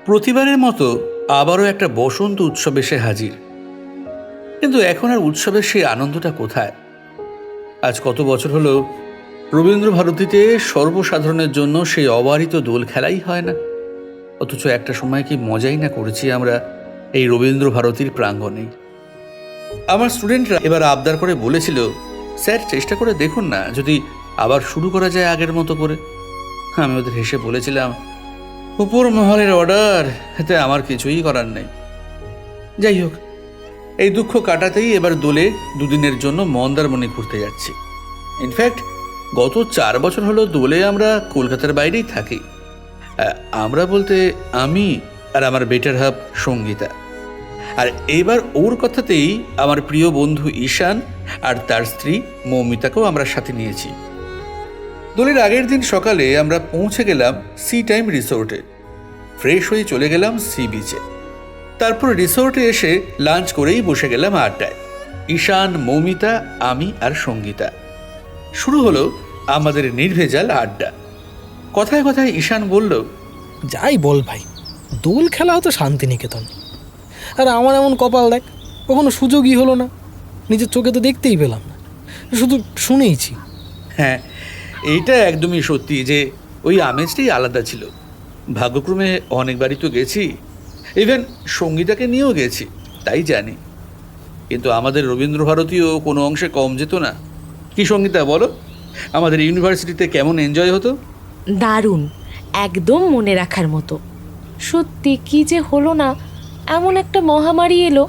প্রতিবারের মতো আবারও একটা বসন্ত উৎসব এসে হাজির। কিন্তু এখন আর উৎসবের সেই আনন্দটা কোথায়? আজ কত বছর হলো রবীন্দ্র ভারতীতে সর্বসাধারণের জন্য সেই অবারিত দোল খেলাই হয় না। অথচ একটা সময় কি মজাই না করেছি আমরা এই রবীন্দ্র ভারতীর প্রাঙ্গণে। আমার স্টুডেন্টরা এবার আবদার করে বলেছিল, স্যার চেষ্টা করে দেখুন না যদি আবার শুরু করা যায় আগের মতো করে। আমি ওদের হেসে বলেছিলাম, উপর মহলের অর্ডার, এতে আমার কিছুই করার নেই। যাই হোক, এই দুঃখ কাটাতেই এবার দোলে দুদিনের জন্য মন্দারমণি ঘুরতে যাচ্ছি। ইনফ্যাক্ট গত 4 বছর হলো দোলে আমরা কলকাতার বাইরেই থাকি। আমরা বলতে আমি আর আমার বেটার হাফ সঙ্গীতা। আর এবার ওর কথাতেই আমার প্রিয় বন্ধু ঈশান আর তার স্ত্রী মৌমিতাকেও আমরা সাথে নিয়েছি। দোলের আগের দিন সকালে আমরা পৌঁছে গেলাম সি টাইম রিসোর্টে। ফ্রেশ হয়ে চলে গেলাম সি বিচে। তারপর রিসোর্টে এসে লাঞ্চ করেই বসে গেলাম আড্ডায়। ঈশান, মৌমিতা, আমি আর সঙ্গীতা। শুরু হলো আমাদের নির্ভেজাল আড্ডা। কথায় কথায় ঈশান বলল, যাই বল ভাই, দোল খেলা হতো শান্তিনিকেতন, আর আমার এমন কপাল দেখ, কখনো সুযোগই হলো না। নিজের চোখে তো দেখতেই পেলাম না, শুধু শুনেইছি। হ্যাঁ, এইটা একদমই সত্যি যে ওই আমেজটাই আলাদা ছিল। ভাগ্যক্রমে অনেকবারই তো গেছি, ইভেন সঙ্গীতাকে নিয়েও গেছি, তাই জানি। কিন্তু আমাদের রবীন্দ্রভারতীও কোনো অংশে কম যেত না। কি সঙ্গীতা বলো, আমাদের ইউনিভার্সিটিতে কেমন এনজয় হতো? দারুণ, একদম মনে রাখার মতো। সত্যি কি যে হলো না, এমন একটা মহামারী এলো,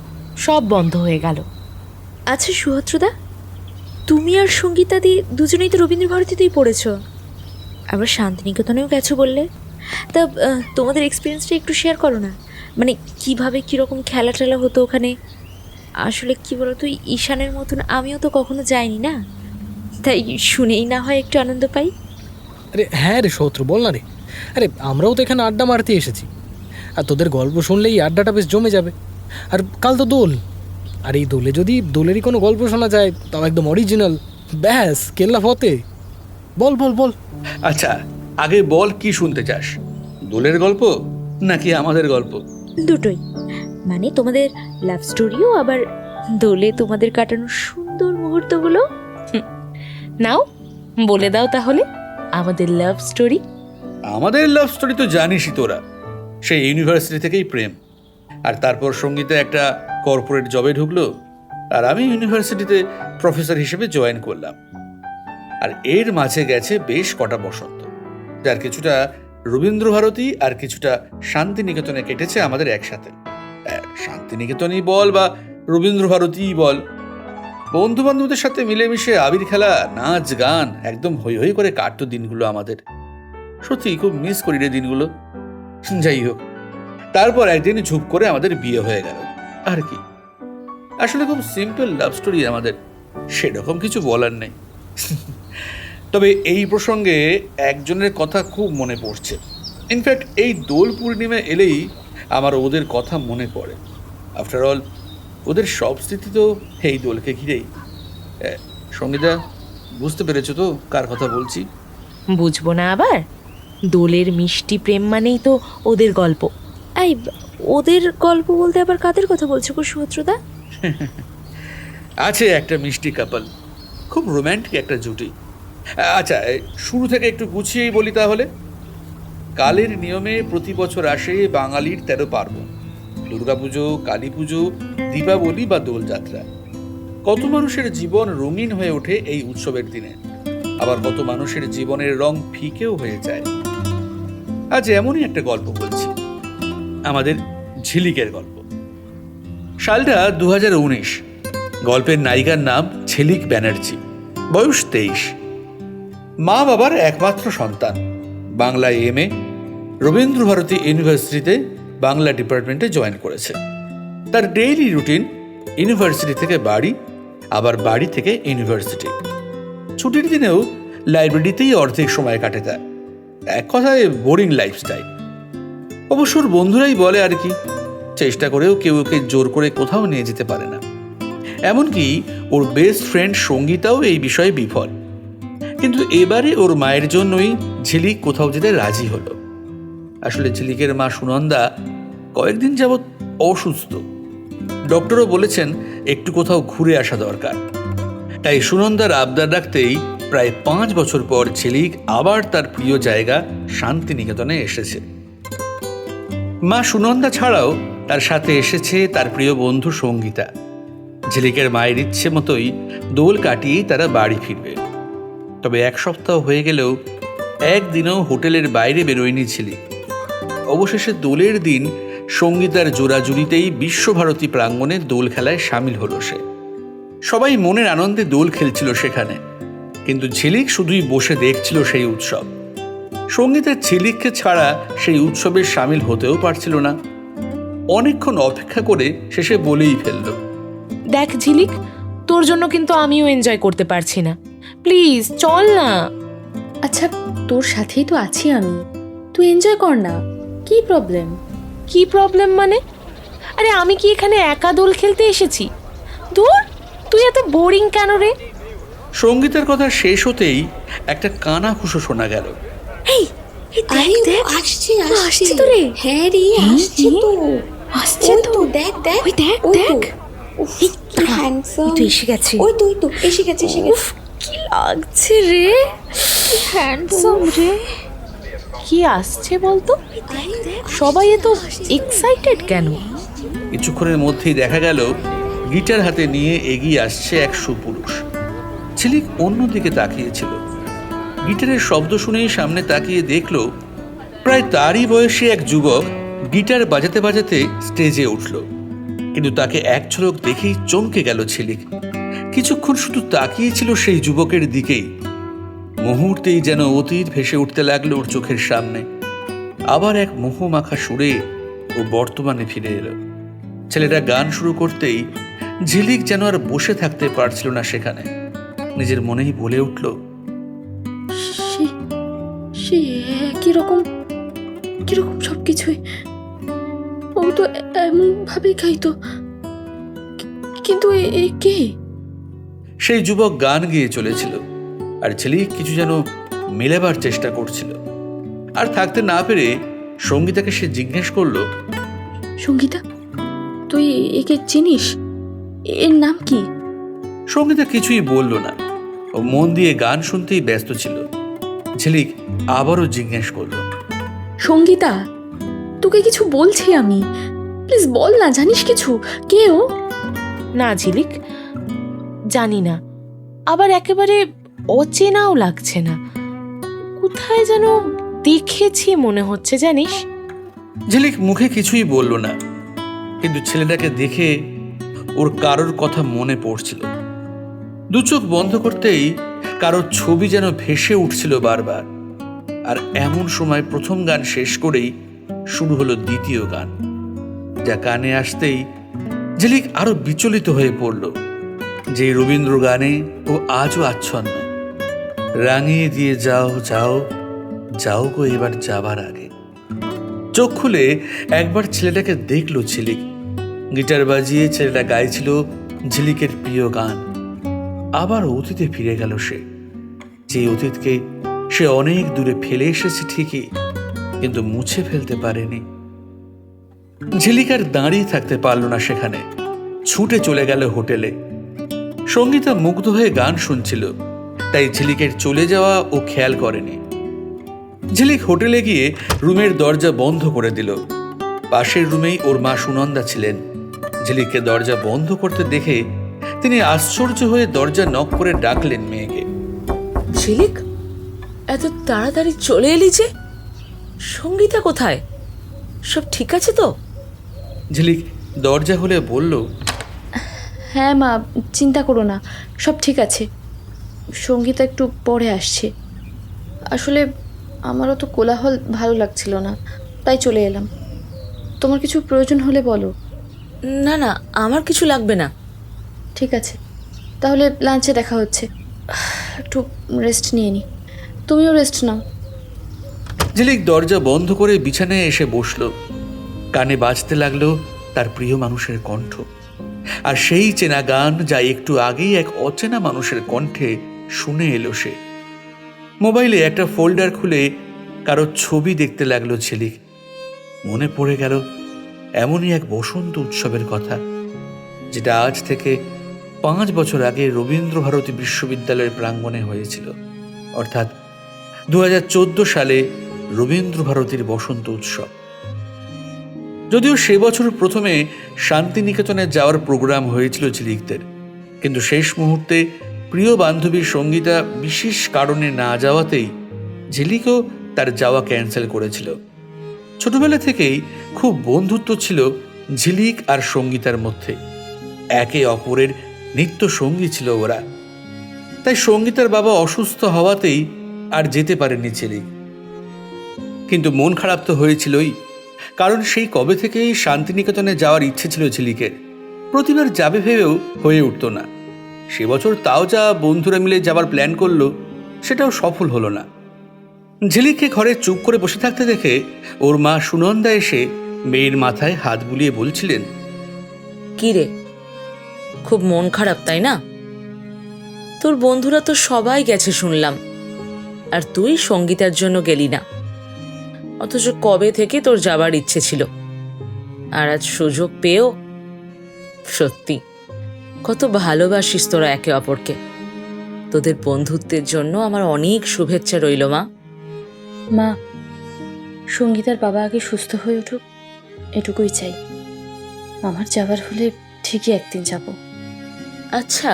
সব বন্ধ হয়ে গেল। আচ্ছা সুহত্রদা, তুমি আর সঙ্গীতাদি দুজনেই তো রবীন্দ্রভারতীতেই পড়েছ, আবার শান্তিনিকেতনেও গেছো বললে। তা তোমাদের এক্সপিরিয়েন্সটা একটু শেয়ার করো না। মানে কিভাবে কীরকম খেলা টেলা হতো ওখানে। আসলে কি বলতো, ঈশানের মতন আমিও তো কখনো যাইনি না, তাই শুনেই না হয় একটু আনন্দ পাই। আরে হ্যাঁ রে শত্রু, বল না রে। আরে আমরাও তো এখানে আড্ডা মারতে এসেছি, আর তোদের গল্প শুনলেই আড্ডাটা বেশ জমে যাবে। আর কাল তো দোল, আর এই দোলে যদি দোলেরই কোনো গল্প শোনা যায়, তাও একদম অরিজিনাল, ব্যাস কেল্লা ফতে। বল বল বল। আচ্ছা, আগে বল কি শুনতে চাস, দোলের গল্প নাকি আমাদের গল্প? দুটোই, মানে তোমাদের লাভ স্টোরিও, আবার দোলে তোমাদের কাটানো সুন্দর মুহূর্তগুলো। নাও বলে দাও তাহলে আমাদের লাভ স্টোরি। আমাদের লাভ স্টোরি তো জানিসই তোরা, সেই ইউনিভার্সিটি থেকেই প্রেম, আর তারপর সঙ্গীতে একটা কর্পোরেট জবে ঢুকলো, আর আমি ইউনিভার্সিটিতে প্রফেসর হিসেবে জয়েন করলাম। আর এর মাঝে গেছে বেশ কটা বসন্ত, যার কিছুটা রবীন্দ্রভারতী আর কিছুটা শান্তিনিকেতনে কেটেছে আমাদের একসাথে। শান্তিনিকেতনই বল বা রবীন্দ্রভারতীই বল, বন্ধু বান্ধবদের সাথে মিলেমিশে আবির খেলা, নাচ গান, একদম হই হই করে কাটতো দিনগুলো আমাদের। সত্যি খুব মিস করি রে দিনগুলো। যাই হোক, তারপর একদিন ঝুপ করে আমাদের বিয়ে হয়ে গেল। আর কি, আসলে খুব সিম্পল লাভ স্টোরি আমাদের, সেরকম কিছু বলার নেই। তবে এই প্রসঙ্গে একজনের কথা খুব মনে পড়ছে। ইনফ্যাক্ট এই দোল পূর্ণিমা এলেই আমার ওদের কথা মনে পড়ে। আফটার অল ওদের সব স্মৃতি তো এই দোলকে ঘিরেই। সঙ্গীতা, বুঝতে পেরেছো তো কার কথা বলছি? বুঝবো না আবার? দোলের মিষ্টি প্রেম মানেই তো ওদের গল্প। এই ওদের গল্প বলতে আবার কাদের কথা বলছো গো সুহত্রদা? আছে একটা মিষ্টি কাপল, খুব রোম্যান্টিক একটা জুটি। আচ্ছা, শুরু থেকে একটু গুছিয়েই বলি তাহলে। কালের নিয়মে প্রতি বছর আসে বাঙালির 13 পার্বণ, দুর্গাপুজো, কালী পুজো, দীপাবলি বা দোলযাত্রা। কত মানুষের জীবন রঙিন হয়ে ওঠে এই উৎসবের দিনে, আবার কত মানুষের জীবনের রং ফিকেও হয়ে যায়। আজ এমনই একটা গল্প বলছি, আমাদের ঝিলিকের গল্প। সালটা 2019। গল্পের নায়িকার নাম ঝিলিক ব্যানার্জি, বয়স 23। মা বাবার একমাত্র সন্তান, বাংলায় MA, রবীন্দ্রভারতী ইউনিভার্সিটিতে বাংলা ডিপার্টমেন্টে জয়েন করেছে। তার ডেইলি রুটিন ইউনিভার্সিটি থেকে বাড়ি, আবার বাড়ি থেকে ইউনিভার্সিটি। ছুটির দিনেও লাইব্রেরিতেই অর্ধেক সময় কাটে তার। এক কথায় বোরিং লাইফস্টাইল। অবশ্য ওর বন্ধুরাই বলে আর কি, চেষ্টা করেও কেউ ওকে জোর করে কোথাও নিয়ে যেতে পারে না। এমনকি ওর বেস্ট ফ্রেন্ড সঙ্গীতাও এই বিষয়ে বিফল। কিন্তু এবারে ওর মায়ের জন্যই ঝিলিক কোথাও যেতে রাজি হলো। আসলে ঝিলিকের মা সুনন্দা কয়েকদিন যাবৎ অসুস্থ। ডক্টরও বলেছেন একটু কোথাও ঘুরে আসা দরকার। তাই সুনন্দার আবদার রাখতেই প্রায় 5 বছর পর ঝিলিক আবার তার প্রিয় জায়গা শান্তিনিকেতনে এসেছে। মা সুনন্দা ছাড়াও তার সাথে এসেছে তার প্রিয় বন্ধু সঙ্গীতা। ঝিলিকের মায়ের ইচ্ছে মতোই দোল কাটিয়েই তারা বাড়ি ফিরবে। তবে 1 সপ্তাহ হয়ে গেলেও একদিনও হোটেলের বাইরে বেরোয়নি ঝিলিক। অবশেষে দোলের দিন সঙ্গীতার জোড়াজুড়িতেই বিশ্বভারতী প্রাঙ্গণে দোল খেলায় সামিল হলো সে। সবাই মনের আনন্দে দোল খেলছিল সেখানে, কিন্তু ঝিলিক শুধুই বসে দেখছিল সেই উৎসব। সঙ্গীতার ঝিলিককে ছাড়া সেই উৎসবে সামিল হতেও পারছিল না। অনেকক্ষণ অপেক্ষা করে শেষে বলেই ফেলল, দেখ ঝিলিক, তোর জন্য কিন্তু আমিও এনজয় করতে পারছি না, প্লিজ চল না। আচ্ছা, তোর সাথেই তো আছি আমি, তুই এনজয় কর না, কি প্রবলেম? কি প্রবলেম মানে? আরে আমি কি এখানে একা দোল খেলতে এসেছি? দূর, তুই এত বোরিং কেন রে? সঙ্গীতের কথা শেষ হতেই একটা কানা খুশো শোনা গেল। এই আরে দেখ, আসছে আসছে তো রে। হ্যাঁ রে, আসছে তো, আসছে ওই তো। তো দেখ দেখ, ওই দেখ, ওই তো। দেখ। উফ, কি হ্যান্ডসাম। এই তো এসে গেছে। ওই তো, ওই তো এসে গেছে, এসে গেছে। কি লাগছে রে, হ্যান্ডসাম রে। কি আসছে বলতো? আরে সবাই এত এক্সাইটেড কেন? কিছুক্ষণের মধ্যেই দেখা গেল গিটার হাতে নিয়ে এগিয়ে আসছে এক সুপুরুষ। ঝিলিক অন্যদিকে তাকিয়েছিল। গিটারের শব্দ শুনেই সামনে তাকিয়ে দেখল প্রায় তারই বয়সী এক যুবক গিটার বাজাতে বাজাতে স্টেজে উঠল। কিন্তু তাকে এক ঝলক দেখেই চমকে গেল ঝিলিক। কিছুক্ষণ শুধু তাকিয়েছিল সেই যুবকের দিকেই। মুহূর্তেই যেন অতীত ভেসে উঠতে লাগলো ওর চোখের সামনে। আবার এক মোহমাখা সুরে ও বর্তমানে ফিরে এলো। ছেলেটা গান শুরু করতেই ঝিলিক যেন আর বসে থাকতে পারছিল না সেখানে। নিজের মনেই বলে উঠল, সে কিরকম সব কিছুই। ও তো এমন ভাবে গাইতো, কিন্তু এ কে? সেই যুবক গান গেয়ে চলেছিল, আর ঝিলিক কিছু যেন মেলাবার চেষ্টা করছিল। আর থাকতে না পেরে সঙ্গীতাকে সে জিজ্ঞেস করলো, সঙ্গীতা, তুই একে চিনিস? এর নাম কি? সঙ্গীতা কিছুই বলল না। ও মন দিয়ে গান শুনতেই ব্যস্ত ছিল। ঝিলিক আবারও জিজ্ঞেস করলো, সঙ্গীতা, তোকে কিছু বলছি আমি, প্লিজ বল না, জানিস কিছু? কে ও? না ঝিলিক, জানি না। আবার একেবারে অচেনাও লাগছে না, কোথায় যেন দেখেছি মনে হচ্ছে, জানিস? ঝিলিক মুখে কিছুই বলল না, কিন্তু ছেলেটাকে দেখে ওর কারোর কথা মনে পড়ছিল। দু চোখ বন্ধ করতেই কারোর ছবি যেন ভেসে উঠছিল বারবার। আর এমন সময় প্রথম গান শেষ করেই শুরু হলো দ্বিতীয় গান, যা কানে আসতেই ঝিলিক আরো বিচলিত হয়ে পড়ল। যে রবীন্দ্র গানে ও আজও আচ্ছন্ন, রাঙিয়ে দিয়ে যাও যাও যাও গো এবার যাবার আগে। চোখ খুলে একবার ছেলেটাকে দেখলো ঝিলিক। গিটার বাজিয়ে ছেলেটা গাইছিল ঝিলিকের প্রিয় গান। আবার অতীতে ফিরে গেল সে, যে অতীতকে সে অনেক দূরে ফেলে এসেছে ঠিকই, কিন্তু মুছে ফেলতে পারেনি। ঝিলিক আর দাঁড়িয়ে থাকতে পারল না সেখানে, ছুটে চলে গেল হোটেলে। সঙ্গীতা মুগ্ধ হয়ে গান শুনছিল, তাই ঝিলিকের চলে যাওয়া ও খেয়াল করেনি। ঝিলিক হোটেলে গিয়ে রুমের দরজা বন্ধ করে দিল। পাশের রুমেই ওর মা সুনন্দা ছিলেন। ঝিলিককে দরজা বন্ধ করতে দেখে তিনি আশ্চর্য হয়ে দরজা নক করে ডাকলেন মেয়েকে। ঝিলিক, এত তাড়াতাড়ি চলে এলি যে? সঙ্গীতা কোথায়? সব ঠিক আছে তো? ঝিলিক দরজা খুলে বলল, হ্যাঁ মা, চিন্তা করো না, সব ঠিক আছে। সঙ্গীতা একটু পরে আসছে। আসলে আমারও তো কোলাহল ভালো লাগছিল না, তাই চলে এলাম। তোমার কিছু প্রয়োজন হলে বলো। না না, আমার কিছু লাগবে না। ঠিক আছে, তাহলে লাঞ্চে দেখা হচ্ছে। একটু রেস্ট নিয়ে নি, তুমিও রেস্ট নাও। ঝিলিক দরজা বন্ধ করে বিছানায় এসে বসলো। কানে বাজতে লাগলো তার প্রিয় মানুষের কণ্ঠ, আর সেই চেনা গান যা একটু আগেই এক অচেনা মানুষের কণ্ঠে শুনে এলো সে। মোবাইলে একটা ফোল্ডার খুলে কারো ছবি দেখতে লাগলো ঝিলিক। মনে পড়ে গেল এমনই এক বসন্ত উৎসবের কথা, যেটা আজ থেকে 5 বছর আগে রবীন্দ্রভারতী বিশ্ববিদ্যালয়ের প্রাঙ্গণে হয়েছিল, অর্থাৎ 2014 সালে রবীন্দ্রভারতীর বসন্ত উৎসব। যদিও সে বছর প্রথমে শান্তিনিকেতনে যাওয়ার প্রোগ্রাম হয়েছিল ঝিলিকদের, কিন্তু শেষ মুহূর্তে প্রিয় বান্ধবী সঙ্গীতা বিশেষ কারণে না যাওয়াতেই ঝিলিকও তার যাওয়া ক্যান্সেল করেছিল। ছোটবেলা থেকেই খুব বন্ধুত্ব ছিল ঝিলিক আর সঙ্গীতার মধ্যে, একে অপরের নিত্য সঙ্গী ছিল ওরা। তাই সঙ্গীতার বাবা অসুস্থ হওয়াতেই আর যেতে পারেনি ঝিলিক। কিন্তু মন খারাপ তো হয়েছিলই, কারণ সেই কবে থেকেই শান্তিনিকেতনে যাওয়ার ইচ্ছে ছিল ঝিলিকের। প্রতিবার যাবে ভেবেও হয়ে উঠত না। সে বছর তাও যা বন্ধুরা মিলে যাবার প্ল্যান করলো, সেটাও সফল হলো না। ঝিলিককে ঘরে চুপ করে বসে থাকতে দেখে ওর মা সুনন্দা এসে মেয়ের মাথায় হাত বুলিয়ে বলছিলেন, কি রে, খুব মন খারাপ তাই না? তোর বন্ধুরা তো সবাই গেছে শুনলাম, আর তুই সঙ্গীতার জন্য গেলি না। অথচ কবে থেকে তোর যাবার ইচ্ছে ছিল, আর আজ সুযোগ পেয়েও। সত্যি কত ভালোবাসিস তোরা একে অপরকে। তোদের বন্ধুত্বের জন্য আমার অনেক শুভেচ্ছা রইল মা। মা, সঙ্গীতার বাবা আগে সুস্থ হয়ে উঠুক, এটুকুই চাই। আমার যাবার হলে ঠিকই একদিন যাব। আচ্ছা,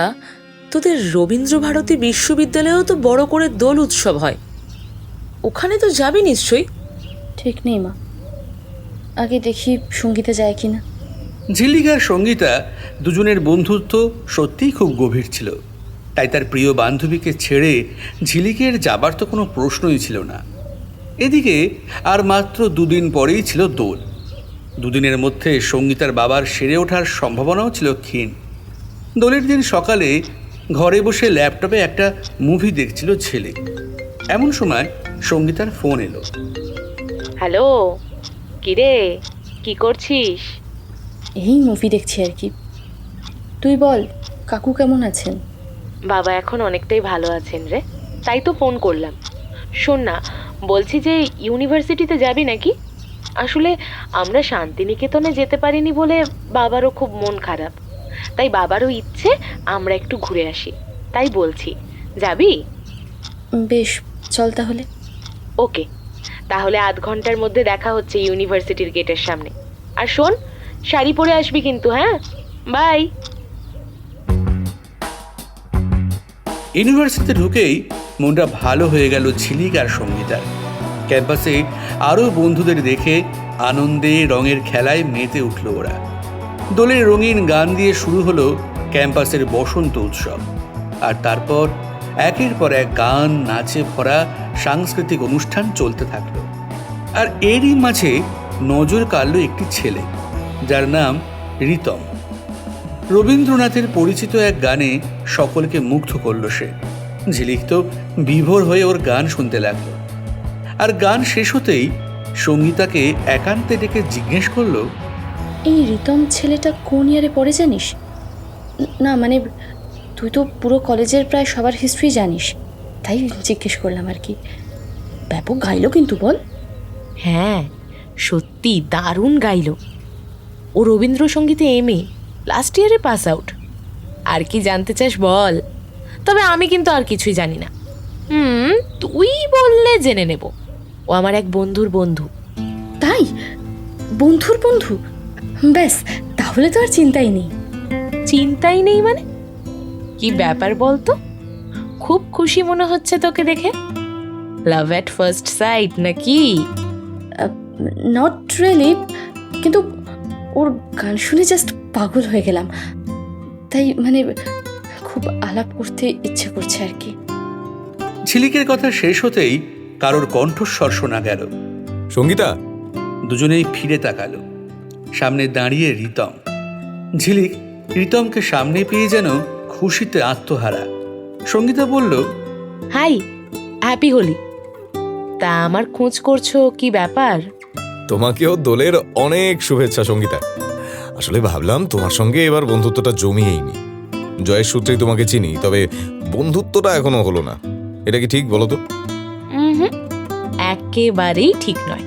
তোদের রবীন্দ্রভারতী বিশ্ববিদ্যালয়েও তো বড় করে দোল উৎসব হয়, ওখানে তো যাবি নিশ্চয়ই। ঠিক নেই মা, আগে দেখি সঙ্গীতা যায় কিনা। ঝিলিক আর সঙ্গীতা দুজনের বন্ধুত্ব সত্যিই খুব গভীর ছিল, তাই তার প্রিয় বান্ধবীকে ছেড়ে ঝিলিকের যাবার তো কোনো প্রশ্নই ছিল না। এদিকে আর মাত্র 2 দিন পরেই ছিল দোল। 2 দিনের মধ্যে সঙ্গীতার বাবার সেরে ওঠার সম্ভাবনাও ছিল ক্ষীণ। দোলের দিন সকালে ঘরে বসে ল্যাপটপে একটা মুভি দেখছিল ঝিলিক। এমন সময় সঙ্গীতার ফোন এলো। হ্যালো, কিরে, কি করছিস? এই মুভি দেখছি আর কি। তুই বল, কাকু কেমন আছেন? বাবা এখন অনেকটাই ভালো আছেন রে, তাই তো ফোন করলাম। শোন না, বলছি যে ইউনিভার্সিটিতে যাবি নাকি? আসলে আমরা শান্তিনিকেতনে যেতে পারিনি বলে বাবারও খুব মন খারাপ, তাই বাবারও ইচ্ছে আমরা একটু ঘুরে আসি, তাই বলছি যাবি? বেশ, চল তাহলে। ওকে, তাহলে আধ ঘন্টার মধ্যে দেখা হচ্ছে ইউনিভার্সিটির গেটের সামনে। আর শোন, শাড়ি পরে আসবি কিন্তু, হ্যাঁ? বাই। ইউনিভার্সিটিতে ঢুকেই মনটা ভালো হয়ে গেল ঝিলিক আর সঙ্গীতার। ক্যাম্পাসে আরও বন্ধুদের দেখে আনন্দে রঙের খেলায় মেতে উঠল ওরা। দোলের রঙিন গান দিয়ে শুরু হলো ক্যাম্পাসের বসন্ত উৎসব, আর তারপর একের পর এক গান নাচে ভরা সাংস্কৃতিক অনুষ্ঠান চলতে থাকলো। আর এরই মাঝে নজর কাড়ল একটি ছেলে, যার নাম রিতম। রবীন্দ্রনাথের পরিচিত এক গানে সকলকে মুগ্ধ করল সে। ঝিলিক তো বিভোর হয়ে ওর গান শুনতে লাগলো। আর গান শেষ হতেই সঙ্গীতাকে একান্তে ডেকে জিজ্ঞেস করলো, এই রিতম ছেলেটা কোন ইয়ারে পড়ে জানিস? না মানে, তুই তো পুরো কলেজের প্রায় সবার হিস্ট্রি জানিস, তাই জিজ্ঞেস করলাম আর কি। ব্যাপক গাইলো কিন্তু, বল। হ্যাঁ, সত্যি দারুণ গাইলো। ও রবীন্দ্রসঙ্গীতে এমএ, লাস্ট ইয়ারে পাস আউট। আর কি জানতে চাস বল? তবে আমি কিন্তু আর কিছুই জানি না। তুই বললে জেনে নেব। ও আমার এক বন্ধুর বন্ধু। তাই? বন্ধুর বন্ধু? ব্যাস, তাহলে তো আর চিন্তাই নেই। চিন্তাই নেই মানে? কি ব্যাপার বলতো? খুব খুশি মনে হচ্ছে তোকে দেখে। লাভ অ্যাট ফার্স্ট সাইট নাকি? নট রিয়েলি, কিন্তু ওর গান শুনে জাস্ট পাগল হয়ে গেলাম, তাই মানে খুব আলাপ করতে ইচ্ছে করছে আর কি। ঝিলিকের কথা শেষ হতেই কারোর কণ্ঠস্বর শোনা গেল। সঙ্গীতা। দুজনেই ফিরে তাকালো। সামনে দাঁড়িয়ে রিতম। ঝিলিক রিতমকে সামনে পেয়ে যেন খুশিতে আত্মহারা। সঙ্গীতা বলল, হাই, হ্যাপি হোলি। তা আমার খোঁজ করছো, কি ব্যাপার? তোমাকেও দোলের অনেক শুভেচ্ছা সঙ্গীতা। আসলে ভাবলাম তোমার সঙ্গে এবার বন্ধুত্বটা জমিয়েই নি। জয়ের সূত্রেই তোমাকে চিনি, তবে বন্ধুত্বটা এখনো হলো না। এটা কি ঠিক বলো তো? একেবারেই ঠিক নয়।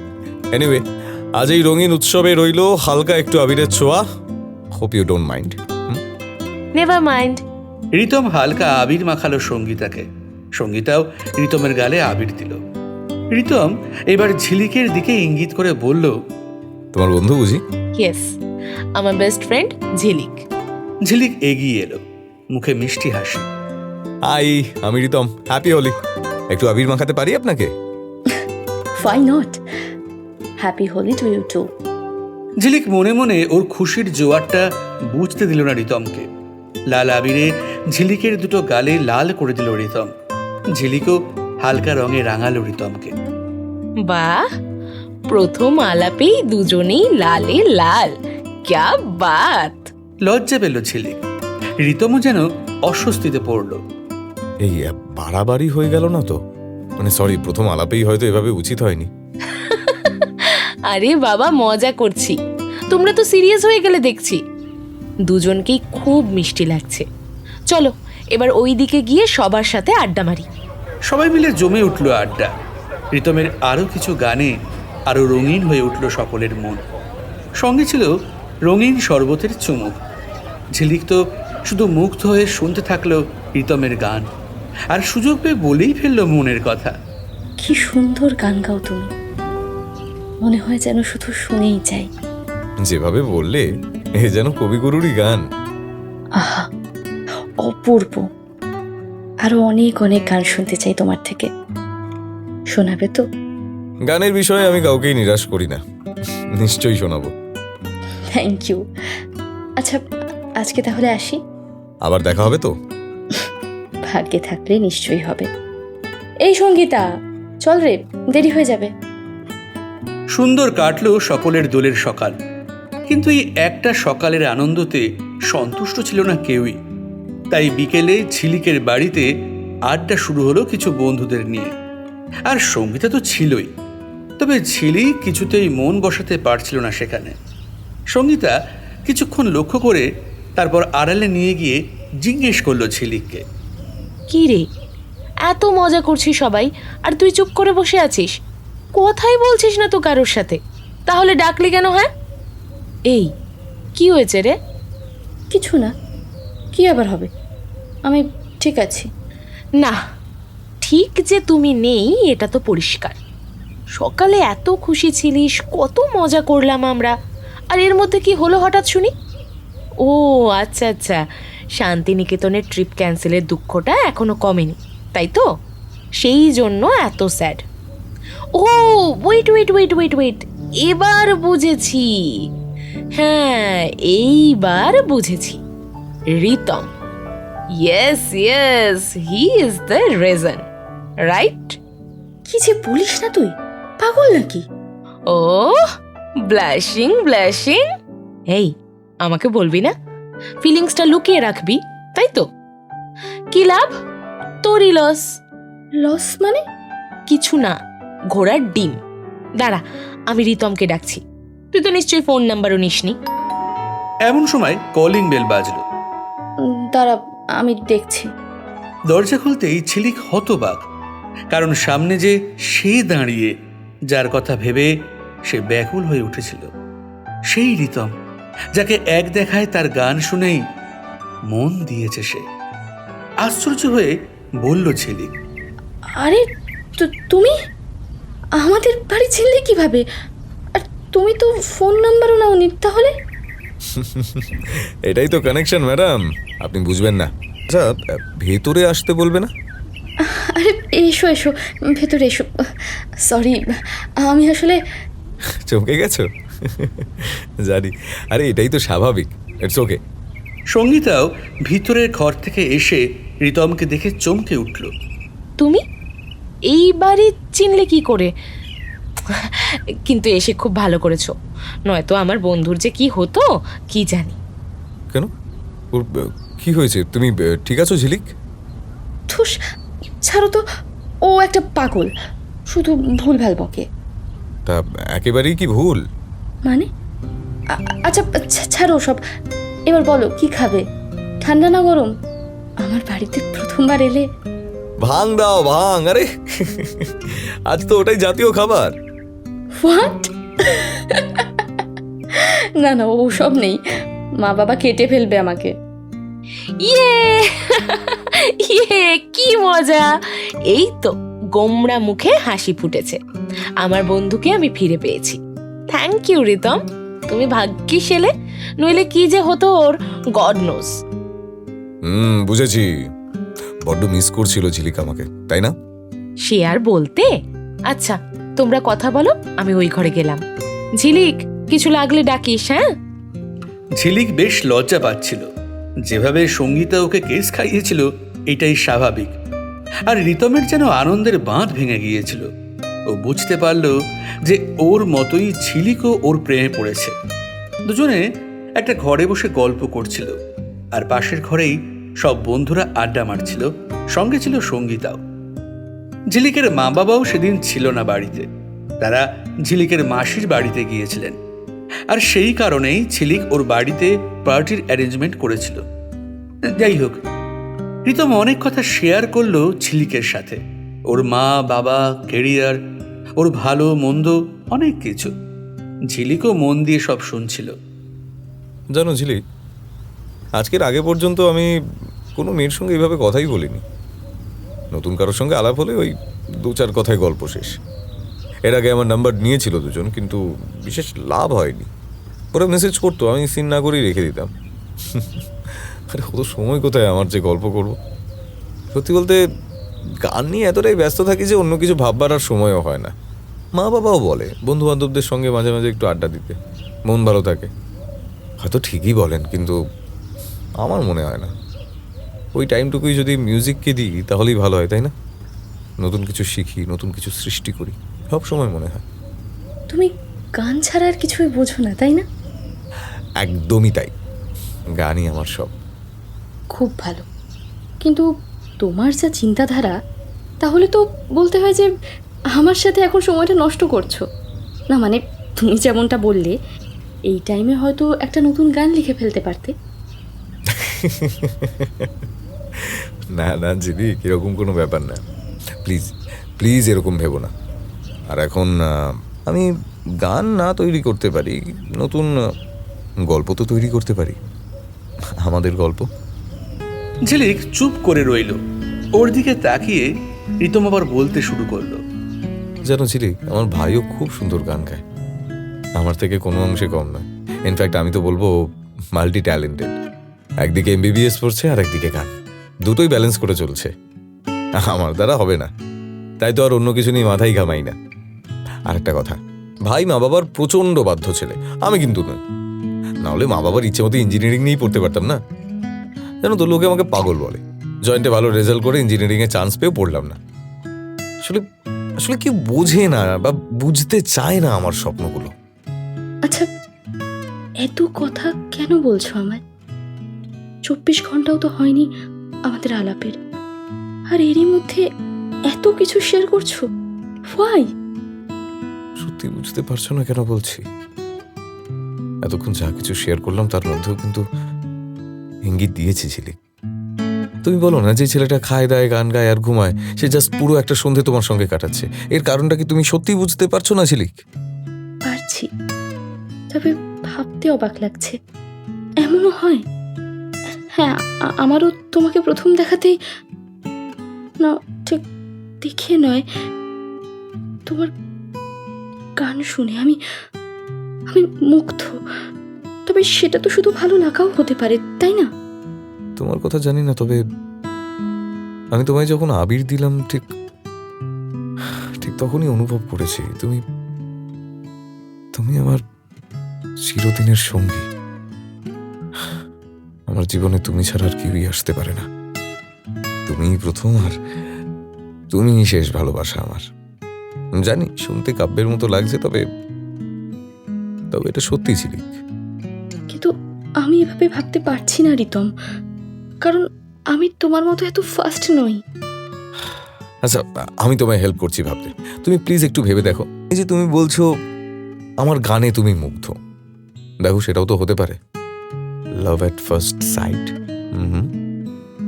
এনিওয়ে, আজ এই রঙিন উৎসবে রইল হালকা একটু আবিরের ছোঁয়া। Hope you don't mind. Never mind. Ritam হালকা আবির মাখালো সঙ্গীতাকে, সঙ্গীতাও রিতমের গালে আবির দিল। রিতম এবার ঝিলিকের দিকে ইঙ্গিত করে বলল, তোমার বন্ধু বুঝি? ইয়েস, আমার বেস্ট ফ্রেন্ড ঝিলিক। ঝিলিক এগিয়ে এলো, মুখে মিষ্টি হাসি। আমি রিতম, হ্যাপি হোলি। একটু আবির মাখাতে পারি আপনাকে? Why not? Happy Holi to you too. ঝিলিক মনে মনে ওর খুশির জোয়ারটা বুঝতে দিল না রিতমকে। লাল আবিরে ঝিলিকের দুটো গালে লাল করে দিল রিতম। ঝিলিকও হালকা রঙে রাঙালো রিতমকে। বাহ, প্রথম আলাপেই দুজনেই লালে লাল, ক্যা বাত। লজ্জা পেল ঝিলিক, রিতমও যেন অস্বস্তিতে পড়ল। এই বাড়াবাড়ি হয়ে গেল না তো? মানে সরি, প্রথম আলাপেই হয়তো এভাবে উচিত হয়নি। আরে বাবা, মজা করছি, তোমরা তো সিরিয়াস হয়ে গেলে দেখছি। দুজনকেই খুব মিষ্টি লাগছে। চলো এবার ওই দিকে গিয়ে সবার সাথে আড্ডা মারি। সবাই মিলে জমে উঠল আড্ডা। রিতমের আরও কিছু গানে আরও রঙিন হয়ে উঠল সকলের মন। সঙ্গে ছিল রঙিন শরবতের চুমুক। ঝিলিক তো শুধু মুগ্ধ হয়ে শুনতে থাকলো রিতমের গান, আর সুযোগ পেয়ে বলেই ফেললো মনের কথা। কি সুন্দর গান গাও তুমি, মনে হয় যেন শুধু শুনেই যাই। যেভাবে বললে এ যেন কবিগুরুরই গান। আহা, অপূর্ব। আরো অনেক অনেক গান শুনতে চাই তোমার থেকে, শোনাবে তো? গানের বিষয়ে আমি কাউকেই নিরাশ করি না, নিশ্চয়ই শোনাবো। Thank you. আচ্ছা, আজকে তাহলে আসি। আবার দেখা হবে তো? ভাগ্যে থাকলে নিশ্চয়ই হবে। এই সঙ্গীতা, চল রে, দেরি হয়ে যাবে। সুন্দর কাটলো সকলের দোলের সকাল, কিন্তু এই একটা সকালের আনন্দতে সন্তুষ্ট ছিল না কেউই। তাই বিকেলে ঝিলিকের বাড়িতে আড্ডা শুরু হলো কিছু বন্ধুদের নিয়ে। আর সঙ্গীতা তো ছিলই, তবে ঝিলিক কিছুতেই মন বসাতে পারছিল না সেখানে। সঙ্গীতা কিছুক্ষণ লক্ষ্য করে তারপর আড়ালে নিয়ে গিয়ে জিজ্ঞেস করলো ঝিলিককে, কি রে, এত মজা করছিস সবাই, আর তুই চুপ করে বসে আছিস, কথাই বলছিস না তো কারোর সাথে? তাহলে ডাকলি কেন? হ্যাঁ, এই কি হয়েছে রে? কিছু না, কি আবার হবে, আমি ঠিক আছি। না, ঠিক যে তুমি নেই এটা তো পরিষ্কার। সকালে এত খুশি ছিলিস, কত মজা করলাম আমরা, আর এর মধ্যে কি হলো হঠাৎ শুনি? ও আচ্ছা আচ্ছা, শান্তিনিকেতনের ট্রিপ ক্যান্সেলের দুঃখটা এখনো কমেনি, তাই তো? সেই জন্য এত স্যাড। ও wait wait wait wait wait, এবার বুঝেছি। হ্যাঁ, এইবার বুঝেছি। Ritam, yes yes, he is the reason, right? কি যে বলিস না তুই, পাগল নাকি? ও ব্লাশিং ব্লাশিং, এই আমাকে বলবি না, ফিলিংসটা লুকিয়ে রাখবি, তাই তো? কি লাভ, তোরই লস। লস মানে? কিছু না, ঘোড়ার ডিম। দাঁড়া, আমি রিতমকে ডাকছি, তুই তো নিশ্চয়ই ফোন নাম্বারও নিসনি। এমন সময় কলিং বেল বাজলো। দাঁড়া, আমি দেখছি। দরজা খুলতেই ঝিলিক হতবাক, কারণ সামনে যে সে দাঁড়িয়ে, যার কথা ভেবে সে ব্যাকুল হয়ে উঠেছিল। সেই রিতম, যাকে এক দেখায় তার গান শুনেই মন দিয়েছে সে। আশ্চর্য হয়ে বলল ঝিলিক, আরে তুমি আমাদের বাড়ি ছিলে কিভাবে? আর তুমি তো ফোন নাম্বারও নাওনি, তাহলে? এটাই তো কানেকশন ম্যাডাম, আপনি বুঝবেন না। আচ্ছা, ভেতরে আসতে বলবে না? আরে এসো এসো, ভেতরে এসো। সরি, আমি আসলে চমকে গেছো? জানি, আরে এটাই তো স্বাভাবিক, ইটস ওকে। সঙ্গীতাও ভিতরের ঘর থেকে এসে রিতমকে দেখে চমকে উঠল। তুমি এই বাড়ি চিনলে কি করে? কিন্তু এসে খুব ভালো করেছো, নয়তো আমার বন্ধুর যে কি হতো কি জানি। কেন, ওর কি হয়েছে? তুমি ঠিক আছো ঝিলিক? ধুস, ছাড়ো তো, ও একটা পাগল, শুধু ভুলভাল বকে। তা একেবারেই কি ভুল? মানে? আচ্ছা ছাড়ো সব, এবার বলো কি খাবে, ঠান্ডা না গরম? আমার বাড়িতে প্রথমবার এলে। ভাং দাও, ভাং। আরে আজ তো ওটাই জাতীয় খাবার। হোয়াট? না না, ওসব নেই, মা বাবা কেটে ফেলবে আমাকে। ইয়ে ইয়ে কি মজা! এই তো গোমড়া মুখে হাসি ফুটেছে। আমার বন্ধুকে আমি ফিরে পেয়েছি। থ্যাংক ইউ রিতম, তুমি ভাগ্যিস এলে, নইলে কি যে হতো ওর গড নোস। বুঝেছি, বড্ড মিস করছিল ঝিলিক আমাকে, তাই না? সে আর বলতে। আচ্ছা তোমরা কথা বলো, আমি ওই ঘরে গেলাম। ঝিলিক, কিছু লাগলে ডাকিস। হ্যাঁ। ঝিলিক বেশ লজ্জা পাচ্ছিল। যেভাবে সঙ্গীতা ওকে কেস খাইয়েছিল এটাই স্বাভাবিক। আর রিতমের যেন আনন্দের বাঁধ ভেঙে গিয়েছিল। ও বুঝতে পারল যে ওর মতোই ঝিলিকও ওর প্রেমে পড়েছে। দুজনে একটা ঘরে বসে গল্প করছিল, আর পাশের ঘরেই সব বন্ধুরা আড্ডা মারছিল। সঙ্গে ছিল সঙ্গীতাও। ঝিলিকের মা বাবাও সেদিন ছিল না বাড়িতে, তারা ঝিলিকের মাসির বাড়িতে গিয়েছিলেন। আর সেই কারণেই ঝিলিক ওর বাড়িতে পার্টির অ্যারেঞ্জমেন্ট করেছিল। যাই হোক, রিতম অনেক কথা শেয়ার করলো ঝিলিকের সাথে, ওর মা বাবা, কেরিয়ার, ওর ভালো মন্দ, অনেক কিছু। ঝিলিকও মন দিয়ে সব শুনছিল। জানো ঝিলিক, আজকের আগে পর্যন্ত আমি কোনো মেয়ের সঙ্গে এইভাবে কথাই বলিনি। নতুন কারোর সঙ্গে আলাপ হলে ওই 2-4 কথায় গল্প শেষ। এর আগে আমার নাম্বার নিয়েছিল দুজন, কিন্তু বিশেষ লাভ হয়নি। ওরা মেসেজ করতো, আমি সিন না করেই রেখে দিতাম। আরে কত সময় কোথায় আমার যে গল্প করব। সত্যি বলতে গান নিয়ে এতটাই ব্যস্ত থাকি যে অন্য কিছু ভাববার আর সময়ও হয় না। মা বাবাও বলে বন্ধু বান্ধবদের সঙ্গে মাঝে মাঝে একটু আড্ডা দিতে, মন ভালো থাকে। হয়তো ঠিকই বলেন, কিন্তু আমার মনে হয় না। ওই টাইমটুকুই যদি মিউজিককে দিই তাহলেই ভালো হয়, তাই না? নতুন কিছু শিখি, নতুন কিছু সৃষ্টি করি, সব সময় মনে হয়। তুমি গান ছাড়া আর কিছুই বোঝো না, তাই না? একদমই তাই, গানই আমার সব। খুব ভালো, কিন্তু তোমার যা চিন্তাধারা, তাহলে তো বলতে হয় যে আমার সাথে এখন সময়টা নষ্ট করছো। না মানে তুমি যেমনটা বললে, এই টাইমে হয়তো একটা নতুন গান লিখে ফেলতে পারতে। না না জিদি, এরকম কোনো ব্যাপার না। প্লিজ প্লিজ এরকম ভেবো না। আর এখন আমি গান না তৈরি করতে পারি, নতুন গল্প তো তৈরি করতে পারি, আমাদের গল্প। ঝিলিক চুপ করে রইল। ওর দিকে তাকিয়ে রিতম আবার বলতে শুরু করলো। জানো ঝিলিক, আমার ভাইও খুব সুন্দর গান গায়, আমার থেকে কোনো অংশে কম নয়। ইনফ্যাক্ট আমি তো বলবো মাল্টি ট্যালেন্টেড। একদিকে MBBS পড়ছে আর একদিকে গান, দুটোই ব্যালেন্স করে চলছে। আমার দ্বারা হবে না, তাই তো আর অন্য কিছু নিয়ে মাথাই ঘামাই না। আর একটা কথা, ভাই মা বাবার প্রচণ্ড বাধ্য ছেলে, আমি কিন্তু নই। নাহলে মা বাবার ইচ্ছে মতো ইঞ্জিনিয়ারিং নিয়েই পড়তে পারতাম না। জানো তো, লোকে আমাকে পাগল বলে। জয়েন্টে ভালো রেজাল্ট করে ইঞ্জিনিয়ারিংয়ে চান্স পেয়েও পড়লাম না। আসলে আসলে কেউ বোঝে না বা বুঝতে চায় না আমার স্বপ্নগুলো। আচ্ছা, এত কথা কেন বলছো আমায়? 24 ঘন্টাও তো হয়নি আমাদের আলাপের, আর এরই মধ্যে এত কিছু শেয়ার করছো। Why? সত্যি বুঝতে পারছো না কেন বলছি? এতক্ষণ যা কিছু শেয়ার করলাম তার মধ্যেও কিন্তু ইঙ্গিত দিয়েছি ঝিলিক। তুমি বলো না, যে ছেলেটা খায় দায়, গান গায় আর ঘুমায়, সে জাস্ট পুরো একটা সন্ধে তোমার সঙ্গে কাটাচ্ছে। এর কারণটা কি তুমি সত্যি বুঝতে পারছো না ঝিলিক? পারছি, তবে ভাবতে অবাক লাগছে। এমনও হয়? হ্যাঁ, আমারও তোমাকে প্রথম দেখাতেই, না ঠিক দেখে নয়, তোমার গান শুনে আমি মুগ্ধ। তবে সেটা তো শুধু ভালো লাগাও হতে পারে, তাই না? তোমার কথা জানি না, তবে আমি তোমায় যখন আবির দিলাম ঠিক তখনই অনুভব করেছি তুমি আমার চিরদিনের সঙ্গী। আমার জীবনে তুমি ছাড়া আর কেউই আসতে পারে না। তুমিই প্রথম, আর তুমিই শেষ ভালোবাসা আমার। জানি শুনতে কাব্যের মতো লাগছে, তবে এটা সত্যি ছিল। কিন্তু আমি এভাবে ভাবতে পারছি না রিতম, কারণ আমি তোমার মতো এত ফাস্ট নই। আচ্ছা, আমি তোমায় হেল্প করছি ভাবতে। তুমি প্লিজ একটু ভেবে দেখো, এই যে তুমি বলছো আমার গানে তুমি মুগ্ধ, দেখো সেটাও তো হতে পারে লাভ এট ফার্স্ট সাইট।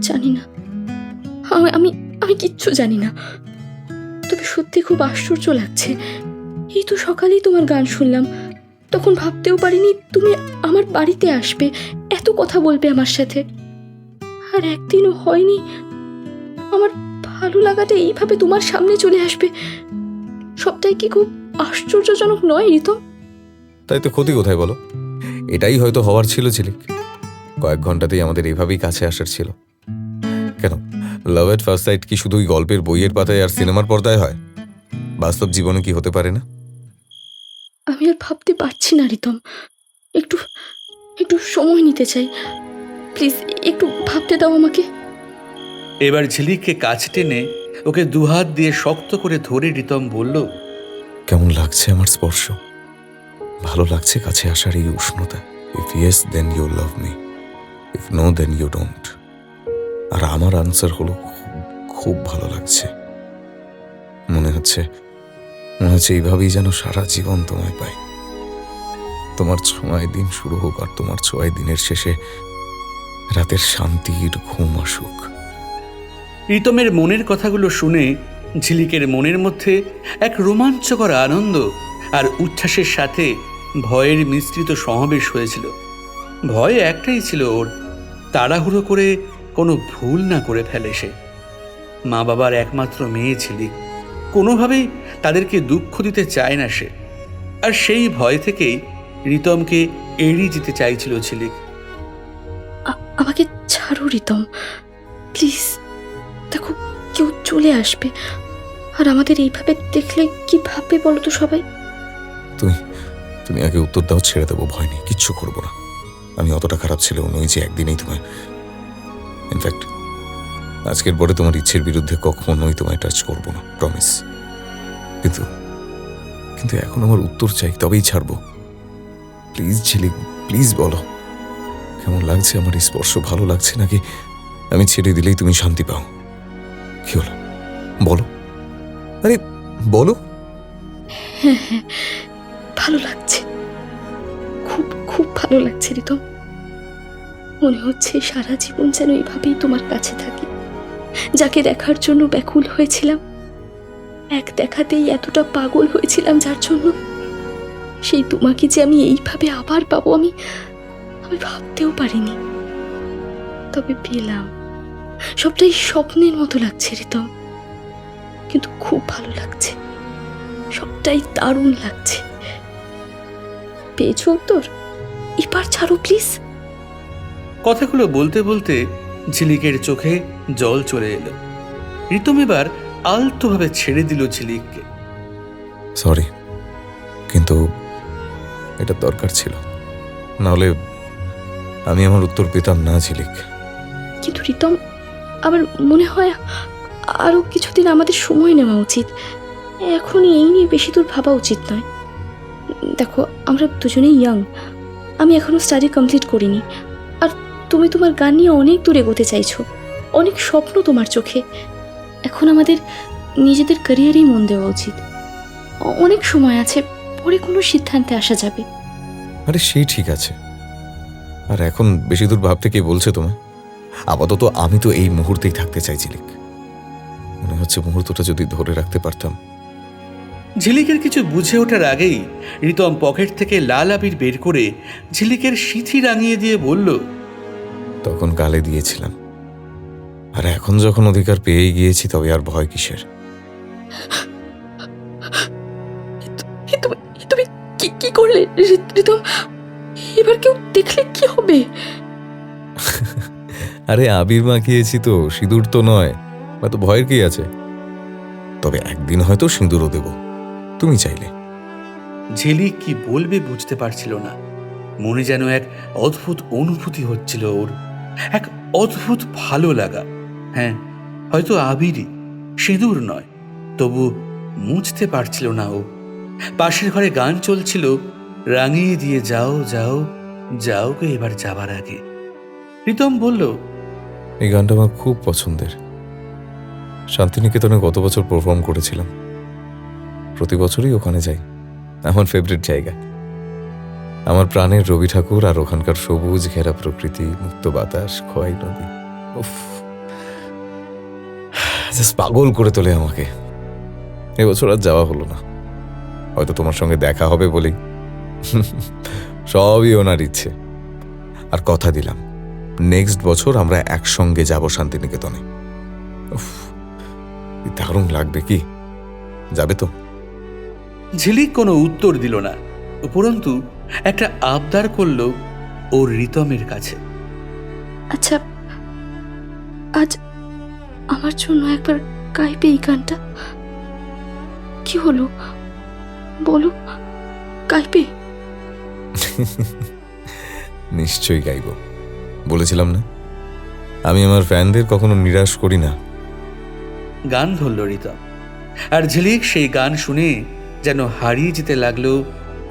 জানি না, আমি কিচ্ছু জানি না, তবে সত্যি খুব আশ্চর্য লাগছে। এই তো সকালেই তোমার গান শুনলাম, তখন ভাবতেও পারিনি তুমি আমার বাড়িতে আসবে, এত কথা বলবে আমার সাথে। আর একদিনও হয়নি আমার ভালো লাগাটা এইভাবে তোমার সামনে চলে আসবে। সবটাই কি খুব আশ্চর্যজনক নয় রিতম? তাই তো ক্ষতি কোথায় বলো? এটাই হয়তো হওয়ার ছিল ঝিলিক। কয়েক ঘন্টাতেই আমাদের এইভাবেই কাছে আসার ছিল। কেন, লাভ এট ফার্স্ট সাইট কি শুধুই গল্পের বইয়ের পাতায় আর সিনেমার পর্দায় হয়? বাস্তব জীবনে কি হতে পারে না? আমি আর ভাবতে পারছি না রিতম, একটু একটু সময় নিতে চাই, প্লিজ একটু ভাবতে দাও আমাকে। এবার ঝিলিককে কাছে টেনে ওকে দুহাত দিয়ে শক্ত করে ধরে রিতম বলল, কেমন লাগছে আমার স্পর্শ? ভালো লাগছে কাছে আসার এই উষ্ণতা? If yes then you love me, if no then you don't. আর আমার আনসার হলো খুব ভালো লাগছে। মনে হচ্ছে এইভাবেই যেন সারা জীবন তোমায় পাই। তোমার ছোঁয়ায় দিন শুরু হোক, আর তোমার ছোঁয়ায় দিনের শেষে রাতের শান্তির ঘুম আসুক। রিতমের মনের কথাগুলো শুনে ঝিলিকের মনের মধ্যে এক রোমাঞ্চকর আনন্দ আর উচ্ছ্বাসের সাথে ভয়ের মিশ্রিত সমাবেশ হয়েছিল। ভয় একটাই ছিল ওর, তাড়াহুড়ো করে কোনো ভুল না করে ফেলে সে। মা বাবার একমাত্র মেয়ে ঝিলিক, কোনোভাবেই তাদেরকে দুঃখ দিতে চায় না সে। আর সেই ভয় থেকেই রিতমকে এড়িয়ে যেতে চাইছিল ঝিলিক। আমাকে ছাড়ো রিতম, প্লিজ। দেখো, কেউ চলে আসবে, আর আমাদের এইভাবে দেখলে কি ভাববে বলো তো সবাই? তুমি আগে উত্তর দাও, ছেড়ে দেবো, ভয় নেই, কিচ্ছু করবো না। আমি অতটা খারাপ ছিল নই যে একদিনেই তোমায়, ইনফ্যাক্ট আজকের পরে তোমার ইচ্ছের বিরুদ্ধে কখনোই তোমায় টাচ করবো না, প্রমিস। কিন্তু এখন আমার উত্তর চাই, তবেই ছাড়বো। প্লিজ ঝিলিক, প্লিজ বলো, কেমন লাগছে আমার এই স্পর্শ? ভালো লাগছে নাকি আমি ছেড়ে দিলেই তুমি শান্তি পাও? কি হলো বলো, আরে বলো। হ্যাঁ হ্যাঁ, ভালো লাগছে, খুব খুব ভালো লাগছে রিতম। মনে হচ্ছে সারা জীবন যেন এইভাবেই তোমার কাছে থাকি। যাকে দেখার জন্য ব্যাকুল হয়েছিলাম, এক দেখাতেই এতটা পাগল হয়েছিলাম যার জন্য, সেই তোমাকে যে আমি এইভাবে আবার পাবো আমি ভাবতেও পারিনি। তবে পেলাম, সবটাই স্বপ্নের মতো লাগছে রিতম, কিন্তু খুব ভালো লাগছে, সবটাই দারুণ লাগছে। পেয়েছো উত্তর? এবার ছাড়ো প্লিজ। কথাগুলো বলতে বলতে ঝিলিকের চোখে জল চলে এলো। রিতম এবার আলতোভাবে ছেড়ে দিল ঝিলিককে। সরি, কিন্তু এটা দরকার ছিল, নাহলে আমি আমার উত্তর পেতাম না ঝিলিক। কিন্তু রিতম, আমার মনে হয় আরো কিছুদিন আমাদের সময় নেওয়া উচিত। এখনই এই নিয়ে বেশি দূর ভাবা উচিত নয়। দেখো, আমরা দুজনেই ইয়াং, আমি এখনো স্টাডি কমপ্লিট করিনি, আর তুমি তোমার গান নিয়ে অনেক দূর এগোতে চাইছো, অনেক স্বপ্ন তোমার চোখে। এখন আমাদের নিজেদের ক্যারিয়ারেই মন দেওয়া উচিত। অনেক সময় আছে, পরে কোনো সিদ্ধান্তে আসা যাবে। আরে সেই ঠিক আছে, আর এখন বেশি দূর ভাবতে কে বলছে তোমায়? আপাতত আমি তো এই মুহূর্তেই থাকতে চাই ঝিলিক। মনে হচ্ছে মুহূর্তটা যদি ধরে রাখতে পারতাম। ঝিলিকের কিছু বুঝে ওঠার আগেই রিতম পকেট থেকে লাল আবির বের করে ঝিলিকের সিঁথি রাঙিয়ে দিয়ে বলল, তখন গালে দিয়েছিলাম, আর এখন যখন অধিকার পেয়ে গিয়েছি তবে আর ভয় কিসের? তুমি কি করলে রিতম? এবার কেউ দেখলে কি হবে? আরে আবির মাখিয়েছি তো, সিঁদুর তো নয়, বা তো ভয়ের কি আছে? তবে একদিন হয়তো সিঁদুরও দেব, তুমি চাইলে। ঝিলিক কি বলবে বুঝতে পারছিল না। মনে যেন এক অদ্ভুত অনুভূতি হচ্ছিল ওর, এক অদ্ভুত ভালো লাগা। হ্যাঁ, হয়তো আবিরই, সিঁদুর নয়, তবু মুছতে পারছিল না ও। পাশের ঘরে গান চলছিল, রাঙিয়ে দিয়ে যাও যাও যাও গো এবার যাবার আগে। রিতম বলল, এই গানটা আমার খুব পছন্দের। শান্তিনিকেতনে গত বছর পারফর্ম করেছিলাম, প্রতি বছরই ওখানে যাই, আমার ফেভারিট জায়গা। আমার প্রাণের রবি ঠাকুর, আর ওখানকার সবুজ ঘেরা প্রকৃতি, মুক্ত বাতাস, খোয়াই নদী, উফ, জাস্ট পাগল করে তোলে আমাকে। এবছর আর যাওয়া হলো না, হয়তো তোমার সঙ্গে দেখা হবে বলেই, সবই ওনার ইচ্ছে। আর কথা দিলাম, নেক্সট বছর আমরা একসঙ্গে যাব শান্তিনিকেতনে। উফ, কি দারুণ লাগবে। কি যাবে তো? ঝিলিক কোনো উত্তর দিল না, উপরন্তু একটা আবদার করল ওর রিতমের কাছে। আচ্ছা, আজ আমার জন্য একবার গাইবে এই গানটা? কি হলো বলো, গাইবে? নিশ্চয়ই গাইব, বলেছিলাম না আমি আমার ফ্যানদের কখনো নিরাশ করি না। গান ধরল রিতম, আর ঝিলিক সেই গান শুনে যেন হারিয়ে যেতে লাগলো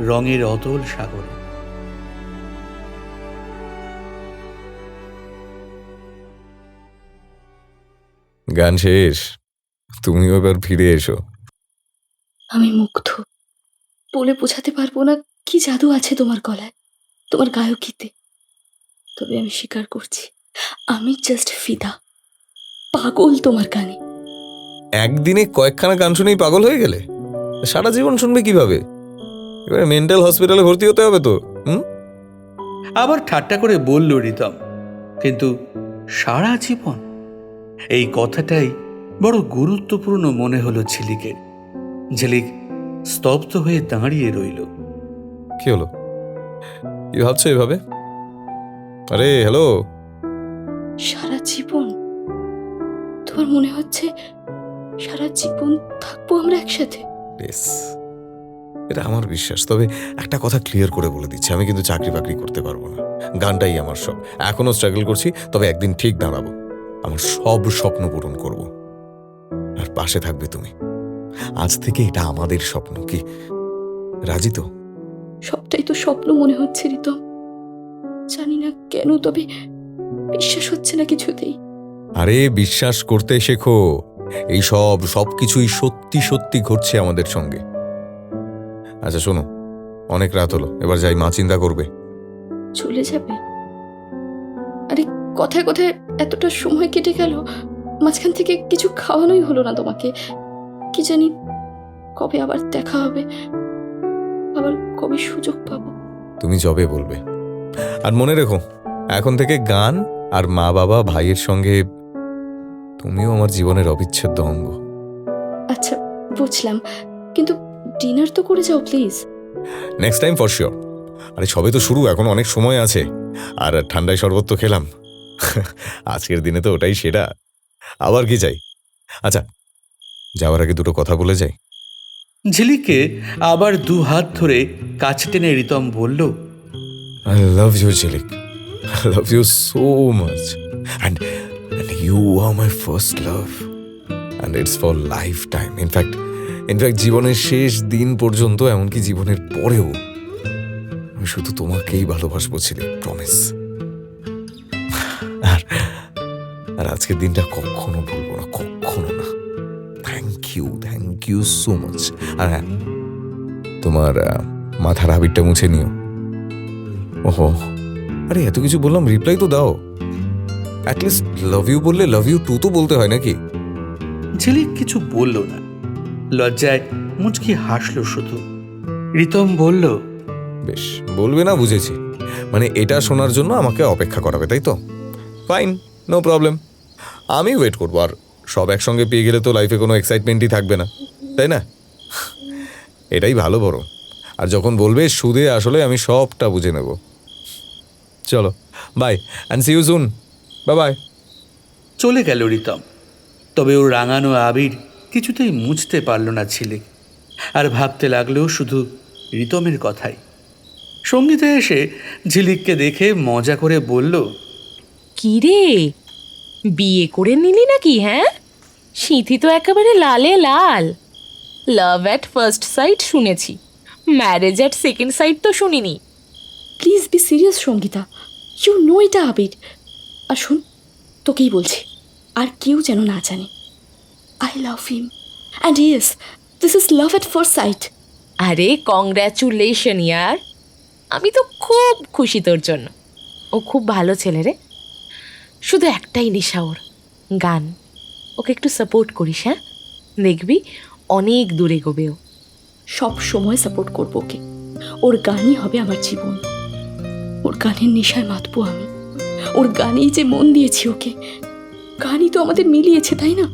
রঙের অতল সাগরে। গান শেষ, তুমিও এবার ফিরে এসো। আমি মুগ্ধ, বলে বোঝাতে পারবো না কি জাদু আছে তোমার গলায়, তোমার গায়কিতে। তবে আমি স্বীকার করছি, আমি জাস্ট ফিদা, পাগল তোমার গানে। একদিনে কয়েকখানা গান শুনেই পাগল হয়ে গেলে? সারা জীবন শুনবে কিভাবে? এবারে মেন্টাল হসপিটালে ভর্তি হতে হবে তো। আবার ঠাট্টা করে বলল রিতম, কিন্তু সারা জীবন, এই কথাটাই বড় গুরুত্বপূর্ণ মনে হলো ঝিলিকের। ঝিলিক স্তব্ধ হয়ে দাঁড়িয়ে রইল। কি হলো, কি ভাবছো এভাবে? আরে হ্যালো। সারা জীবন? তোমার মনে হচ্ছে সারা জীবন থাকবো আমরা একসাথে? বেশ, এটা আমার বিশ্বাস। তবে একটা কথা ক্লিয়ার করে বলে দিচ্ছি, আমি কিন্তু চাকরি বাকরি করতে পারবো না। গানটাই আমার সব। এখনো স্ট্রাগল করছি, তবে একদিন ঠিক দাঁড়াবো। আমার সব স্বপ্ন পূরণ করব, আর পাশে থাকবে তুমি। আজ থেকে এটা আমাদের স্বপ্ন। কি রাজি তো? সবটাই তো স্বপ্ন মনে হচ্ছে রিতম, জানি না কেন, তবে বিশ্বাস হচ্ছে না কিছুতেই। আরে বিশ্বাস করতে শেখো, এই সবকিছুই সত্যি সত্যি ঘটছে আমাদের সঙ্গে। আচ্ছা শোনো, অনেক রাত হলো, এবার যাই, মা চিন্তা করবে। চলে যাবে? আরে কথায় কথায় এতটা সময় কেটে গেল, মাঝখান থেকে কিছু খাওয়ানোই হলো না তোমাকে। কি জানি কবে আবার দেখা হবে, আবার কবে সুযোগ পাবো। তুমি যবে বলবে। আর মনে রেখো, এখন থেকে গান আর মা বাবা ভাইয়ের সঙ্গে তুমিও আমার জীবনের অবিচ্ছেদ্য অঙ্গ। আচ্ছা বুঝলাম, কিন্তু ডিনার তো করে যাও please. Next time for sure. আরে সবে তো শুরু, এখন অনেক সময় আছে। আর ঠান্ডায় শরবত তো খেলাম, আজকের দিনে তো ওটাই সেরা। আবার কি চাই? আচ্ছা যাওয়ার আগে দুটো কথা বলে যাই। ঝিলিককে আবার দু হাত ধরে কাছে টেনে রিতম বলল, I love you, Jilik. I love you so much. And you are my first love. And it's for lifetime. In fact, জীবনের শেষ দিন পর্যন্ত, এমনকি জীবনের পরেও আমি শুধু তোমাকেই ভালোবাসবো ঝিলিক, প্রমিস। আর আজকের দিনটা কখনো ভুলবো না, কখনো না। Thank you so much. আর হ্যাঁ, তোমার মাথার হাবিটটা মুছে নিও। ওহো, আরে এত কিছু বললাম, রিপ্লাই তো দাও। অ্যাটলিস্ট লাভ ইউ বললে লাভ ইউ টু তো বলতে হয় নাকি? ঝিলিক কিছু বলল না, লজ্জায় মুচকি হাসল শুধু। রিতম বলল, বেশ, বলবে না বুঝেছি, মানে এটা শোনার জন্য আমাকে অপেক্ষা করাবে, তাই তো? ফাইন, নো প্রবলেম, আমি ওয়েট করবো। আর সব একসঙ্গে পেয়ে গেলে তো লাইফে কোনো এক্সাইটমেন্টই থাকবে না, তাই না? এটাই ভালো বড়। আর যখন বলবে সুদে আসলে আমি সবটা বুঝে নেব। চলো bye, and see you soon. Bye bye. চলে গেল রিতম। তবে ওর রাঙানো আবির কিছুতেই মুছতে পারল না ঝিলিক, আর ভাবতে লাগলো শুধু রিতমের কথাই। সঙ্গীতা এসে ঝিলিককে দেখে মজা করে বলল, কি রে, বিয়ে করে নিলি নাকি? হ্যাঁ, সিঁথি তো একেবারে লালে লাল। লাভ অ্যাট ফার্স্ট সাইট শুনেছি, ম্যারেজ অ্যাট সেকেন্ড সাইট তো শুনিনি। Please be serious Sangeeta, you know এটা আবির। আর শোন, তোকেই বলছি, আর কেউ যেন না জানে, I love him, and yes, this is love at first site. আরে কংগ্র্যাচুলেশন ইয়ার, আমি তো খুব খুশি তোর জন্য। ও খুব ভালো ছেলে রে, শুধু একটাই নেশা ওর, গান। ওকে একটু সাপোর্ট করিস, হ্যাঁ? দেখবি অনেক দূরে গোবে ও। সব সময় সাপোর্ট করবো ওকে, ওর গানই হবে আমার জীবন, ওর গানের নেশায় মাতবো আমি, ওর গানেই যে মন দিয়েছি ওকে, গানই তো আমাদের মিলিয়েছে, তাই না?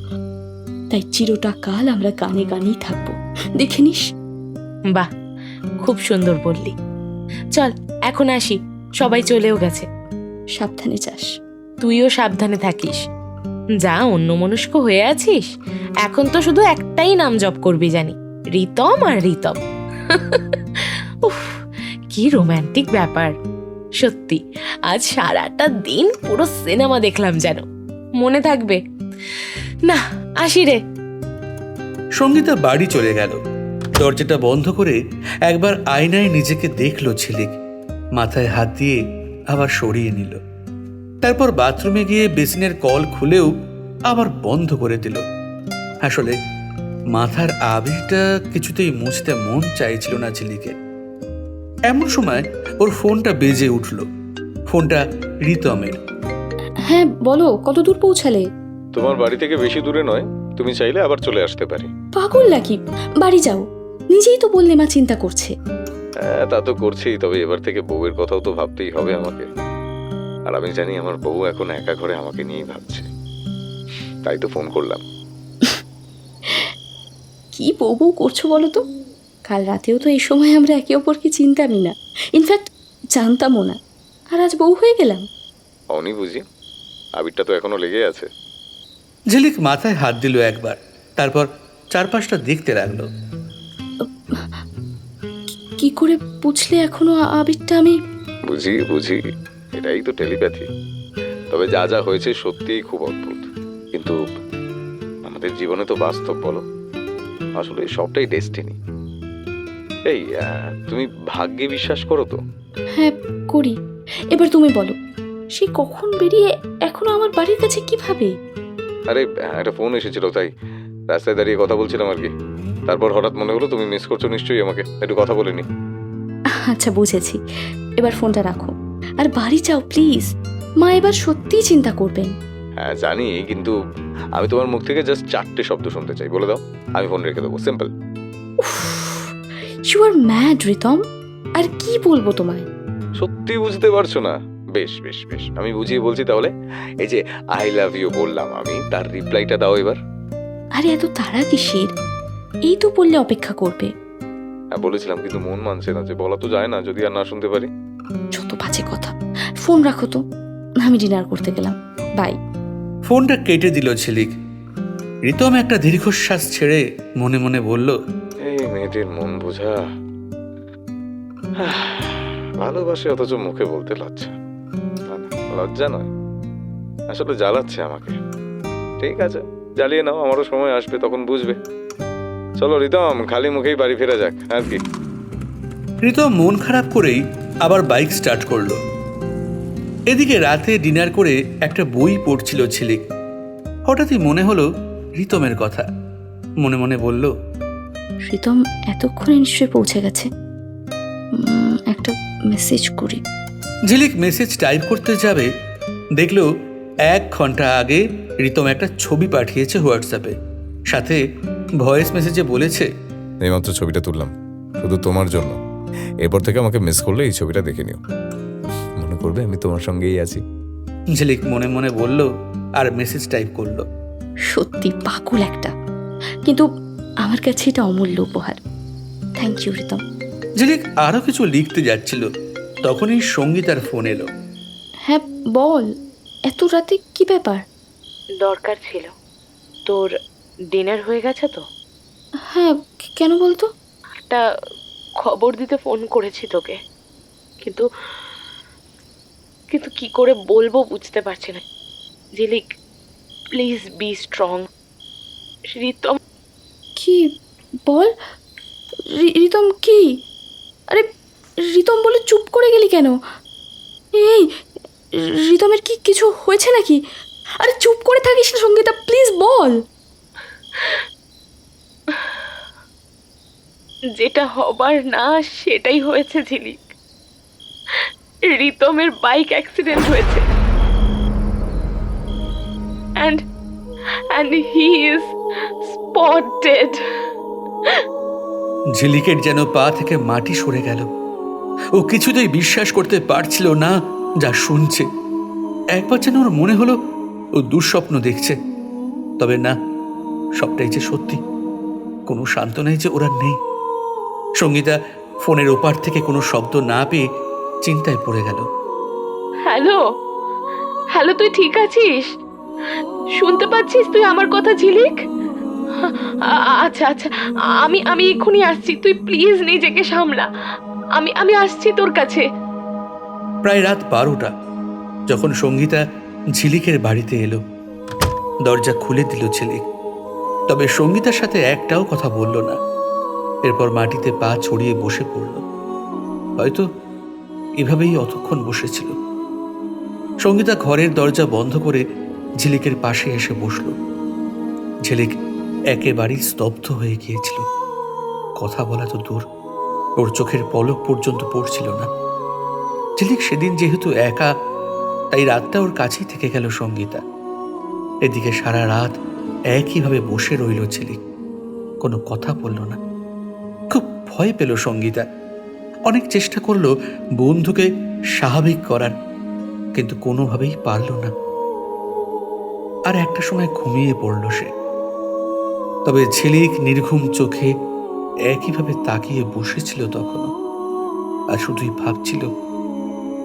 তাই চিরটা কাল আমরা গানে গানেই থাকবো, দেখে নিস। বাহ, খুব সুন্দর বললি। চল এখন আসি, সবাই চলেও গেছে। সাবধানে যাস। তুইও সাবধানে থাকিস। যা অন্যমনস্ক হয়ে আছিস, এখন তো শুধু একটাই নাম জপ করবি জানি, রিতম আর রিতম। উফ, কি রোম্যান্টিক ব্যাপার। সত্যি আজ সারাটা দিন পুরো সিনেমা দেখলাম যেন। মনে থাকবে না। আসি রে। সঙ্গীতা বাড়ি চলে গেল। দরজাটা বন্ধ করে একবার আয়নায় নিজেকে দেখলো ঝিলিক। মাথায় হাত দিয়ে আবার সরিয়ে নিল। তারপর বাথরুমে গিয়ে বেসিনের কল খুলেও আবার বন্ধ করে দিল। আসলে মাথার আবিরটা কিছুতেই মুছতে মন চাইছিল না ঝিলিকে। এমন সময় ওর ফোনটা বেজে উঠল। ফোনটা রিতমের। হ্যাঁ বলো, কত দূর পৌঁছালে? তোমার বাড়ি থেকে বেশি দূরে নয়, তুমি চাইলে আবার চলে আসতে পারি। পাগল নাকি? বাড়ি যাও, নিজেই তো বললে মা চিন্তা করছে। হ্যাঁ, তা তো করছেই, তবে এবার থেকে বউয়ের কথাও তো ভাবতেই হবে আমাকে। আর আমি জানি আমার বউ এখন একা ঘরে আমাকে নিয়েই ভাবছে, তাই তো ফোন করলাম। কি বউ বউ করছো বলো তো? কাল রাতেও তো এই সময় আমরা একে অপরকে চিনতামই না, ইনফ্যাক্ট জানতামও না, আর আজ বউ হয়ে গেলাম। অনি বুঝি, আবিরটা তো এখনো লেগে আছে। ঝিলিক মাথায় হাত দিল একবার, তারপর চারপাশটা দেখতে লাগলো। কি করে বুঝলে এখনো আবিরটা? আমি বুঝি বুঝি, এটাই তো টেলিপ্যাথি। তবে যা যা হয়েছে সত্যিই খুব অদ্ভুত, কিন্তু আমাদের জীবনে তো বাস্তব, বলো, আসলে সবটাই ডেস্টিনি। এই তুমি ভাগ্যে বিশ্বাস করো তো? হ্যাঁ করি। এবার তুমি বলো, সে কখন বেরিয়ে এখনো আমার বাড়ির কাছে কিভাবে? আরে একটা ফোন এসেছিল, তাই রাস্তায় দাঁড়িয়ে কথা বলছিলাম আর কি। তারপর হঠাৎ মনে হলো তুমি মিস করছো নিশ্চয়ই আমাকে, একটু কথা বলে নি। আচ্ছা বুঝেছি, এবার ফোনটা রাখো আর বাড়ি যাও প্লিজ। মা এবার সত্যিই চিন্তা করবেন। হ্যাঁ জানি, কিন্তু আমি তোমার মুখ থেকে জাস্ট 4টে শব্দ শুনতে চাই, বলে দাও, আমি ফোন রেখে দেবো, simple. You are mad Ritam, আর কি বলবো তোমায়? সত্যি বুঝতে পারছো না? বেশ বেশ বেশ, আমি বুঝিয়ে বলছি তাহলে। এই যে আই লাভ ইউ বললাম আমি, তার রিপ্লাইটা দাও এবার। আরে এত তাড়া কিসের? এই তো বললে অপেক্ষা করবে। হ্যাঁ বলেছিলাম, কিন্তু মন মানছে না, যে বলা তো যায় না যদি আর না শুনতে পারি। যত বাজে কথা। ফোন রাখো তো, আমি ডিনার করতে গেলাম, বাই। ফোনটা কেটে দিল ঝিলিক। রিতম একটা দীর্ঘশ্বাস ছেড়ে মনে মনে বলল, এই মেয়েটির মন বোঝা। ভালোবাসে অথচ মুখে বলতে লজ্জা। না না, লজ্জা নয়, আসলে জ্বালাচ্ছে আমাকে। ঠিক আছে, জ্বালিয়ে নাও, আমারও সময় আসবে, তখন বুঝবে। চলো রিতম, খালি মুখেই বাড়ি ফেরা যাক আর কি। রিতম মন খারাপ করেই আবার বাইক স্টার্ট করলো। এদিকে রাতে ডিনার করে একটা বই পড়ছিল ঝিলিক। হঠাৎই মনে হলো রিতমের কথা। মনে মনে বলল, রিতম এতক্ষণে নিশ্চয়ই পৌঁছে গেছে, একটা মেসেজ করি। ঝিলিক মেসেজ টাইপ করতে যাবে, দেখলো 1 ঘন্টা আগে রিতম একটা ছবি পাঠিয়েছে হোয়াটসঅ্যাপে, সাথে ভয়েস মেসেজে বলেছে, এইমাত্র ছবিটা তুললাম শুধু তোমার জন্য, এরপর থেকে আমাকে মিস করলে এই ছবিটা দেখে নিও, মনে করবে আমি তোমার সঙ্গেই আছি। ঝিলিক মনে মনে বলল আর মেসেজ টাইপ করলো। সত্যি পাগল একটা, কিন্তু আমার কাছে এটা অমূল্য উপহার। Thank you Ritam. ঝিলিক আরো কিছু লিখতে যাচ্ছিল, তখনই সঙ্গীতার ফোন এলো। হ্যাঁ বল, এত রাতে কি ব্যাপার? দরকার ছিল। তোর ডিনার হয়ে গেছে তো? হ্যাঁ কেন বলতো? একটা খবর দিতে ফোন করেছি তোকে, কিন্তু কিন্তু কি করে বলবো বুঝতে পারছি না। ঝিলিক, প্লিজ বি স্ট্রং। রিতম। কি বল? রিতম কি? আরে রিতম বলে চুপ করে গেলি কেন? এই রিতমের কি কিছু হয়েছে নাকি? আরে চুপ করে থাকিস না সঙ্গীতা, প্লিজ বল। যেটা হবার না সেটাই হয়েছে ঝিলিক। রিতমের বাইক অ্যাক্সিডেন্ট হয়েছে, and he is spot dead. ঝিলিকের যেন পা থেকে মাটি সরে গেল। ও কিছুতেই বিশ্বাস করতে পারছিল না যা শুনছে। একবার যেন ওর মনে হলো ও দুঃস্বপ্ন দেখছে, তবে না, সবটাই যে সত্যি। কোনো সান্ত্বনাই যে ওরা নেই। সঙ্গীতা ফোনের ওপার থেকে কোনো শব্দ না পেয়ে চিন্তায় পড়ে গেল। হ্যালো হ্যালো, তুই ঠিক আছিস? শুনতে পাচ্ছিস তুই আমার কথা ঝিলিক? আচ্ছা আচ্ছা, আমি এক্ষুনি আসছি, তুই প্লিজ নিজেকে সামলা। আমি আসছি তোর কাছে। প্রায় রাত 12টা যখন সঙ্গীতা ঝিলিকের বাড়িতে এলো। দরজা খুলে দিল ঝিলিক, তবে সঙ্গীতার সাথে একটাও কথা বলল না। এরপর মাটিতে পা ছড়িয়ে বসে পড়ল। হয়তো এভাবেই অতক্ষণ বসেছিল। সঙ্গীতা ঘরের দরজা বন্ধ করে ঝিলিকের পাশে এসে বসল। ঝিলিক একেবারেই স্তব্ধ হয়ে গিয়েছিল। কথা বলা তো দূর, ওর চোখের পলক পর্যন্ত পড়ছিল না। ঝিলিক সেদিন যেহেতু একা, তাই রাতটা ওর কাছেই থেকে গেল সঙ্গীতা। এদিকে সারা রাত একইভাবে বসে রইল ঝিলিক, কোনো কথা বলল না। খুব ভয় পেল সঙ্গীতা। অনেক চেষ্টা করলো বন্ধুকে স্বাভাবিক করার, কিন্তু কোনোভাবেই পারল না। আর একটা সময় ঘুমিয়ে পড়ল সে। তবে ঝিলিক নির্ঘুম চোখে একইভাবে তাকিয়ে বসেছিল তখনও, আর শুধুই ভাবছিল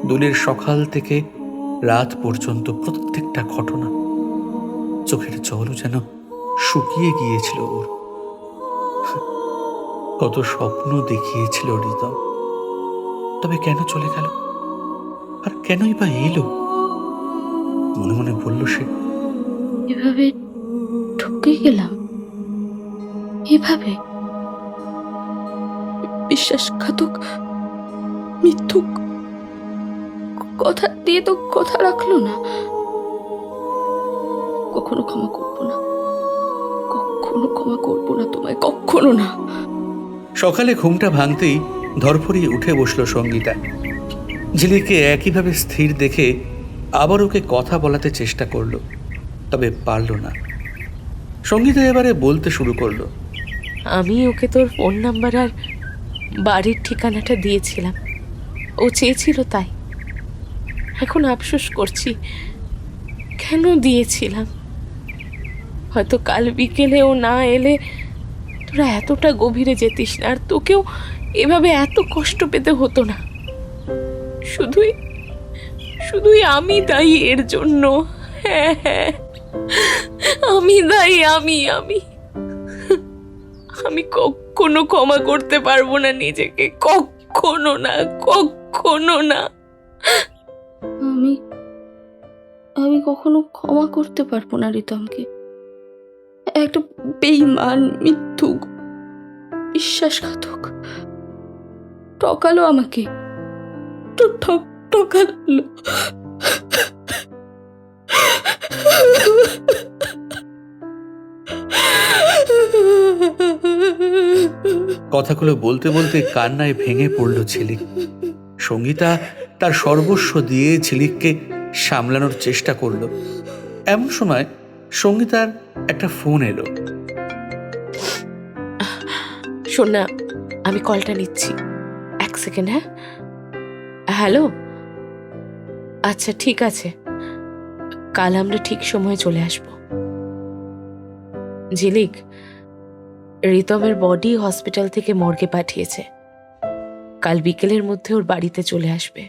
দোলের সকাল থেকে রাত পর্যন্ত প্রত্যেকটা ঘটনা। চোখের জলও যেন শুকিয়ে গিয়েছিল ওর। কত স্বপ্ন দেখিয়েছিল রিতম, তবে কেন চলে গেল? আর কেনই বা এলো? মনে মনে বলল সে। এভাবে ঠকে গেলাম, এভাবে বিশ্বাসঘাতক, মিথ্যুক, কথা দিয়ে তো কথা রাখলো না। কখনো ক্ষমা করবো না, কখনো ক্ষমা করবো না তোমায়, কখনো না। সকালে ঘুমটা ভাঙতেই ধরফড়িয়ে উঠে বসল সঙ্গীতা। ঝিলিককে একইভাবে স্থির দেখে আবার ওকে কথা বলাতে চেষ্টা করলো, তবে পারল না। সঙ্গীতা এবারে বলতে শুরু করলো। আমি ওকে তোর ফোন নাম্বার আর বাড়ির ঠিকানাটা দিয়েছিলাম, ও চেয়েছিল তাই। এখন আফসোস করছি কেন দিয়েছিলাম। হয়তো কাল বিকেলে ও না এলে তোরা এতটা গভীরে যেতিস না, আর তোকেও এভাবে এত কষ্ট পেতে হতো না। শুধুই শুধুই আমি দায়ী এর জন্য। হ্যাঁ হ্যাঁ, আমি দায়ী। আমি কখনো ক্ষমা করতে পারবো না নিজেকে, কখনো না, কখনো না। আমি কখনো ক্ষমা করতে পারবো না রিতমকে। একটা বেঈমান, মিথ্যুক, বিশ্বাসঘাতক ঠকালো আমাকে, ঠকালো। কথাগুলো বলতে বলতে কান্নায় ভেঙে পড়ল ঝিলিক। সঙ্গীতা তার সর্বস্ব দিয়ে ঝিলিককে সামলানোর চেষ্টা করলো। এমন সময় সঙ্গীতার একটা ফোন এলো। শোন না, আমি কলটা নিচ্ছি, 1 সেকেন্ড। হ্যাঁ, হ্যালো, আচ্ছা ঠিক আছে, কাল আমরা ঠিক সময়ে চলে আসব। ঝিলিক, রিতমের বডি হসপিটাল থেকে মর্গে পাঠিয়েছে। কাল বিকেলের মধ্যে ওর বাড়িতে চলে আসবে।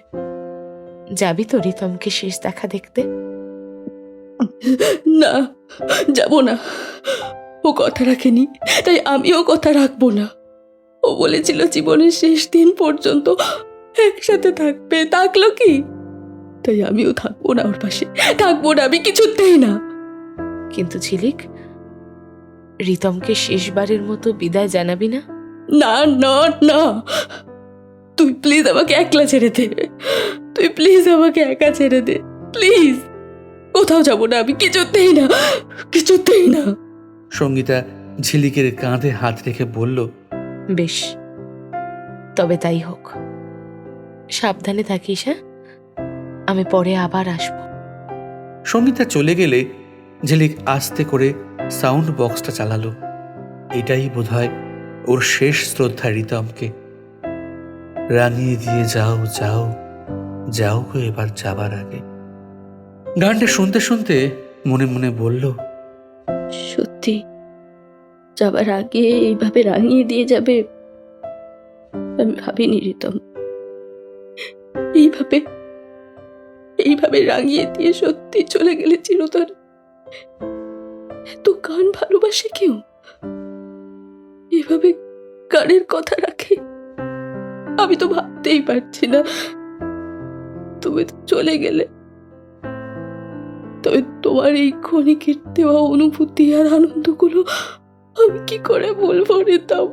যাবি তো রিতমকে শেষ দেখা দেখতে? না, যাব না। ও কথা রাখেনি, তাই আমিও কথা রাখবো না। ও বলেছিল জীবনের শেষ দিন পর্যন্ত একসাথে থাকবে, থাকলো কি? তাই আমিও থাকবো না ওর পাশে, থাকবো না, আমি কিছুতেই না। কিন্তু ঝিলিক, রিতমকে শেষবারের মতো বিদায় জানাবি না? না না না, তুই প্লিজ আমাকে একলা ছেড়ে দে, তুই প্লিজ আমাকে একা ছেড়ে দে, প্লিজ। কোথাও যাবো না আমি, কিছুতেই না, কিছুতেই না। সঙ্গীতা ঝিলিকের কাঁধে হাত রেখে বলল, বেশ, তবে তাই হোক। সাবধানে থাকিস। হ্যাঁ, আমি পরে আবার আসবো। সঙ্গীতা চলে গেলে ঝিলিক আস্তে করে সাউন্ড বক্সটা চালালো। এটাই বোধহয় ওর শেষ শ্রদ্ধা রিতমকে। রাঙিয়ে দিয়ে যাও যাও যাও গো এবার যাবার আগে। গানটা শুনতে শুনতে মনে মনে বলল, সত্যি যাবার আগে এইভাবে রাঙিয়ে দিয়ে যাবে আমি ভাবিনি রিতম। এইভাবে এইভাবে রাঙিয়ে দিয়ে সত্যি চলে গেলে চিরতরে। এত গান ভালোবাসে কেউ, এভাবে গানের কথা রাখে? আমি তো ভাবতেই পারছি না। তুমি তো চলে গেলে, তবে তোমার এই ক্ষণিকের দেওয়া অনুভূতি আর আনন্দগুলো আমি কি করে বলবো রিতম?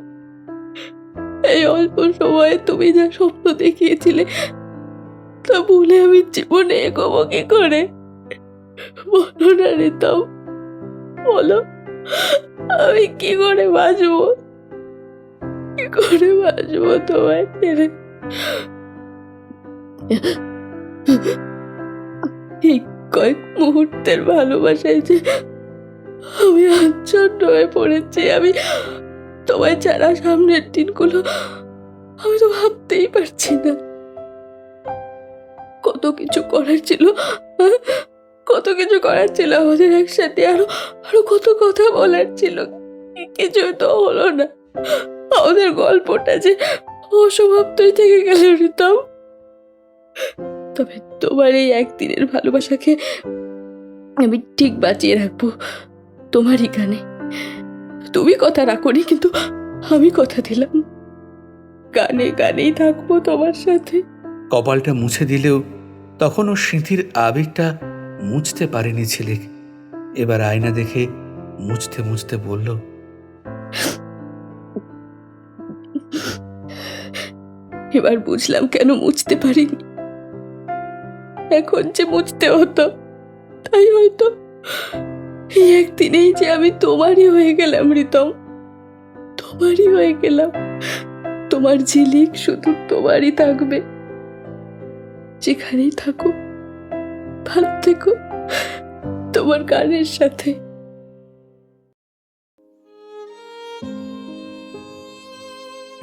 এই অল্প সময়ে তুমি যা স্বপ্ন দেখিয়েছিলে তা ভুলে আমি জীবনে এগোবো কি করে? বলো না রিতম, বলো, আমি কি করে বাঁচবো, কি করে বাঁচবো তোমায় ছেড়ে? এই কয়েক মুহূর্তের ভালোবাসায় যে আমি আচ্ছন্ন হয়ে পড়েছি। আমি তোমায় ছাড়া সামনের দিনগুলো আমি তো ভাবতেই পারছি না। কত কিছু করার ছিল, কত কিছু করার ছিল আমাদের একসাথে, আরো আরো কত কথা বলার ছিল, কিছুই তো হলো না। আমাদের গল্পটা যে অসমাপ্তই থেকে গেল রিতম। তবে তোমার এই একদিনের ভালোবাসাকে আমি ঠিক বাঁচিয়ে রাখবো তোমারই গানে। তুমি কথা রাখোনি, কিন্তু আমি কথা দিলাম, গানে গানেই থাকবো তোমার সাথে। কপালটা মুছে দিলেও তখনও স্মৃতির আবেগটা মুছতে পারেনি ছেলে। এবার আয়না দেখে মুছতে মুছতে বলল, এবার বুঝলাম কেন মুছতে পারিনি। এখন যে মুছতে হতো, তাই হয়তো এই একদিনেই যে আমি তোমারই হয়ে গেলাম রিতম, তোমারই হয়ে গেলাম। তোমার ঝিলিক শুধু তোমারই থাকবে। যেখানেই থাকো ভালো থেকো তোমার গানের সাথে।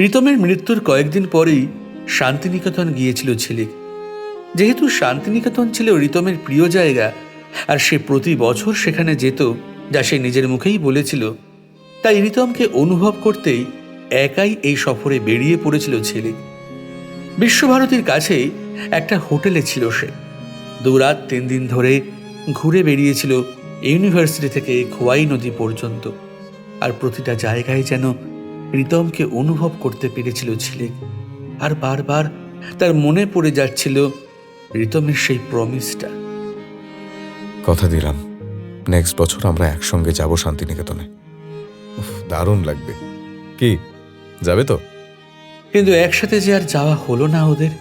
রিতমের মৃত্যুর কয়েকদিন পরেই শান্তিনিকেতন গিয়েছিল ঝিলিক। যেহেতু শান্তিনিকেতন ছিল রিতমের প্রিয় জায়গা আর সে প্রতি বছর সেখানে যেত, যা সে নিজের মুখেই বলেছিল, তাই রিতমকে অনুভব করতেই একাই এই সফরে বেরিয়ে পড়েছিল ঝিলিক। বিশ্বভারতীর কাছেই একটা হোটেলে ছিল সে। 2 রাত 3 দিন ধরে ঘুরে বেরিয়েছিল ইউনিভার্সিটি থেকে খোয়াই নদী পর্যন্ত। আর প্রতিটা জায়গায় যেন রিতমকে অনুভব করতে পেরেছিল ঝিলিক। আর বারবার তার মনে পড়ে যাচ্ছিল রিতমের সেই প্রমিসটা। কথা দিলাম নেক্সট বছর আমরা একসঙ্গে যাব শান্তিনিকেতনে। দারুণ লাগবে। কি যাবে তো? কিন্তু একসাথে যে আর যাওয়া হলো না ওদের।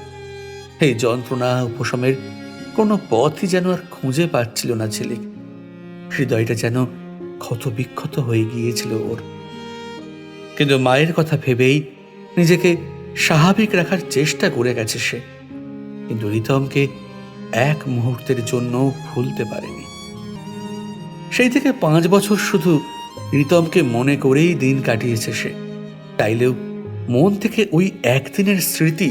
এই যন্ত্রণা উপশমের কোনো পথই যেন আর খুঁজে পাচ্ছিল না ঝিলিক। হৃদয়টা যেন ক্ষত বিক্ষত হয়ে গিয়েছিল ওর। কিন্তু মায়ের কথা ভেবেই নিজেকে স্বাভাবিক রাখার চেষ্টা করে গেছে সে। কিন্তু রিতমকে এক মুহূর্তের জন্য ভুলতে পারেনি। সেই থেকে 5 বছর শুধু রিতমকে মনে করেই দিন কাটিয়েছে সে। চাইলেও মন থেকে ওই একদিনের স্মৃতি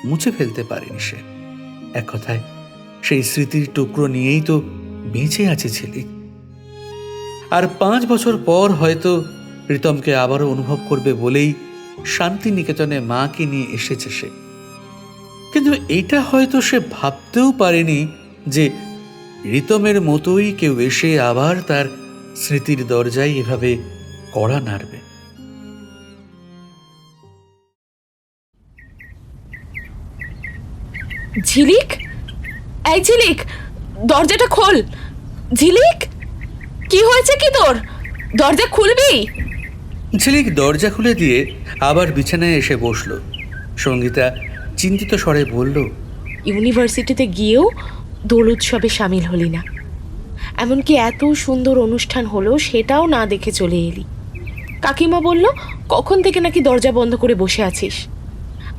মুছে ফেলতে পারেনি সে। এক কথায় সেই স্মৃতির টুকরো নিয়েই তো বেঁচে আছে ঝিলিক। আর 5 বছর পর হয়তো রিতমকে আবারও অনুভব করবে বলেই শান্তিনিকেতনে মাকে নিয়ে এসেছে সে। কিন্তু এটা হয়তো সে ভাবতেও পারেনি যে রিতমের মতোই কেউ এসে আবার তার স্মৃতির দরজায় এভাবে কড়া নাড়বে। ঝিলিক, এই ঝিলিক, দরজাটা খোল। ঝিলিক, কি হয়েছে কি তোর? দরজা খুলবি? ঝিলিক দরজা খুলে দিয়ে আবার বিছানায় এসে বসল। সঙ্গীতা চিন্তিত স্বরে বলল, ইউনিভার্সিটিতে গিয়েও দোল উৎসবে সামিল হলি না, এমনকি এত সুন্দর অনুষ্ঠান হলো সেটাও না দেখে চলে এলি। কাকিমা বলল কখন থেকে নাকি দরজা বন্ধ করে বসে আছিস।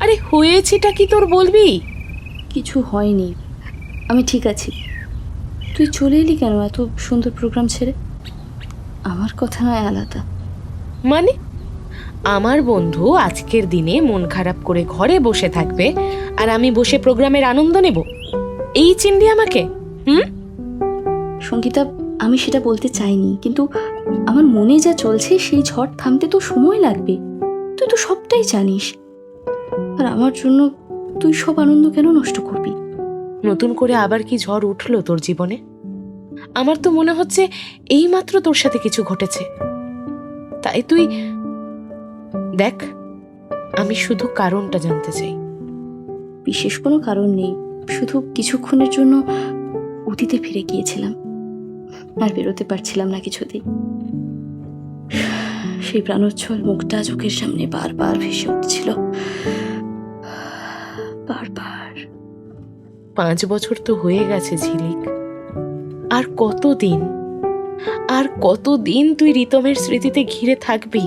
আরে হয়েছেটা কি তোর বলবি? কিছু হয়নি, আমি ঠিক আছি। তুই চলে এলি কেন এত সুন্দর প্রোগ্রাম ছেড়ে? আমার কথা নয় আলাদা। মানে আমার বন্ধু আজকের দিনে মন খারাপ করে ঘরে বসে থাকবে আর আমি বসে প্রোগ্রামের আনন্দ নেব, এই চিন্তা আমাকে? সঙ্গীতা, আমি সেটা বলতে চাইনি, কিন্তু আমার মনে যা চলছে সেই ঝড় থামতে তো সময় লাগবে। তুই তো সবটাই জানিস, আর আমার জন্য তুই সব আনন্দ কেন নষ্ট করবি? নতুন করে আবার কি ঝড় উঠলো তোর জীবনে? আমার তো মনে হচ্ছে এইমাত্র তোর সাথে কিছু ঘটেছে। তাই তুই দেখ, আমি শুধু কারণটা জানতে চাই। বিশেষ কোনো কারণ নেই, শুধু কিছুক্ষণের জন্য অতীতে ফিরে গিয়েছিলাম, আর বেরোতে পারছিলাম না কিছুতেই। সেই প্রাণোচ্ছল মুখটা চোখের সামনে বারবার ভেসে উঠছিল, বারবার। 5 বছর তো হয়ে গেছে ঝিলিক, আর কতদিন তুই রিতমের স্মৃতিতে ঘিরে থাকবি?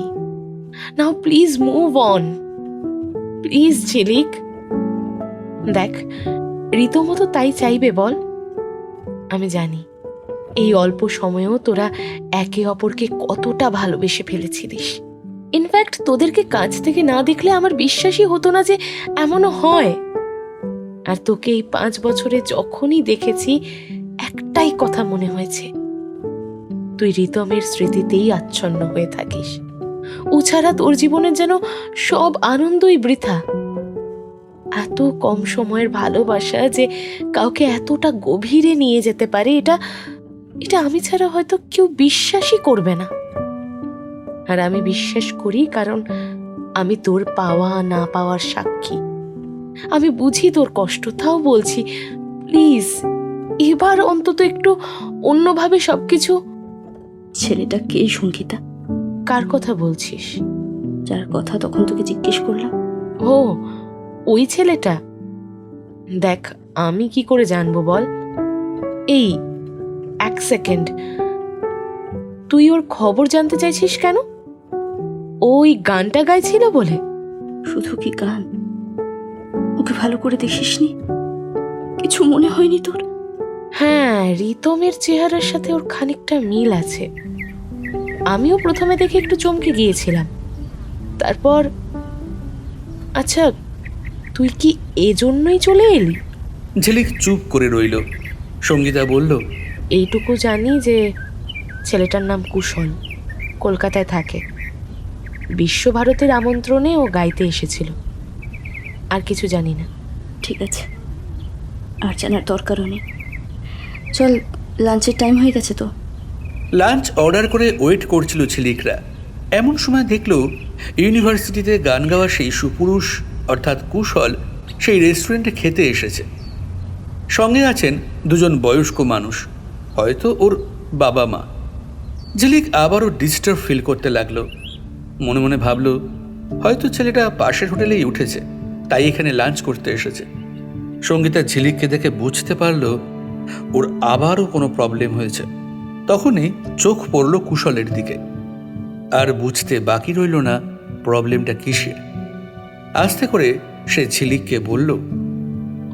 নাও প্লিজ মুভ অন, প্লিজ ঝিলিক। দেখ, রিতমও তো তাই চাইবে, বল? আমি জানি এই অল্প সময়েও তোরা একে অপরকে কতটা ভালোবেসে ফেলেছিলিস। ইনফ্যাক্ট তোদেরকে কাছ থেকে না দেখলে আমার বিশ্বাসই হতো না যে এমনও হয়। আর তোকে এই 5 বছরে যখনই দেখেছি একটাই কথা মনে হয়েছে, তুই রিতমের স্মৃতিতেই আচ্ছন্ন হয়ে থাকিস। ও ছাড়া তোর জীবনের যেন সব আনন্দই বৃথা। এত কম সময়ের ভালোবাসা যে কাউকে এতটা গভীরে নিয়ে যেতে পারে, এটা আমি ছাড়া হয়তো কেউ বিশ্বাসই করবে না। আর আমি বিশ্বাস করি, কারণ আমি তোর পাওয়া না পাওয়ার সাক্ষী। আমি বুঝি তোর কষ্ট, তাও বলছি প্লিজ এবার অন্তত একটু অন্যভাবে সবকিছু। ছেলেটা কে সঙ্গীতা? কার কথা বলছিস? যার কথা তখন তোকে জিজ্ঞেস করলাম। ও, ওই ছেলেটা? দেখ, আমি কি করে জানবো বল? এই 1 সেকেন্ড, তুই ওর খবর জানতে চাইছিস কেন? ওই গানটা গাইছিল বলে? শুধু কি গান? ওকে ভালো করে দেখিসনি? কিছু মনে হয়নি তোর? হ্যাঁ, রিতমের চেহারার সাথে ওর খানিকটা মিল আছে। আমিও প্রথমে দেখে একটু চমকে গিয়েছিলাম। তারপর, আচ্ছা, তুই কি এজন্যই চলে এলি? ঝিলিক চুপ করে রইল। সঙ্গীতা বলল, এইটুকু জানি যে ছেলেটার নাম কুশল, কলকাতায় থাকে। বিশ্বভারতীর আমন্ত্রণে ও গাইতে এসেছিল, আর কিছু জানি না। ঠিক আছে, আর জানার দরকারও নেই। চল, লাঞ্চের টাইম হয়ে গেছে তো। লাঞ্চ অর্ডার করে ওয়েট করছিল ঝিলিকরা। এমন সময় দেখল ইউনিভার্সিটিতে গান গাওয়া সেই সুপুরুষ অর্থাৎ কুশল সেই রেস্টুরেন্টে খেতে এসেছে। সঙ্গে আছেন 2জন বয়স্ক মানুষ, হয়তো ওর বাবা মা। ঝিলিক আবারও ডিস্টার্ব ফিল করতে লাগলো। মনে মনে ভাবল, হয়তো ছেলেটা পাশের হোটেলেই উঠেছে, তাই এখানে লাঞ্চ করতে এসেছে। সঙ্গীতা ঝিলিককে দেখে বুঝতে পারল ওর আবারও কোনো প্রবলেম হয়েছে। তখনই চোখ পড়ল কুশলের দিকে, আর বুঝতে বাকি রইল না প্রবলেমটা কিসের। আস্তে করে সে ঝিলিককে বলল,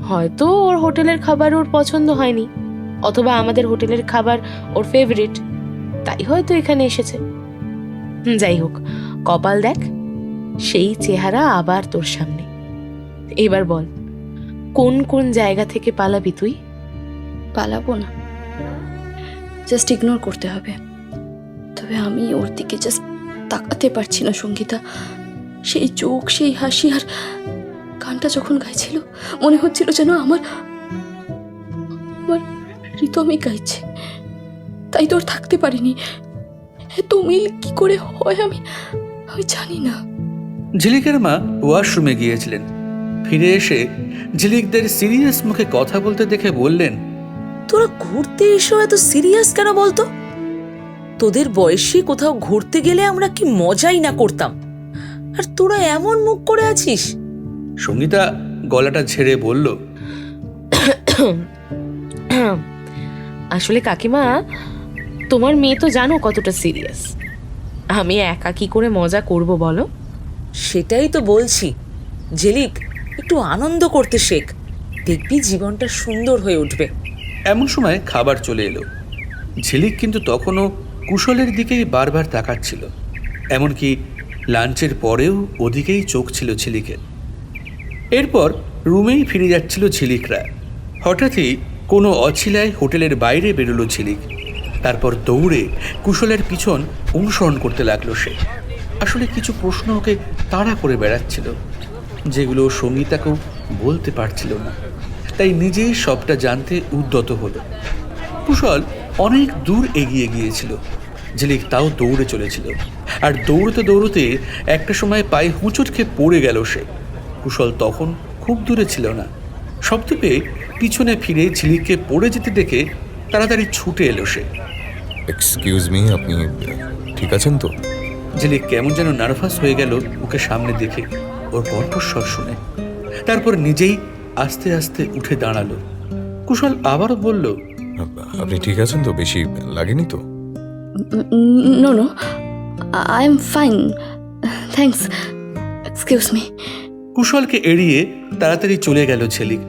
হয়তো ওর হোটেলের খাবার ওর পছন্দ হয়নি, অথবা আমাদের হোটেলের খাবার ওর ফেভারিট, তাই হয়তো এখানে এসেছে। যাই হোক, কপাল দেখ, সেই চেহারা আবার তোর সামনে। এবার বল, কোন কোন জায়গা থেকে পালাবি তুই? পালাবো না, জাস্ট ইগনোর করতে হবে। তবে আমি ওর দিকে জাস্ট তাকাতে পারছি না সঙ্গীতা। সেই চোখ, সেই হাসি, আর গানটা যখন গাইছিল মনে হচ্ছিল যেন আমার রিতমই গাইছে। তাই তোর থাকতে পারিনি। এত মিল কি করে হয় আমি জানি না। ঝিলিকের মা ওয়াশরুমে গিয়েছিলেন। ফিরে এসে ঝিলিকদের সিরিয়াস মুখে কথা বলতে দেখে বললেন, তোরা ঘুরতে এসো এত সিরিয়াস কেন বলতো? তোদের বয়সী কোথাও ঘুরতে গেলে আমরা কি মজাই না করতাম, আর তোরা এমন মুখ করে আছিস। সঙ্গীতা গলাটা ঝেড়ে বলল, আসলে কাকিমা, তোমার মেয়ে তো জানো কতটা সিরিয়াস। আমি একা কি করে মজা করব বলো? সেটাই তো বলছি, ঝিলিক, একটু আনন্দ করতে শেখ, দেখবি জীবনটা সুন্দর হয়ে উঠবে। এমন সময় খাবার চলে এলো। ঝিলিক কিন্তু তখনও কুশলের দিকেই বারবার তাকাচ্ছিল। এমনকি লাঞ্চের পরেও ওদিকেই চোখ ছিল ঝিলিকের। এরপর রুমেই ফিরে যাচ্ছিল ঝিলিকরা। হঠাৎই কোনো অছিলায় হোটেলের বাইরে বেরোলো ঝিলিক। তারপর দৌড়ে কুশলের পিছন অনুসরণ করতে লাগলো সে। আসলে কিছু প্রশ্ন ওকে তাড়া করে বেড়াচ্ছিল, যেগুলো সঙ্গীতাকেও বলতে পারছিল না, তাই নিজেই সবটা জানতে উদ্যত হলো। কুশল অনেক দূর এগিয়ে গিয়েছিল, ঝিলিক তাও দৌড়ে চলেছিল। আর দৌড়তে দৌড়তে একটা সময় পায়ে হোঁচট খেয়ে পড়ে গেল সে। কুশল তখন খুব দূরে ছিল না। শব্দ পেয়ে পিছনে ফিরে ঝিলিককে পড়ে যেতে দেখে তাড়াতাড়ি ছুটে এলো সে। এক্সকিউজ মি, আপনি ঠিক আছেন তো? ঝিলিক কেমন যেন নার্ভাস হয়ে গেল ওকে সামনে দেখে, ওর কণ্ঠস্বর শুনে। তারপর নিজেই আস্তে আস্তে উঠে দাঁড়ালো। কুশল আবারও বলল, আপনি ঠিক আছেন তো? বেশি লাগেনি তো? No no, I am fine, thanks, excuse me. কুশলকে এড়িয়ে তাড়াতাড়ি চলে গেল ঝিলিক।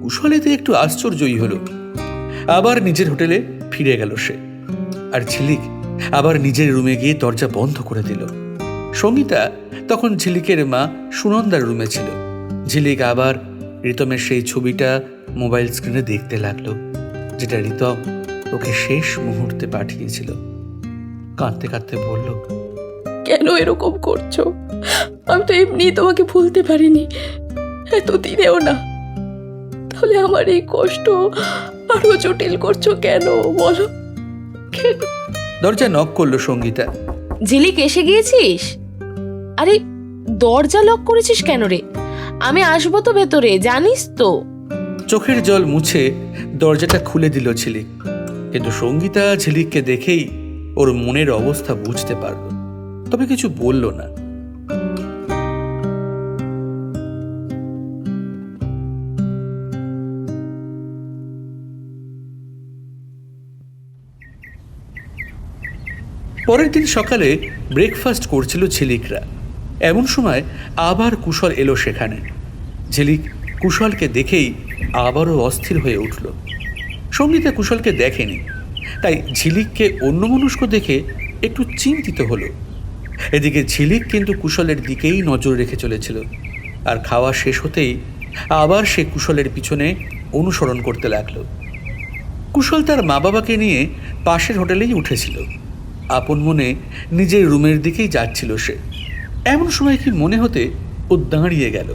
কুশল এতে একটু আশ্চর্যই হলো। আবার নিজের হোটেলে ফিরে গেল সে। আর ঝিলিক আবার নিজের রুমে গিয়ে দরজা বন্ধ করে দিল। সঙ্গীতা তখন ঝিলিকের মা সুনন্দার রুমে ছিল। ঝিলিক আবার রিতমের সেই ছবিটা মোবাইল স্ক্রিনে দেখতে লাগলো, যেটা রিতম ওকে শেষ মুহূর্তে পাঠিয়েছিল। কাঁদতে কাঁদতে বলল, কেন এরকম করছো? আমি তো এমনি তোমাকে ভুলতে পারিনি, এতদিনেও না। তাহলে আমার এই কষ্ট আরো জটিল করছো কেন বলো? দরজা নক করলো সঙ্গীতা। ঝিলিক, এসে গিয়েছিস? আরে দরজা লক করেছিস কেন রে? আমি আসবো তো ভেতরে, জানিস তো। চোখের জল মুছে দরজাটা খুলে দিল ঝিলিক। কিন্তু সঙ্গীতা ঝিলিককে দেখেই ওর মনের অবস্থা বুঝতে পারল, তবে কিছু বলল না। পরের দিন সকালে ব্রেকফাস্ট করছিল ঝিলিকরা। এমন সময় আবার কুশল এলো সেখানে। ঝিলিক কুশলকে দেখেই আবারও অস্থির হয়ে উঠল। সঙ্গীতা কুশলকে দেখেনি, তাই ঝিলিককে অন্যমনস্ক দেখে একটু চিন্তিত হলো। এদিকে ঝিলিক কিন্তু কুশলের দিকেই নজর রেখে চলেছিল। আর খাওয়া শেষ হতেই আবার সে কুশলের পিছনে অনুসরণ করতে লাগলো। কুশল তার মা বাবাকে নিয়ে পাশের হোটেলেই উঠেছিল। আপন মনে নিজের রুমের দিকেই যাচ্ছিল সে। এমন সময় কি মনে হতে ও দাঁড়িয়ে গেল।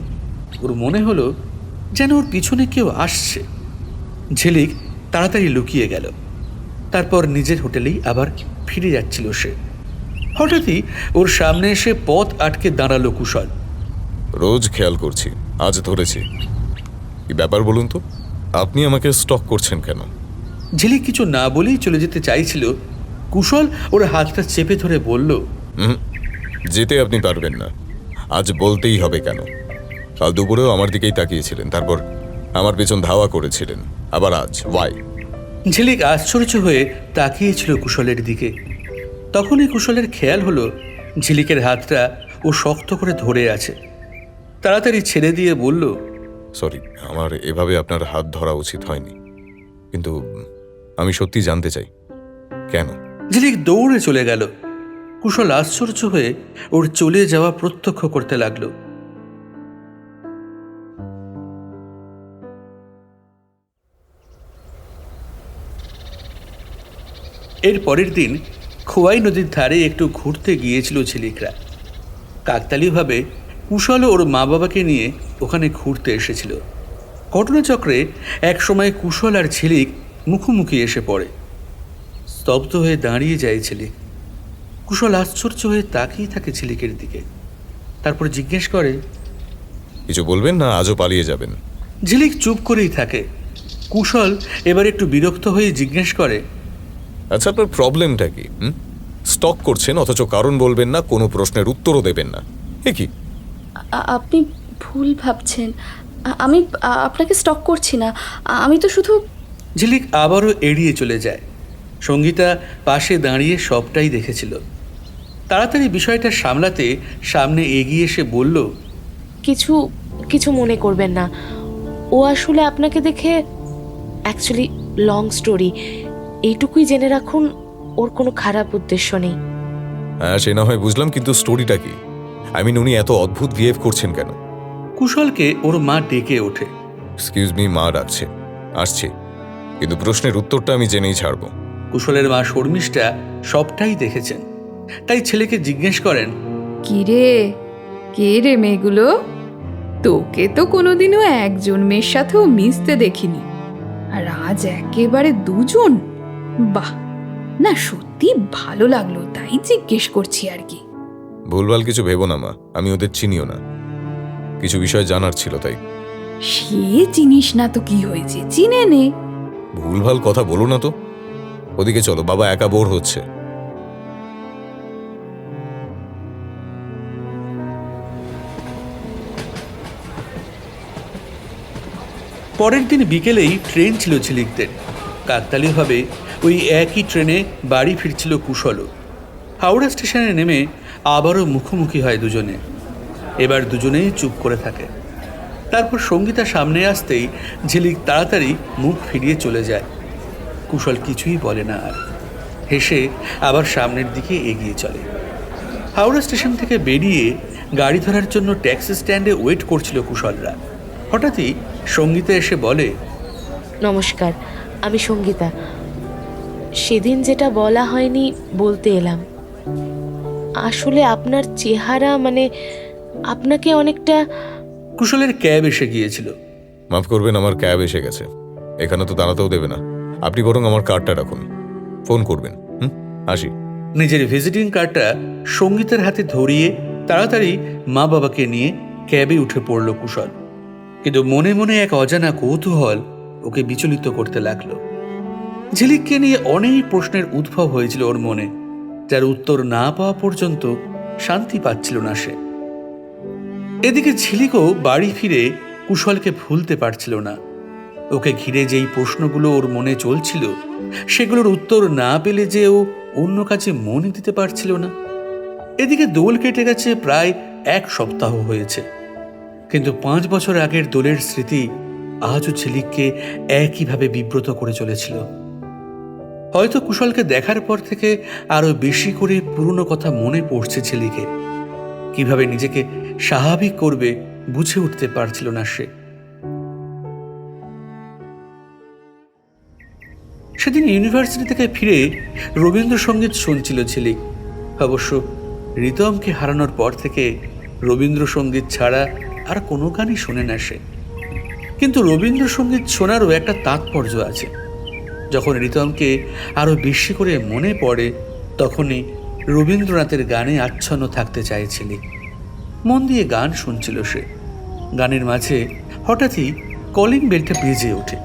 ওর মনে হলো যেন ওর পিছনে কেউ আসছে। ঝিলিক তাড়াতাড়ি লুকিয়ে গেল। তারপর নিজের হোটেলেই আবার ফিরে যাচ্ছিল সে। হঠাৎই ওর সামনে এসে পথ আটকে দাঁড়ালো কুশল। রোজ খেয়াল করছি, আজ ধরেছি। কি ব্যাপার বলুন তো? আপনি আমাকে স্টক করছেন কেন? ঝিলিক কিছু না বলেই চলে যেতে চাইছিল। কুশল ওর হাতটা চেপে ধরে বলল, যেতে আপনি পারবেন না। আজ বলতেই হবে কেন। কাল দুপুরেও আমার দিকেই তাকিয়েছিলেন, তারপর আমার পেছন ধাওয়া করেছিলেন, আবার আজ ওয়াই? ঝিলিক আশ্চর্য হয়ে তাকিয়েছিল কুশলের দিকে। তখনই কুশলের খেয়াল হলো ঝিলিকের হাতটা ও শক্ত করে ধরে আছে। তাড়াতাড়ি ছেড়ে দিয়ে বলল, সরি, আমার এভাবে আপনার হাত ধরা উচিত হয়নি, কিন্তু আমি সত্যি জানতে চাই কেন। ঝিলিক দৌড়ে চলে গেল। কুশল আশ্চর্য হয়ে ওর চলে যাওয়া প্রত্যক্ষ করতে লাগলো। এর পরের দিন খোয়াই নদীর ধারে একটু ঘুরতে গিয়েছিল ঝিলিকরা। কাকতালীয়ভাবে কুশল ওর মা বাবাকে নিয়ে ওখানে ঘুরতে এসেছিল। ঘটনাচক্রে এক সময় কুশল আর ঝিলিক মুখোমুখি এসে পড়ে। স্তব্ধ হয়ে দাঁড়িয়ে যায় ঝিলিক। কুশল আশ্চর্য হয়ে তাকিয়ে থাকে ঝিলিকের দিকে। তারপর জিজ্ঞেস করে, কিছু বলবেন না আজও পালিয়ে যাবেন? ঝিলিক চুপ করেই থাকে। কুশল এবার একটু বিরক্ত হয়ে জিজ্ঞেস করে, আচ্ছা, আপনার প্রবলেমটা কি? স্টক করছেন অথচ কারণ বলবেন না, কোনো প্রশ্নের উত্তরও দেবেন না, এ কি? আপনি ভুল ভাবছেন, আমি আপনাকে স্টক করছি না, আমি তো শুধু। ঝিলিক আবারও এড়িয়ে চলে যায়। সঙ্গীতা পাশে দাঁড়িয়ে সবটাই দেখেছিল। তাড়াতাড়ি বিষয়টা সামলাতে সামনে এগিয়ে এসে বলল, কিছু কিছু মনে করবেন না। ও আসলে আপনাকে দেখে, অ্যাকচুয়ালি লং স্টোরি, এইটুকুই জেনে রাখুন, ওর কোনো খারাপ উদ্দেশ্য নেই। হ্যাঁ, সে না হয় বুঝলাম, কিন্তু স্টোরিটা কি? উনি এত অদ্ভুত বিহেভ করছেন কেন? কুশলকে ওর মা ডেকে ওঠে। এক্সকিউজ মি, মা ডাকছে, আসছে, কিন্তু প্রশ্নের উত্তরটা আমি জেনেই ছাড়বো। কুশলের মা শর্মিষ্ঠা সবটাই দেখেছেন, তাই ছেলেকে জিজ্ঞেস করেন, কে রে মেয়েগুলো? তোকে তো কোনোদিনও একজন মেয়ের সাথেও মিশতে দেখিনি, আর আজ একেবারে দুজন। বাহ, না সত্যি ভালো লাগলো, তাই জিজ্ঞেস করছি আর কি। ভুলভাল কিছু ভেবো না মা, আমি ওদের চিনিও না, কিছু বিষয় জানার ছিল তাই। সে চিনিস না তো কি হয়েছে, চিনে নে। ভুলভাল কথা বলো না তো। ওদিকে চলো, বাবা একা বোর হচ্ছে। পরের দিন বিকেলেই ট্রেন ছিল ঝিলিকদের। কাকতালীয়ভাবে ওই একই ট্রেনে বাড়ি ফিরছিল কুশলও। হাওড়া স্টেশনে নেমে আবারও মুখোমুখি হয় দুজনে। এবার দুজনেই চুপ করে থাকে। তারপর সঙ্গীতা সামনে আসতেই ঝিলিক তাড়াতাড়ি মুখ ফিরিয়ে চলে যায়। কুশল কিছুই বলে না আর, হেসে আবার সামনের দিকে এগিয়ে চলে। হাওড়া স্টেশন থেকে বেরিয়ে গাড়ি ধরার জন্য ট্যাক্সি স্ট্যান্ডে ওয়েট করছিল কুশলরা। হঠাৎই সঙ্গীতা এসে বলে, নমস্কার, আমি সঙ্গীতা। সেদিন যেটা বলা হয়নি বলতে এলাম। আসলে আপনার চেহারা, মানে আপনাকে অনেকটা... কুশলের ক্যাব এসে গিয়েছিল। মাফ করবেন, আমার ক্যাব এসে গেছে, এখানে তো দাঁড়াতেও দেবে না। আপনি বরং আমার কার্ডটা রাখুন, ফোন করবেন। আসি। নিজের ভিজিটিং কার্ডটা সঙ্গীতের হাতে ধরিয়ে তাড়াতাড়ি মা বাবাকে নিয়ে ক্যাবে উঠে পড়ল কুশল। কিন্তু মনে মনে এক অজানা কৌতূহল ওকে বিচলিত করতে লাগলো। ঝিলিককে নিয়ে অনেক প্রশ্নের উদ্ভব হয়েছিল ওর মনে, যার উত্তর না পাওয়া পর্যন্ত শান্তি পাচ্ছিল না সে। এদিকে ঝিলিকও বাড়ি ফিরে কুশলকে ভুলতে পারছিল না। ওকে ঘিরে যেই প্রশ্নগুলো ওর মনে চলছিল, সেগুলোর উত্তর না পেলে যে ও অন্য কাজে মন দিতে পারছিল না। এদিকে দোল কেটে গেছে প্রায় 1 সপ্তাহ হয়েছে, কিন্তু 5 বছর আগের দোলের স্মৃতি আজও ঝিলিককে একইভাবে বিব্রত করে চলেছিল। হয়তো কুশলকে দেখার পর থেকে আরো বেশি করে পুরনো কথা মনে পড়ছে ঝিলিকে। কিভাবে নিজেকে স্বাভাবিক করবে বুঝে উঠতে পারছিল না সে। সেদিন ইউনিভার্সিটি থেকে ফিরে রবীন্দ্রসঙ্গীত শুনছিল ঝিলিক। অবশ্য রিতমকে হারানোর পর থেকে রবীন্দ্রসঙ্গীত ছাড়া আর কোনো গানই শোনে না সে। কিন্তু রবীন্দ্রসঙ্গীত শোনারও একটা তাৎপর্য আছে। যখন রিতমকে আরো বেশি করে মনে পড়ে, তখনই রবীন্দ্রনাথের গানে আচ্ছন্ন থাকতে চায় ঝিলিক। মন দিয়ে গান শুনছিল সে। গানের মাঝে হঠাৎই কলিং বেলটা বেজে ওঠে।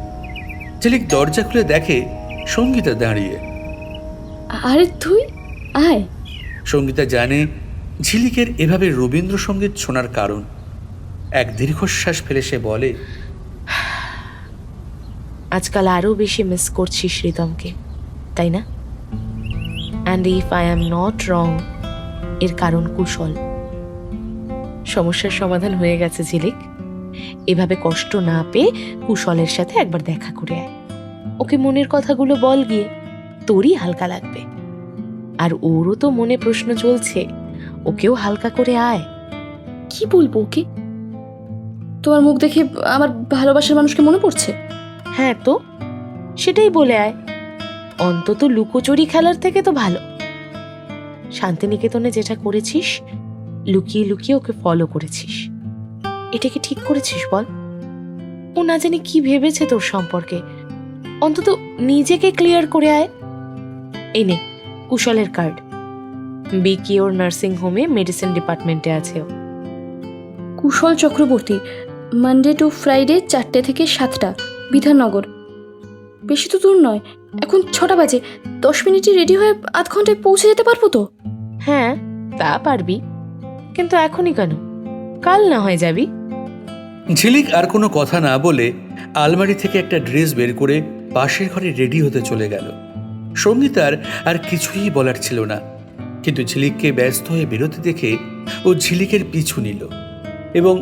ঝিলিক দরজা খুলে দেখে সঙ্গীতা দাঁড়িয়ে। আরে তুই আয়। সঙ্গীতা জানে ঝিলিকের এভাবে রবীন্দ্রসঙ্গীত শোনার কারণ। এক দীর্ঘশ্বাস ফেলে সে বলে, আজকাল আরও বেশি মিস করছিস রিতমকে, তাই না? And if I am not wrong, এর কারণ কুশল। সমস্যার সমাধান হয়ে গেছে ঝিলিক। এভাবে কষ্ট না পেয়ে কুশলের সাথে একবার দেখা করে আয়। ওকে মনের কথাগুলো বল গিয়ে, তোরই হালকা লাগবে। আর ওরও তো মনে প্রশ্ন চলছে, ওকেও হালকা করে আয়। কি বলবো ওকে? তোমার মুখ দেখে আমার ভালোবাসার মানুষকে মনে পড়ছে। হ্যাঁ তো, সেটাই বলে আয়। অন্তত লুকোচুরি খেলার থেকে তো ভালো। শান্তিনিকেতনে যেটা করেছিস, লুকিয়ে লুকিয়ে ওকে ফলো করেছিস, এটা কি ঠিক করেছিস বল? ও না জানি কি ভেবেছে তোর সম্পর্কে। অন্তত নিজেকে ক্লিয়ার করে আয়। এই নে কুশলের কার্ড। বিকিওর নার্সিং হোমে মেডিসিন ডিপার্টমেন্টে আছে ও। কুশল চক্রবর্তী, মানডে টু ফ্রাইডে 4টে থেকে 7টা, বিধাননগর। বেশি তো দূর নয়, এখন 6টা বাজে। 10 মিনিটে রেডি হয়ে আধ ঘন্টায় পৌঁছে যেতে পারবো তো? হ্যাঁ তা পারবি, কিন্তু এখনই কেন? কাল না হয় যাবি। ঝিলিক আর কোনো কথা না বলে আলমারি থেকে একটা ড্রেস বের করে পাশের ঘরে রেডি হতে চলে গেল। সঙ্গীতার আর কিছুই বলার ছিল না, কিন্তু ঝিলিককে ব্যস্ত হয়ে বেরোতে দেখে ও ঝিলিকের পিছু নিল এবং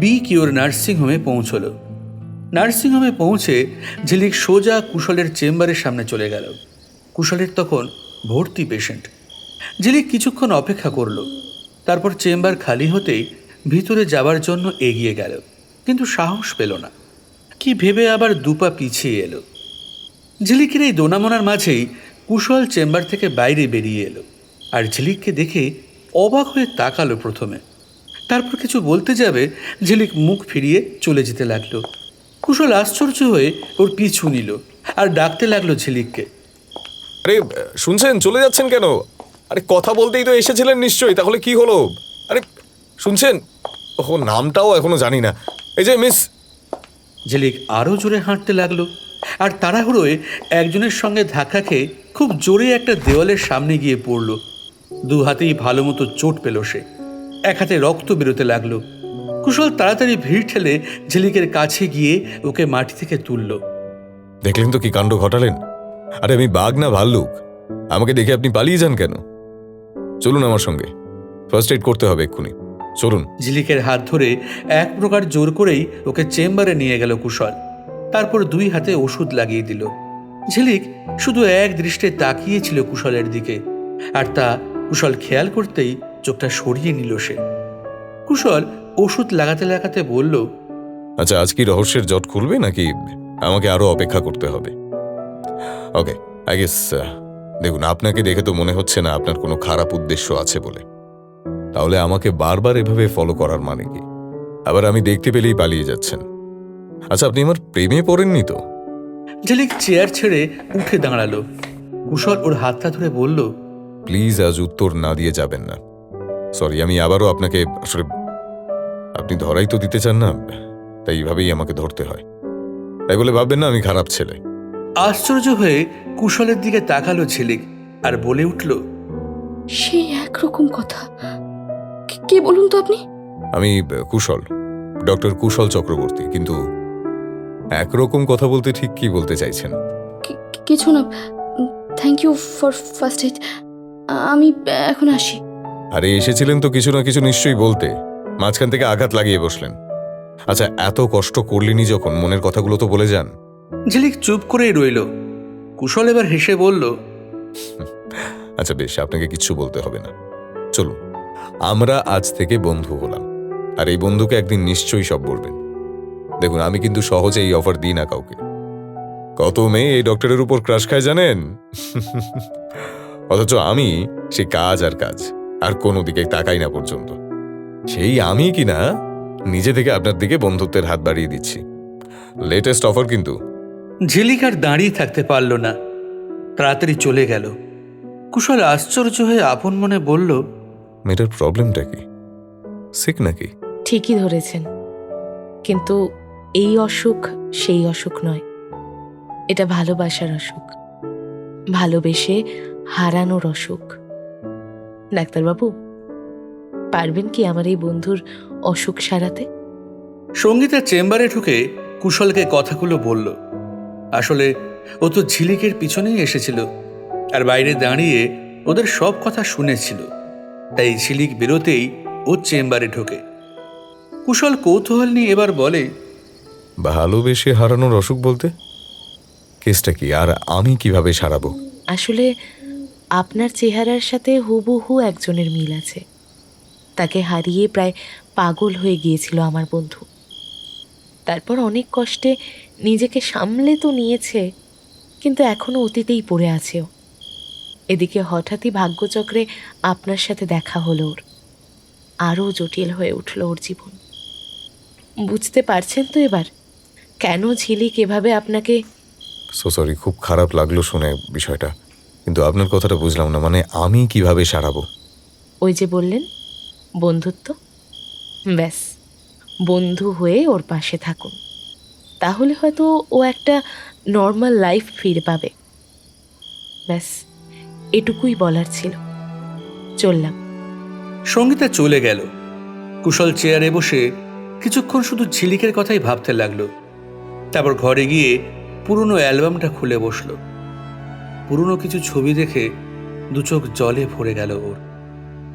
বিকিওর নার্সিংহোমে পৌঁছল। নার্সিংহোমে পৌঁছে ঝিলিক সোজা কুশলের চেম্বারের সামনে চলে গেল। কুশলের তখন ভর্তি পেশেন্ট। ঝিলিক কিছুক্ষণ অপেক্ষা করল, তারপর চেম্বার খালি হতেই ভিতরে যাবার জন্য এগিয়ে গেল, কিন্তু সাহস পেল না। কি ভেবে আবার দুপা পিছিয়ে এলো। ঝিলিকের এই দোনামোনার মাঝেই কুশল চেম্বার থেকে বাইরে বেরিয়ে এলো, আর ঝিলিককে দেখে অবাক হয়ে তাকালো প্রথমে। তারপর কিছু বলতে যাবে, ঝিলিক মুখ ফিরিয়ে চলে যেতে লাগলো। কুশল আশ্চর্য হয়ে ওর পিছু নিল আর ডাকতে লাগলো ঝিলিককে। আরে শুনছেন, চলে যাচ্ছেন কেন? আরে কথা বলতেই তো এসেছিলেন নিশ্চয়ই, তাহলে কি হলো? আরে শুনছেন? ও নামটাও এখনো জানি না। এই যে মিস। ঝিলিক আরও জোরে হাঁটতে লাগলো, আর তাড়াহুড়োয় একজনের সঙ্গে ধাক্কা খেয়ে খুব জোরে একটা দেওয়ালের সামনে গিয়ে পড়ল। দু হাতেই ভালো মতো চোট পেল সে, এক হাতে রক্ত বেরোতে লাগলো। কুশল তাড়াতাড়ি ভিড় ঠেলে ঝিলিকের কাছে গিয়ে ওকে মাটি থেকে তুলল। দেখলেন তো কি কাণ্ড ঘটালেন? আরে আমি বাঘ না ভাল্লুক? আমাকে দেখে আপনি পালিয়ে যান কেন? চলুন আমার সঙ্গে, ফার্স্ট এড করতে হবে এক্ষুনি, চলুন। ঝিলিকের হাত ধরে এক প্রকার জোর করেই ওকে চেম্বারে নিয়ে গেল কুশল। তারপর দুই হাতে ওষুধ লাগিয়ে দিল। ঝিলিক শুধু এক দৃষ্টে তাকিয়েছিল কুশলের দিকে, আর তা কুশল খেয়াল করতেই চোখটা সরিয়ে নিল সে। কুশল ওষুধ লাগাতে লাগাতে বলল, আচ্ছা, আজ কি রহস্যের জট খুলবে নাকি আমাকে আরো অপেক্ষা করতে হবে? ওকে, আই গেস দেখুন, আপনাকে দেখে তো মনে হচ্ছে না আপনার কোনো খারাপ উদ্দেশ্য আছে বলে। তাহলে আমাকে বারবার এভাবে ফলো করার মানে কি? আবার আমি দেখতে পেলেই পালিয়ে যাচ্ছেন। আচ্ছা, আপনি আমার প্রেমে পড়েননি তো? ঝিলিক চেয়ার ছেড়ে উঠে দাঁড়ালো। কুশল ওর হাতটা ধরে বলল, প্লিজ আজ উত্তর না দিয়ে যাবেন না। সরি, আমি আবারও আপনাকে আসলে আপনি ধরাই তো দিতে চান না, তাই এইভাবেই আমাকে ধরতে হয়। তাই বলে ভাববেন না আমি খারাপ ছেলে। আশ্চর্য হয়ে কুশলের দিকে তাকালো ঝিলিক আর বলে উঠল, সেই একরকম কথা। কে বলুন তো আপনি? আমি কুশল, ডক্টর কুশল চক্রবর্তী। কিন্তু একরকম কথা বলতে ঠিক কি বলতে চাইছেন? কিছু না, thank you for first aid. আমি এখন আসি। আরে এসেছিলেন তো কিছু না কিছু নিশ্চয়ই বলতে, মাঝখান থেকে আঘাত লাগিয়ে বসলেন। আচ্ছা, এত কষ্ট করলেনি যখন, মনের কথাগুলো তো বলে যান। ঝিলিক চুপ করেই রইল। কুশল এবার হেসে বলল, আচ্ছা বেশ, আপনাকে কিচ্ছু বলতে হবে না। চলুন, আমরা আজ থেকে বন্ধু হলাম, আর এই বন্ধুকে একদিন নিশ্চয়ই সব বলবেন। দেখুন, আমি কিন্তু সহজে এই অফার দিই না কাউকে। কত মেয়ে এই ডক্টরের উপর ক্রাশ খায় জানেন? অথচ আমি সে কাজ আর কাজ, আর কোনো দিকে তাকাই না পর্যন্ত। সেই আমি কিনা নিজে থেকে আপনার দিকে বন্ধুত্বের হাত বাড়িয়ে দিচ্ছি। লেটেস্ট অফার কিন্তু। ঝিলিক আর দাঁড়িয়ে থাকতে পারল না, তাড়াতাড়ি চলে গেল। কুশল আশ্চর্য হয়ে আপন মনে বলল, মেয়েটার প্রবলেমটা কি? সিক নাকি? ঠিকই ধরেছেন, কিন্তু এই অসুখ সেই অসুখ নয়। এটা ভালোবাসার অসুখ, ভালোবেসে হারানোর অসুখ। ডাক্তারবাবু, পারবেন কি আমার এই বন্ধুর অসুখ সারাতে? সঙ্গীতা চেম্বারে ঢুকে কুশলকে কথাগুলো বলল। আসলে ও তো ঝিলিকের পিছনেই এসেছিল, আর বাইরে দাঁড়িয়ে ওদের সব কথা শুনেছিল। তাই ঝিলিক বেরোতেই ও চেম্বারে ঢোকে। কুশল কৌতূহল নিয়ে এবার বলে, ভালোবেসে হারানোর অসুখ বলতে কেসটা কি, আর আমি কিভাবে সারাবো? আসলে আপনার চেহারার সাথে হুবহু একজনের মিল আছে। তাকে হারিয়ে প্রায় পাগল হয়ে গিয়েছিল আমার বন্ধু। তারপর অনেক কষ্টে নিজেকে সামলে তো নিয়েছে, কিন্তু এখনো অতীতেই পড়ে আছে ও। এদিকে হঠাৎই ভাগ্যচক্রে আপনার সাথে দেখা হলো ওর। আরও জটিল হয়ে উঠল ওর জীবন। বুঝতে পারছেন তো এবার কেন ঝিলিক এভাবে আপনাকে? সো সরি, খুব খারাপ লাগলো শুনে বিষয়টা, কিন্তু আপনার কথাটা বুঝলাম না। মানে আমি কিভাবে সারাবো? ওই যে বললেন বন্ধুত্ব, ব্যাস বন্ধু হয়ে ওর পাশে থাকুন। তাহলে হয়তো ও একটা নর্মাল লাইফ ফিরে পাবে। ব্যাস এটুকুই বলার ছিল। চললাম। সঙ্গীতা চলে গেল। কুশল চেয়ারে বসে কিছুক্ষণ শুধু ঝিলিকের কথাই ভাবতে লাগলো। তারপর ঘরে গিয়ে পুরনো অ্যালবামটা খুলে বসল। পুরনো কিছু ছবি দেখে দু চোখ জলে ভরে গেল ওর।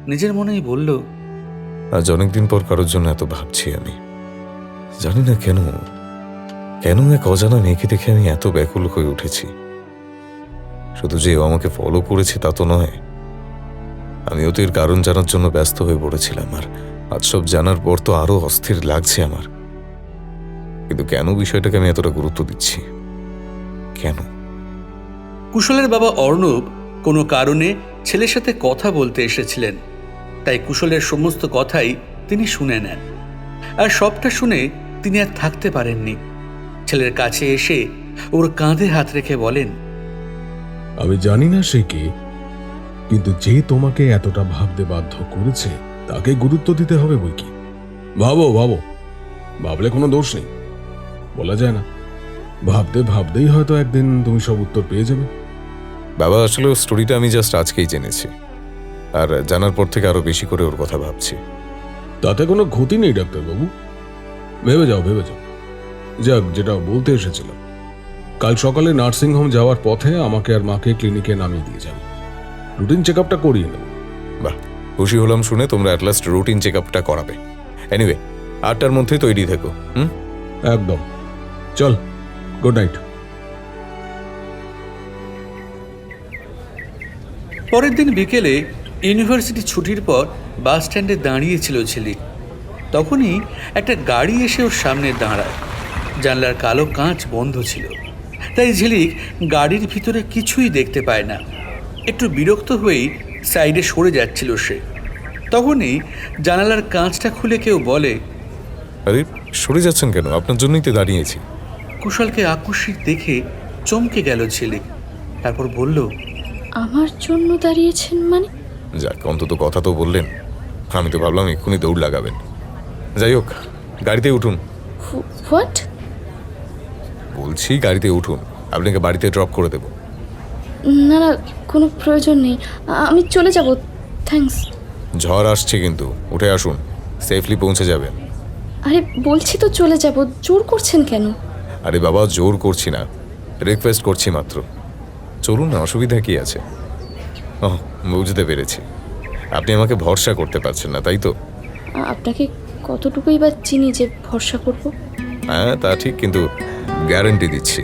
নিজের মনেই বলল, আজ অনেকদিন পর কারোর জন্য এত ভাবছি আমি। জানি না কেন এক অজানা মেয়েকে দেখে আমি এত ব্যাকুল হয়ে উঠেছি। শুধু যে ও আমাকে ফলো করেছে তা তো নয়, আমিও তো এর কারণ জানার জন্য ব্যস্ত হয়ে পড়েছিলাম, আর আজ সব জানার পর তো আরো অস্থির লাগছে আমার। কিন্তু কেন বিষয়টাকে আমি এতটা গুরুত্ব দিচ্ছি, কেন? কুশলের বাবা অর্ণব কোনো কারণে ছেলের সাথে কথা বলতে এসেছিলেন, তাই কুশলের সমস্ত কথাই তিনি শুনে নেন। আর সবটা শুনে তিনি আর থাকতে পারেননি। ছেলের কাছে এসে ওর কাঁধে হাত রেখে বলেন, আমি জানি না সে কে, কিন্তু যে তোমাকে এতটা ভাবতে বাধ্য করেছে তাকে গুরুত্ব দিতে হবে বই কি। ভাবো ভাবো, ভাবলে কোনো দোষ নেই, বলা যায় না। ভাবতে ভাবতেই হয়তো একদিন তুমি সব উত্তর পেয়ে যাবে। বাবা, আসলে ওর স্টোরিটা আমি জাস্ট আজকেই জেনেছি, আর জানার পর থেকে আরো বেশি করে ওর কথা ভাবছি। তাতে কোনো ক্ষতি নেই ডাক্তারবাবু, ভেবে যাও ভেবে যাও। যাক, যেটা বলতে এসেছিলাম, কাল সকালে নার্সিংহোম যাওয়ার পথে আমাকে আর মাকে ক্লিনিকে নামিয়ে দিয়ে যাবে। রুটিন চেক আপটা করিয়ে নেব। বাহ, খুশি হলাম শুনে তোমরা অ্যাট লাস্ট রুটিন চেক আপটা করাবে। এনিওয়ে, 8টার মধ্যেই তৈরি থেকো। একদম। চল, গুড নাইট। পরের দিন বিকেলে ইউনিভার্সিটি ছুটির পর বাস স্ট্যান্ডে দাঁড়িয়েছিল ঝিলিক। তখনই একটা গাড়ি এসে ওর সামনে দাঁড়ায়। জানলার কালো কাঁচ বন্ধ ছিল, তাই ঝিলিক গাড়ির ভিতরে কিছুই দেখতে পায় না। একটু বিরক্ত হয়েই সাইডে সরে যাচ্ছিল সে। তখনই জানালার কাঁচটা খুলে কেউ বলে, আরে সরে যাচ্ছেন কেন? আপনার জন্যই তো দাঁড়িয়েছি। কুশলকে আকস্মিক দেখে চমকে গেল ঝিলিক। তারপর বলল, আমার জন্য দাঁড়িয়েছেন মানে? যাক, অন্তত কথা তো বললেন। আমি তো ভাবলাম এক্ষুনি দৌড় লাগাবেন। যাই হোক, গাড়িতে উঠুন। হোয়াট? বলছি গাড়িতে উঠুন, আপনাকে বাড়িতে ড্রপ করে দেব। না না, কোনো প্রয়োজন নেই, আমি চলে যাব, থ্যাঙ্কস। ঝড় আসছে কিন্তু, উঠে আসুন, সেফলি পৌঁছে যাবেন। আরে বলছি তো চলে যাব, জোর করছেন কেন? আরে বাবা, জোর করছি না, রিকোয়েস্ট করছি মাত্র। চলুন না, অসুবিধা কি আছে? ওহ, বুঝতে পেরেছি, আপনি আমাকে ভরসা করতে পারছেন না, তাই তো? আপনাকে কতটুকুই বা চিনি যে ভরসা করব? হ্যাঁ তা ঠিক, কিন্তু গ্যারান্টি দিচ্ছি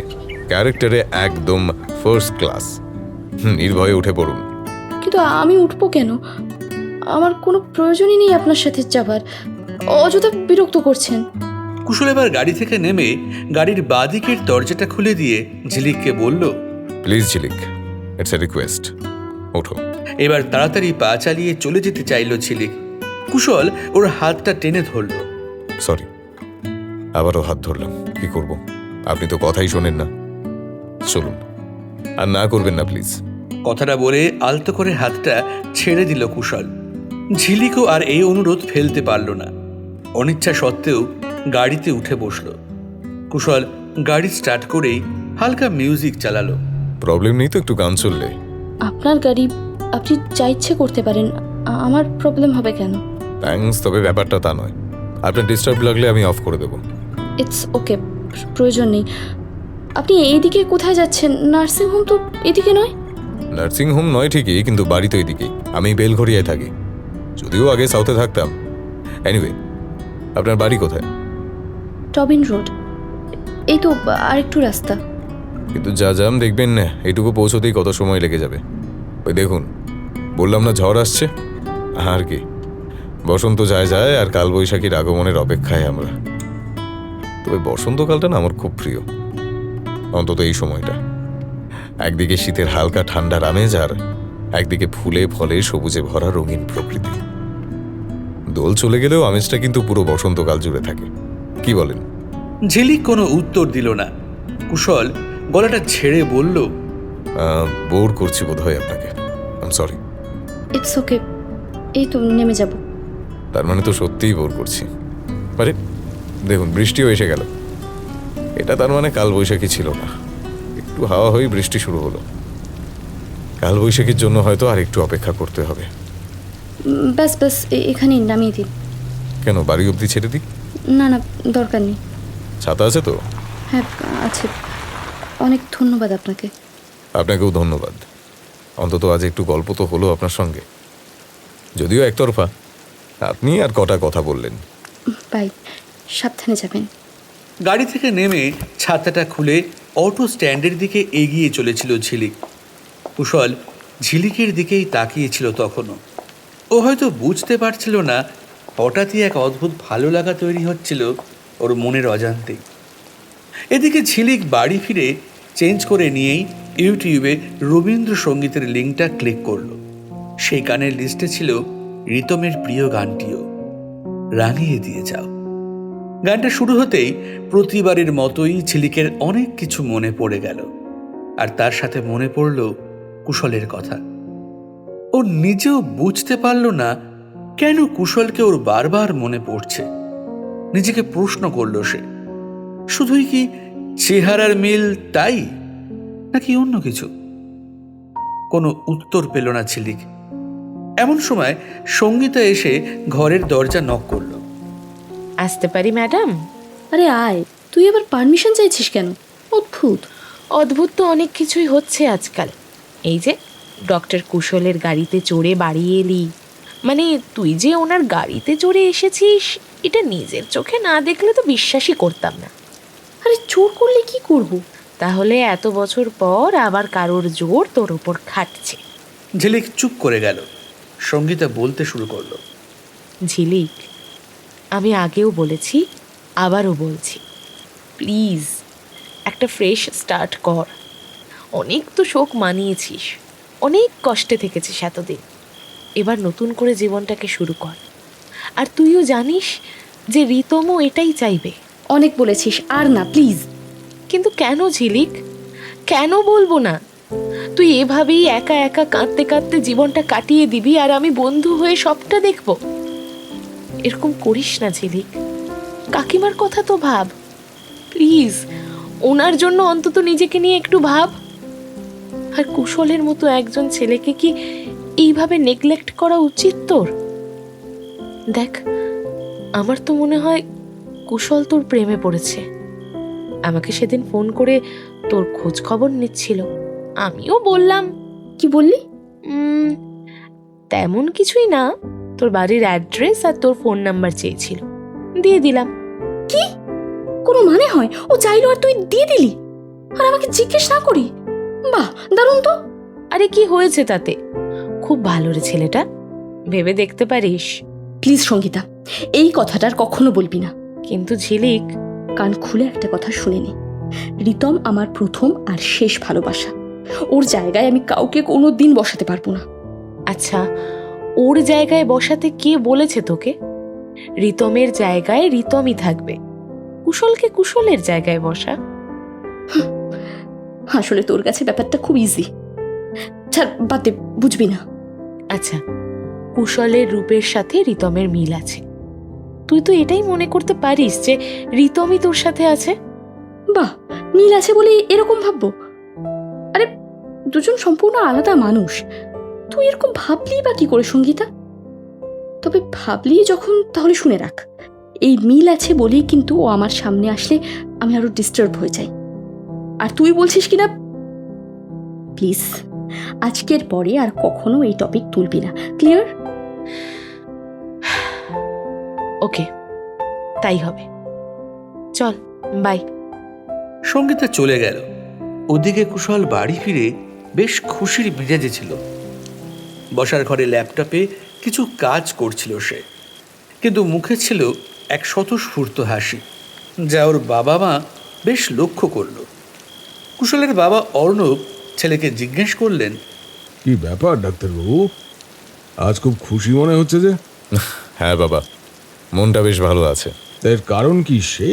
ক্যারেক্টারে একদম ফার্স্ট ক্লাস। নির্ভয়ে উঠে পড়ুন। কিন্তু আমি উঠবো কেন? আমার কোনো প্রয়োজনই নেই আপনার সাথে যাবার, অযথা বিরক্ত করছেন। কুশল এবার গাড়ি থেকে নেমে গাড়ির বাঁদিকের দরজাটা খুলে দিয়ে ঝিলিককে বলল, please Jhilik, it's a request, ওঠো। এবার তাড়াতাড়ি পা চালিয়ে চলে যেতে চাইল ঝিলিক। কুশল ওর হাতটা টেনে ধরল। সরি, আবারও হাত ধরলাম, কি করব? আপনি তো কথাই শোনেন না। চলুন, আর না করবেন না প্লিজ। কথাটা বলে আলতো করে হাতটা ছেড়ে দিল কুশল। ঝিলিকও আর এই অনুরোধ ফেলতে পারল না। অনিচ্ছা সত্ত্বেও গাড়িতে উঠে বসল। কুশল গাড়ি স্টার্ট করেই হালকা মিউজিক চালালো। প্রবলেম নেই তো একটু গান চললে? আপনার গাড়ি, আপনি যা ইচ্ছে করতে পারেন, আমার প্রবলেম হবে কেন? থ্যাঙ্কস, তবে ব্যাপারটা তা নয়। আপনার ডিস্টার্ব লাগলে আমি অফ করে দেবো। ইটস ওকে, প্রয়োজন নেই। আপনি এইদিকে কোথায় যাচ্ছেন? নার্সিংহোম তো এদিকে নয়। নার্সিং হোম নয় ঠিকই, কিন্তু বাড়ি তো এদিকেই। আমি বেলঘরিয়ায় থাকি, যদিও আগে সাউথে থাকতাম। এনিওয়ে, আপনার বাড়ি কোথায়? টবিন রোড, এই তো আরেকটু রাস্তা। কিন্তু যা জাম দেখবেন না, এইটুকু পৌঁছতেই কত সময় লেগে যাবে। ওই দেখুন, বললাম না ঝড় আসছে। আর কি, বসন্ত যায় যায় আর কালবৈশাখীর আগমনের অপেক্ষায় আমরা। তবে বসন্তকালটা না আমার খুব প্রিয়, অন্তত এই সময়টা। একদিকে শীতের হালকা ঠান্ডার আমেজ, আর একদিকে ফুলে ফলে সবুজে ভরা রঙিন প্রকৃতি। দোল চলে গেলেও আমেজটা কিন্তু পুরো বসন্তকাল জুড়ে থাকে, কি বলেন? ঝিলিক কোনো উত্তর দিল না। কুশল গলাটা ছেড়ে বলল, বোর করছি বোধ হয় আপনাকে, I am sorry. It's okay, এই তো নেমে যাব। তার মানে তো সত্যিই বোর করছি। আরে দেখুন, বৃষ্টিও এসে গেল। এটা তার মানে কালবৈশাখী ছিল না, একটু হাওয়া হয়ে বৃষ্টি শুরু হলো। কালবৈশাখীর জন্য হয়তো আর একটু অপেক্ষা করতে হবে। ব্যাস ব্যাস, এখানেই নামিয়ে দিন। কেন, বাড়ি অবধি ছেড়ে দিই? না না, দরকার নেই। ছাতা আছে তো? হ্যাঁ আছে, অনেক ধন্যবাদ আপনাকে। আপনাকেও ধন্যবাদ। অন্তত আজ একটু গল্প তো হলো আপনার সঙ্গে, যদিও একতরফা। আপনি আর কটা কথা বললেন। বাই, সাবধানে যাবেন। গাড়ি থেকে নেমে ছাতাটা খুলে অটো স্ট্যান্ডের দিকে এগিয়ে চলেছিল ঝিলিক। কুশল ঝিলিকের দিকেই তাকিয়েছিল তখনও। ও হয়তো বুঝতে পারছিল না হঠাৎই এক অদ্ভুত ভালো লাগা তৈরি হচ্ছিল ওর মনের অজান্তেই। এদিকে ঝিলিক বাড়ি ফিরে চেঞ্জ করে নিয়েই ইউটিউবে রবীন্দ্রসঙ্গীতের লিঙ্কটা ক্লিক করলো। সেই গানের লিস্টে ছিল রিতমের প্রিয় গানটিও, রাঙিয়ে দিয়ে যাও। গানটা শুরু হতেই প্রতিবারের মতোই ঝিলিকের অনেক কিছু মনে পড়ে গেল, আর তার সাথে মনে পড়ল কুশলের কথা। ও নিজেও বুঝতে পারল না কেন কুশলকে ওর বারবার মনে পড়ছে। নিজেকে প্রশ্ন করল সে, শুধুই কি চেহারার মিল তাই, নাকি অন্য কিছু? কোনো উত্তর পেল না ঝিলিক। এমন সময় সঙ্গীতা এসে ঘরের দরজা নক করল। আসতে পারি ম্যাডাম? আরে আয়, তুই আবার পারমিশন চাইছিস কেন? অদ্ভুত। অদ্ভুত তো অনেক কিছুই হচ্ছে আজকাল। এই যে ডক্টর কুশলের গাড়িতে চড়ে বাড়ি এলি, মানে তুই যে ওনার গাড়িতে চড়ে এসেছিস, এটা নিজের চোখে না দেখলে তো বিশ্বাসই করতাম না। আরে জোর করলে কি করব? তাহলে এত বছর পর আবার কারোর জোর তোর ওপর খাটছে। ঝিলিক চুপ করে গেল। সঙ্গীতা বলতে শুরু করলো, ঝিলিক, আমি আগেও বলেছি, আবারও বলছি, প্লিজ একটা ফ্রেশ স্টার্ট কর। অনেক তো শোক মানিয়েছিস, অনেক কষ্টে থেকেছিস এতদিন। এবার নতুন করে জীবনটাকে শুরু কর। আর তুইও জানিস যে রিতমও এটাই চাইবে। অনেক বলেছিস, আর না প্লিজ। কিন্তু কেন ঝিলিক, কেন বলবো না? তুই এভাবেই একা একা কাঁদতে কাঁদতে জীবনটা কাটিয়ে দিবি, আর আমি বন্ধু হয়ে সবটা দেখব? এরকম করিস না ঝিলিক। কাকিমার কথা তো ভাব, প্লিজ। ওনার জন্য অন্তত নিজেকে নিয়ে একটু ভাব। আর কুশলের মতো একজন ছেলেকে কি এইভাবে নেগলেক্ট করা উচিত তোর? দেখ, আমার তো মনে হয় কুশল তোর প্রেমে পড়েছে। আমাকে সেদিন ফোন করে তোর খোঁজ খবর নিচ্ছিল, আমিও বললাম। কি বললি? তেমন কিছুই না, তোর বাড়ির অ্যাড্রেস আর তোর ফোন নাম্বার চেয়েছিল, দিয়ে দিলাম। কি কোনো মানে হয়? ও চাইলো আর তুই দিয়ে দিলি, আর আমাকে জিজ্ঞেস না করি? বাহ, দারুণ তো। আরে কি হয়েছে তাতে? খুব ভালো রে ছেলেটা, ভেবে দেখতে পারিস। প্লিজ সঙ্গীতা, এই কথাটার কখনো বলবি না। কিন্তু ঝিলিক, কান খুলে একটা কথা শুনে নে, রিতম আমার প্রথম আর শেষ ভালোবাসা। ওর জায়গায় আমি কাউকে কোনো দিন বসাতে পারবো না। আচ্ছা, ওর জায়গায় বসাতে কে বলেছে তোকে? রিতমের জায়গায় রিতমই থাকবে, কুশলকে কুশলের জায়গায় বসা। আসলে তোর কাছে ব্যাপারটা খুব ইজি। ছাড়, বাদ দে, বুঝবি না। আচ্ছা, কুশলের রূপের সাথে রিতমের মিল আছে। তুই তো এটাই মনে করতে পারিস যে রিতমই তোর সাথে আছে। বাহ, মিল আছে বলে এরকম ভাববো? আরে দুজন সম্পূর্ণ আলাদা মানুষ। তুই এরকম ভাবলি বা কি করে সঙ্গীতা? তবে ভাবলি যখন, তাহলে শুনে রাখ, এই মিল আছে বলেই কিন্তু ও আমার সামনে আসলে আমি আরো ডিস্টার্ব হয়ে যাই। আর তুই বলছিস কিনা, প্লিজ আজকের পরে আর কখনো এই টপিক তুলবি না, ক্লিয়ার? ওকে, তাই হবে। চল, বাই। সঙ্গীতা চলে গেল। ওদিকে কুশল বাড়ি ফিরে বেশ খুশির মেজাজে ছিল। বসার ঘরে ল্যাপটপে কিছু কাজ করছিল সে, কিন্তু মুখে ছিল এক স্বতঃস্ফূর্ত হাসি, যা ওর বাবা মা বেশ লক্ষ্য করল। কুশলের বাবা অর্ণব ছেলেকে জিজ্ঞেস করলেন, কি ব্যাপার ডাক্তারবাবু, আজ খুব খুশি মনে হচ্ছে যে? হ্যাঁ বাবা, মনটা বেশ ভালো আছে। এর কারণ কি সে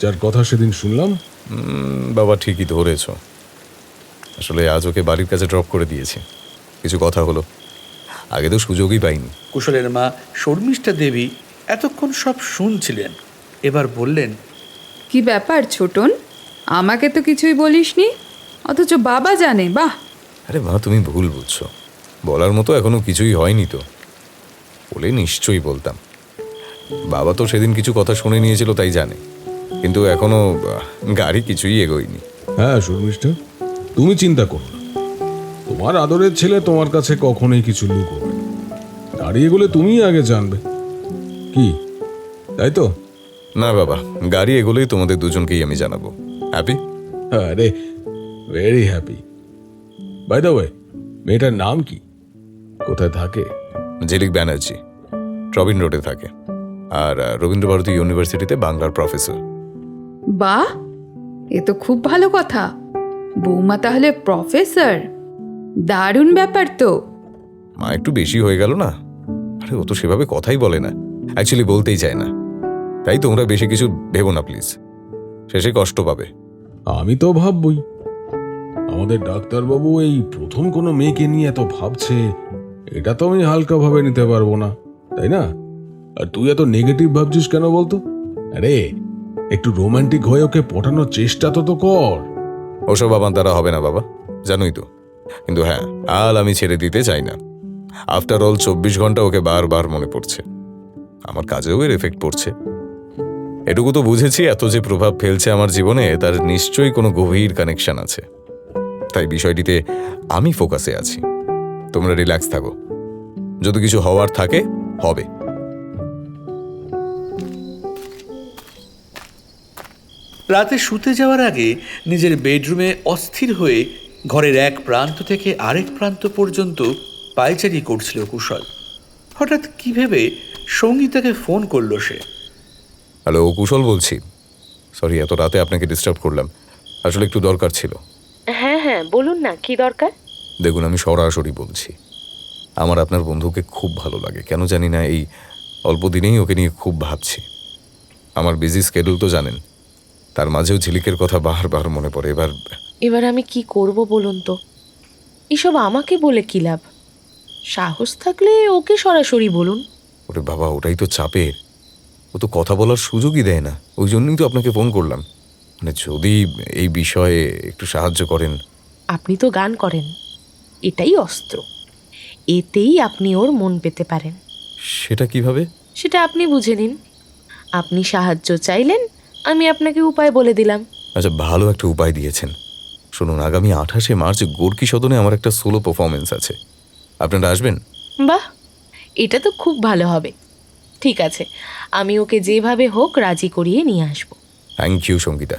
যার কথা সেদিন শুনলাম? বাবা ঠিকই ধরেছ। আসলে আজ ওকে বাড়ির কাছে ড্রপ করে দিয়েছি, কিছু কথা হলো। আগে তো সুযোগই পাইনি। কুশলের মা শর্মিষ্ঠা দেবী এতক্ষণ সব শুনছিলেন, এবার বললেন, কি ব্যাপার ছোটন, আমাকে তো কিছুই বলিসনি, অথচ বাবা জানে। বাহ! আরে মা, তুমি ভুল বুঝছো, বলার মতো এখনো কিছুই হয়নি তো। বলে নিশ্চয়ই বলতাম। বাবা তো সেদিন কিছু কথা শুনে নিয়েছিল তাই জানে, কিন্তু এখনো গাড়ি কিছুই এগোয়নি। হ্যাঁ শর্মিষ্ঠা, তুমি চিন্তা করো না, তোমার আদরের ছেলে তোমার কাছে কখনোই কিছু লুকোবে না। দাঁড়িয়ে গেলে তুমিই আগে জানবে, কি তাই তো? না বাবা, গাড়ি এগোলেই তোমাদের দুজনকেই আমি জানাবো। হ্যাপি? আরে very happy. By the way, মেয়েটার নাম কি, কোথায় থাকে? ঝিলিক ব্যানার্জি, ট্রবিন রোডে থাকে, আর রবীন্দ্রভারতী ইউনিভার্সিটিতে বাংলার প্রফেসর। বাহ, এ তো খুব ভালো কথা। বৌমা তাহলে প্রফেসর, দারুণ ব্যাপার তো। মা একটু বেশি হয়ে গেল না? আরে ও তো সেভাবে কথাই বলে না, অ্যাকচুয়ালি বলতেই চায় না। তাই তোমরা বেশি কিছু ভেবো না প্লিজ, শেষে কষ্ট পাবে। আমি তো ভাববই। আমাদের ডাক্তারবাবু এই প্রথম কোনো মেয়েকে নিয়ে এত ভাবছে, এটা তো আমি হালকা ভাবে নিতে পারবো না, তাই না? আর তুই এত নেগেটিভ ভাবছিস কেন বলতো? আরে একটু রোমান্টিক হয়ে ওকে পটানোর চেষ্টা তো কর। ওসব আমার দ্বারা হবে না বাবা, জানোই তো। কিন্তু হ্যাঁ, আল আমি ছেড়ে দিতে চাই না। আফটার অল 24 ঘন্টা ওকে বারবার মনে পড়ছে, আমার কাজেও এর এফেক্ট পড়ছে। এটুকু তো বুঝেছি, এত যে প্রভাব ফেলছে আমার জীবনে তার নিশ্চয়ই কোনো গভীর কানেকশন আছে। তাই বিষয়টিতে আমি ফোকাসে আছি, তোমরা রিল্যাক্স থাকো। যদি কিছু হওয়ার থাকে হবে। রাতে শুতে যাওয়ার আগে নিজের বেডরুমে অস্থির হয়ে ঘরের এক প্রান্ত থেকে আরেক প্রান্ত পর্যন্ত পায়চারি করছিল কুশল। হঠাৎ কি ভেবে সঙ্গীতাকে ফোন করলো সে। হ্যালো, কুশল বলছি। সরি এত রাতে আপনাকে ডিস্টার্ব করলাম, আসলে একটু দরকার ছিল। হ্যাঁ হ্যাঁ, বলুন না, কি দরকার? দেখুন, আমি সরাসরি বলছি, আমার আপনার বন্ধুকে খুব ভালো লাগে, কেন জানি না এই অল্প দিনেই ওকে নিয়ে খুব ভাবছি। আমার বিজি স্কেডিউল তো জানেন, তার মাঝেও ঝিলিকের কথা বারবার মনে পড়ে। এবার আমি কি করব বলুন তো? এসব আমাকে বলে কি লাভ? সাহস থাকলে ওকে সরাসরি বলুন। ওরে বাবা, ওটাই তো চাপের, ও তো কথা বলার সুযোগই দেয় না। ওই জন্যই তো আপনাকে ফোন করলাম, মানে যদি এই বিষয়ে একটু সাহায্য করেন। আপনি তো গান করেন, এটাই অস্ত্র, এতেই আপনি ওর মন পেতে পারেন। সেটা কিভাবে? সেটা আপনি বুঝে নিন। আপনি সাহায্য চাইলেন, আমি আপনাকে উপায় বলে দিলাম। আচ্ছা, ভালো একটা উপায় দিয়েছেন। শুনুন, আগামী 28শে মার্চ গোর্কি সদনে আমার একটা সোলো পারফরমেন্স আছে, আপনারা আসবেন? বাহ, এটা তো খুব ভালো হবে। ঠিক আছে, আমি ওকে যেভাবে হোক রাজি করিয়ে নিয়ে আসব। Thank you Sangeeta.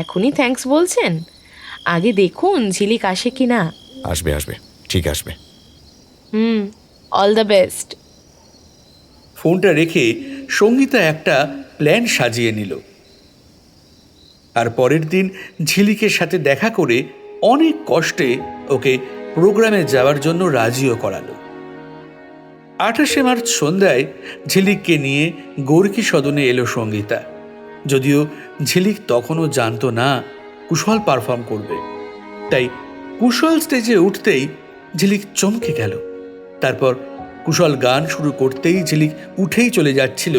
এখনই থ্যাঙ্কস বলছেন? আগে দেখুন ঝিলিক আসে কি না। আসবে আসবে, ঠিক আসবে। All the best. ফোনটা রেখে সঙ্গীতা একটা প্ল্যান সাজিয়ে নিল, আর পরের দিন ঝিলিকের সাথে দেখা করে অনেক কষ্টে ওকে প্রোগ্রামে যাওয়ার জন্য রাজিও করালো। 28শে মার্চ সন্ধ্যায় ঝিলিককে নিয়ে গোর্কি সদনে এলো সঙ্গীতা। যদিও ঝিলিক তখনও জানতো না কুশল পারফর্ম করবে, তাই কুশল স্টেজে উঠতেই ঝিলিক চমকে গেল। তারপর কুশল গান শুরু করতেই ঝিলিক উঠেই চলে যাচ্ছিল,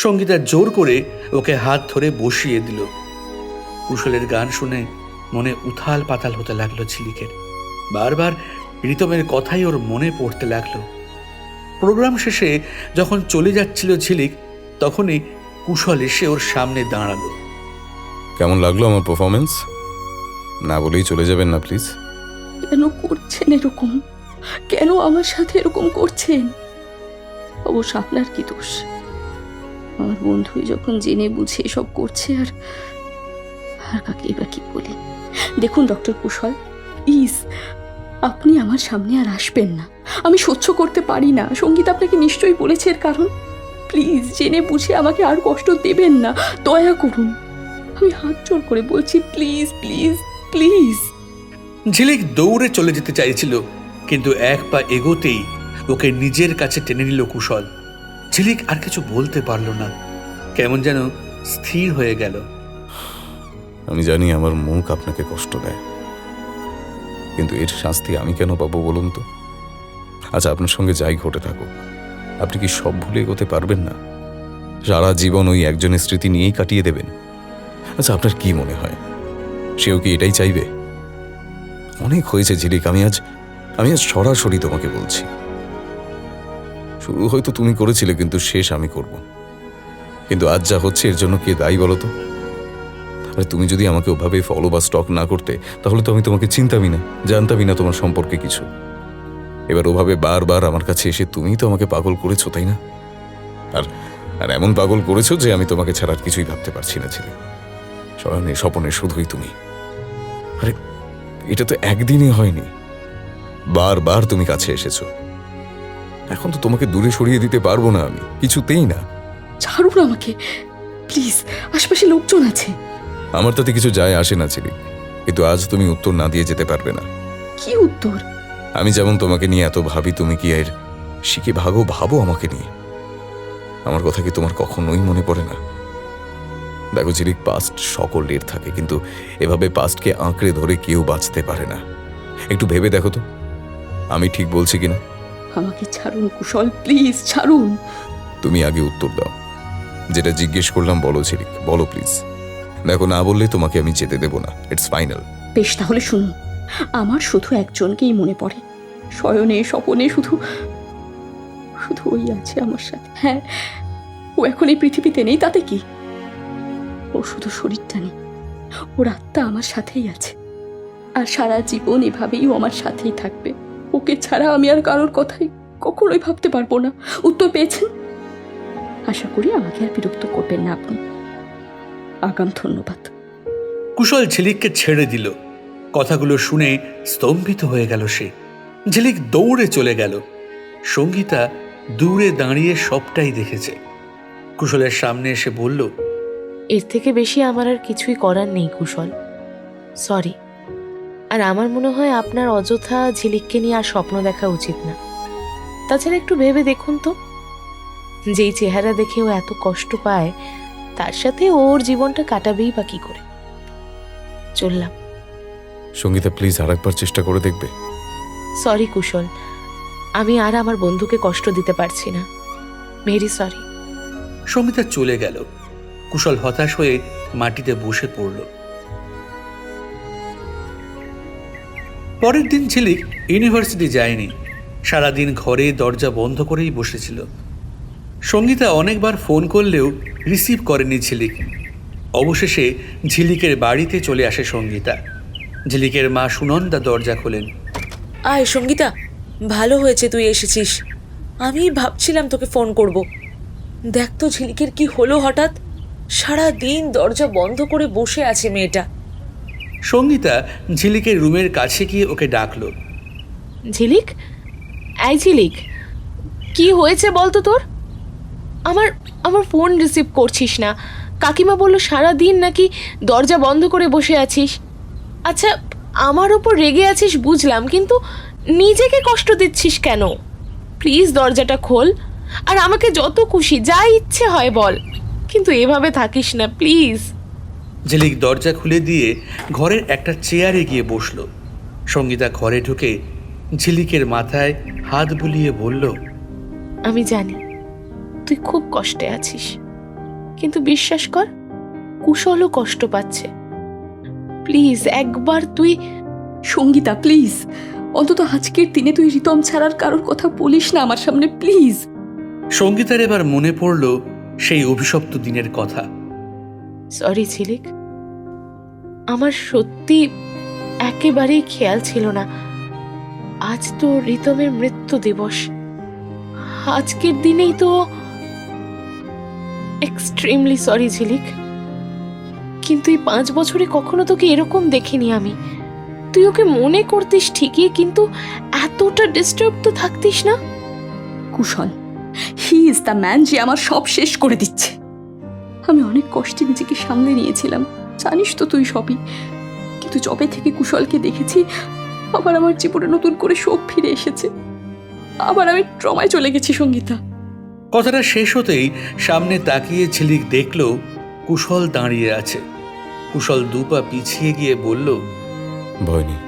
সঙ্গীতা জোর করে ওকে হাত ধরে বসিয়ে দিল। কুশলের গান শুনে মনে উথাল পাতাল হতে লাগলো ঝিলিকের। বারবার রিতমের কথাই ওর মনে পড়তে লাগলো। প্রোগ্রাম শেষে যখন চলে যাচ্ছিল ঝিলিক, তখনই কুশল এসে ওর সামনে দাঁড়ালো। কেমন লাগলো আমার পারফরমেন্স? না বলেই চলে যাবেন না প্লিজ। কেন করছেন এরকম? কেন আমার সাথে এরকম করছেন? অবশ্য আপনার কি দোষ? আমার বন্ধুই যখন জেনে বুঝে এসব করছে, আর কাকেই বা কি বলি? দেখুন ডক্টর কুশল, প্লিজ আপনি আমার সামনে আর আসবেন না। আমি সহ্য করতে পারি না। সঙ্গীত আপনাকে নিশ্চয়ই বলেছে এর কারণ। প্লিজ জেনে বুঝে আমাকে আর কষ্ট দেবেন না, দয়া করুন। আমি হাত জোর করে বলছি, প্লিজ প্লিজ প্লিজ। ঝিলিক দৌড়ে চলে যেতে চাইছিল, কিন্তু এক পা এগোতেই ওকে নিজের কাছে টেনে নিল কুশল। ঝিলিক আর কিছু বলতে পারল না, কেমন যেন স্থির হয়ে গেল। আমি জানি আমার মুখ আপনাকে কষ্ট দেয়, কিন্তু এর শাস্তি আমি কেন পাবো বলুন তো? আচ্ছা, আপনার সঙ্গে যাই ঘটে থাকুক, আপনি কি সব ভুলে এগোতে পারবেন না? সারা জীবন ওই একজনের স্মৃতি নিয়েই কাটিয়ে দেবেন? আচ্ছা, আপনার কি মনে হয় সেও কি এটাই চাইবে? অনেক হয়েছে ঝিলিক, আমি আজ সরাসরি তোমাকে বলছি, শুরু হয়তো তুমি করেছিলে, কিন্তু শেষ আমি করব। কিন্তু আজ যা হচ্ছে এর জন্য কে দায়ী বলো তো? আরে তুমি যদি আমাকে ওভাবে ফলো বা স্টক না করতে, তাহলে তো আমি তোমাকে চিনতামই না, জানতামই না তোমার সম্পর্কে কিছু। এবার ওভাবে বারবার আমার কাছে এসে তুমি তো আমাকে পাগল করেছো, তাই না? আর এমন পাগল করেছো যে আমি তোমাকে ছাড়া আর কিছুই ভাবতে পারছি না ছেলে। শয়নে স্বপনে শুধুই তুমি। আরে এটা তো একদিনই হয়নি, বারবার তুমি কাছে এসেছো। এখন তো তোমাকে দূরে সরিয়ে দিতে পারবো না আমি, কিছুতেই না। ছাড়ুন আমাকে প্লিজ, আশপাশে লোকজন আছে। আমার তাতে কিছু যায় আসে না ঝিলিক, কিন্তু আজ তুমি উত্তর না দিয়ে যেতে পারবে না। কি উত্তর? আমি যেমন তোমাকে নিয়ে এত ভাবি, তুমি কি এর শিখে ভাবো আমাকে নিয়ে? আমার কথা কি তোমার কখনোই মনে পড়ে না? দেখো ঝিলিক, পাস্ট সকলের থাকে, কিন্তু এভাবে পাস্টকে আঁকড়ে ধরে কেউ বাঁচতে পারে না। একটু ভেবে দেখো তো আমি ঠিক বলছি কিনা। আমাকে ছাড়ুন কুশল, প্লিজ ছাড়ুন। তুমি আগে উত্তর দাও, যেটা জিজ্ঞেস করলাম বলো ঝিলিক, বলো প্লিজ। দেখো, না বললে তোমাকে আমি যেতে দেব না, ইটস ফাইনাল। বেশ, তাহলে শুনুন, আমার শুধু একজনকেই মনে পড়ে, শয়নে স্বপনে শুধু শুধু ওই আছে আমার সাথে। হ্যাঁ, ও এখন এই পৃথিবীতে নেই, তাতে কি? ও শুধু শরীরটা নেই, ওর আত্মা আমার সাথেই আছে, আর সারা জীবন এভাবেই ও আমার সাথেই থাকবে। ওকে ছাড়া আমি আর কারোর কথাই কখনোই ভাবতে পারবো না। উত্তর পেয়েছেন? আশা করি আমাকে আর বিরক্ত করবেন না আপনি। আগাম ধন্যবাদ। কুশল ঝিলিককে ছেড়ে দিল। কথাগুলো শুনে স্তম্ভিত হয়ে গেল সে। ঝিলিক দৌড়ে চলে গেল। সঙ্গীতা দূরে দাঁড়িয়ে সবটাই দেখেছে। কুশলের সামনে এসে বলল, এর থেকে বেশি আমার আর কিছুই করার নেই কুশল, সরি। আর আমার মনে হয় আপনার অযথা ঝিলিককে নিয়ে আর স্বপ্ন দেখা উচিত না। তাছাড়া একটু ভেবে দেখুন তো, যেই চেহারা দেখে ও এত কষ্ট পায়, তার সাথে ওর জীবনটা কাটাবেই বা কি করে। চললাম। সঙ্গীতা, প্লিজ আর একবার চেষ্টা করে দেখবে। সরি কুশল, আমি আর আমার বন্ধুকে কষ্ট দিতে পারছি না, ভেরি সরি। সঙ্গীতা চলে গেল। কুশল হতাশ হয়ে মাটিতে বসে পড়ল। পরের দিন ঝিলিক ইউনিভার্সিটি যায়নি। সারাদিন ঘরে দরজা বন্ধ করেই বসেছিল। সঙ্গীতা অনেকবার ফোন করলেও রিসিভ করেনি ঝিলিক। অবশেষে ঝিলিকের বাড়িতে চলে আসে সঙ্গীতা। ঝিলিকের মা সুনন্দা দরজা খোলেন। আয় সঙ্গীতা, ভালো হয়েছে তুই এসেছিস। আমি ভাবছিলাম তোকে ফোন করব। দেখ তো ঝিলিকের কি হলো হঠাৎ, সারা দিন দরজা বন্ধ করে বসে আছে মেয়েটা। সঙ্গীতা ঝিলিকের রুমের কাছে গিয়ে ওকে ডাকলো। ঝিলিক, এই ঝিলিক, কি হয়েছে বলতো তোর? আমার ফোন রিসিভ করছিস না। কাকিমা বলল সারা দিন নাকি দরজা বন্ধ করে বসে আছিস। আচ্ছা, আমার ওপর রেগে আছিস বুঝলাম, কিন্তু নিজেকে কষ্ট দিচ্ছিস কেন? প্লিজ দরজাটা খোল, আর আমাকে যত খুশি যা ইচ্ছে হয় বল, কিন্তু এভাবে থাকিস না প্লিজ। ঝিলিক দরজা খুলে দিয়ে ঘরের একটা চেয়ারে গিয়ে বসলো। সঙ্গীতা ঘরে ঢুকে ঝিলিকের মাথায় হাত বুলিয়ে বলল, আমি জানি তুই খুব কষ্টে আছিস, কিন্তু বিশ্বাস কর, কুশলও কষ্ট পাচ্ছে। প্লিজ একবার তুই। সঙ্গীতা প্লিজ, অন্তত আজকের দিনে তুই রিতম ছাড়ার কারোর কথা বলিস না আমার সামনে, প্লিজ। সঙ্গীতার এবার মনে পড়ল সেই অভিশপ্ত দিনের কথা। সরি ঝিলিক, আমার সত্যি একেবারেই খেয়াল ছিল না। আজ তো রিতমের মৃত্যু দিবস। আজকের দিনেই তো। এক্সট্রিমলি সরি ঝিলিক, কিন্তু এই 5 বছরে কখনো তোকে এরকম দেখিনি আমি। তুই ওকে মনে করতিস ঠিকই, কিন্তু এতটা ডিস্টার্ব তো থাকতিস না। কুশল, হি ইজ দ্য ম্যান যে আমার সব শেষ করে দিচ্ছে। আমি অনেক কষ্টে নিজেকে সামলে নিয়েছিলাম, জানিস তো তুই সবই। কিন্তু যবে থেকে কুশলকে দেখেছি, আবার আমার জীবনে নতুন করে শোক ফিরে এসেছে। আবার আমি ট্রমায় চলে গেছি সঙ্গীতা। কথাটা শেষ হতেই সামনে তাকিয়ে ঝিলিক দেখল কুশল দাঁড়িয়ে আছে। কুশল 2 পা পিছিয়ে গিয়ে বলল, ভয় নেই,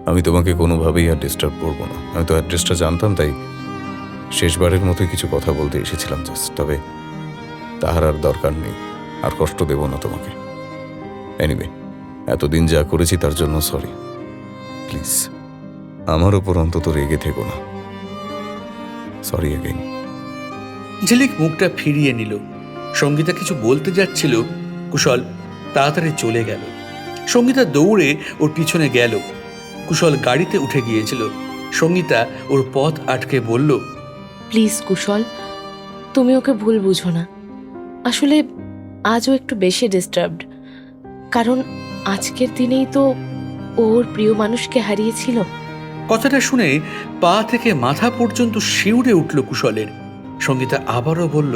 আমি তোমাকে কোনোভাবেই আর ডিস্টার্ব করবো না। আমি তো অ্যাড্রেসটা জানতাম, তাই শেষবারের মতোই কিছু কথা বলতে এসেছিলাম জাস্ট। তবে তাহার আর দরকার নেই, আর কষ্ট দেব না তোমাকে। এনিওয়ে, এতদিন যা করেছি তার জন্য সরি। প্লিজ আমার ওপর অন্তত রেগে থেকো না। Sorry again. ঝিলিক মুখটা ফিরিয়ে নিল। সঙ্গীতা কিছু বলতে যাচ্ছিল, কুশল তাড়াতাড়ি চলে গেল। সঙ্গীতা দৌড়ে ওর পিছনে গেল। কুশল গাড়িতে উঠে গিয়েছিল। সঙ্গীতা ওর পথ আটকে বলল, প্লিজ কুশল, তুমি ওকে ভুল বুঝো না। আসলে আজও একটু বেশি ডিস্টার্বড, কারণ আজকের দিনেই তো ওর প্রিয় মানুষকে হারিয়েছিল। কথাটা শুনে পা থেকে মাথা পর্যন্ত শিউরে উঠল কুশলের। সঙ্গীতা আবারও বলল,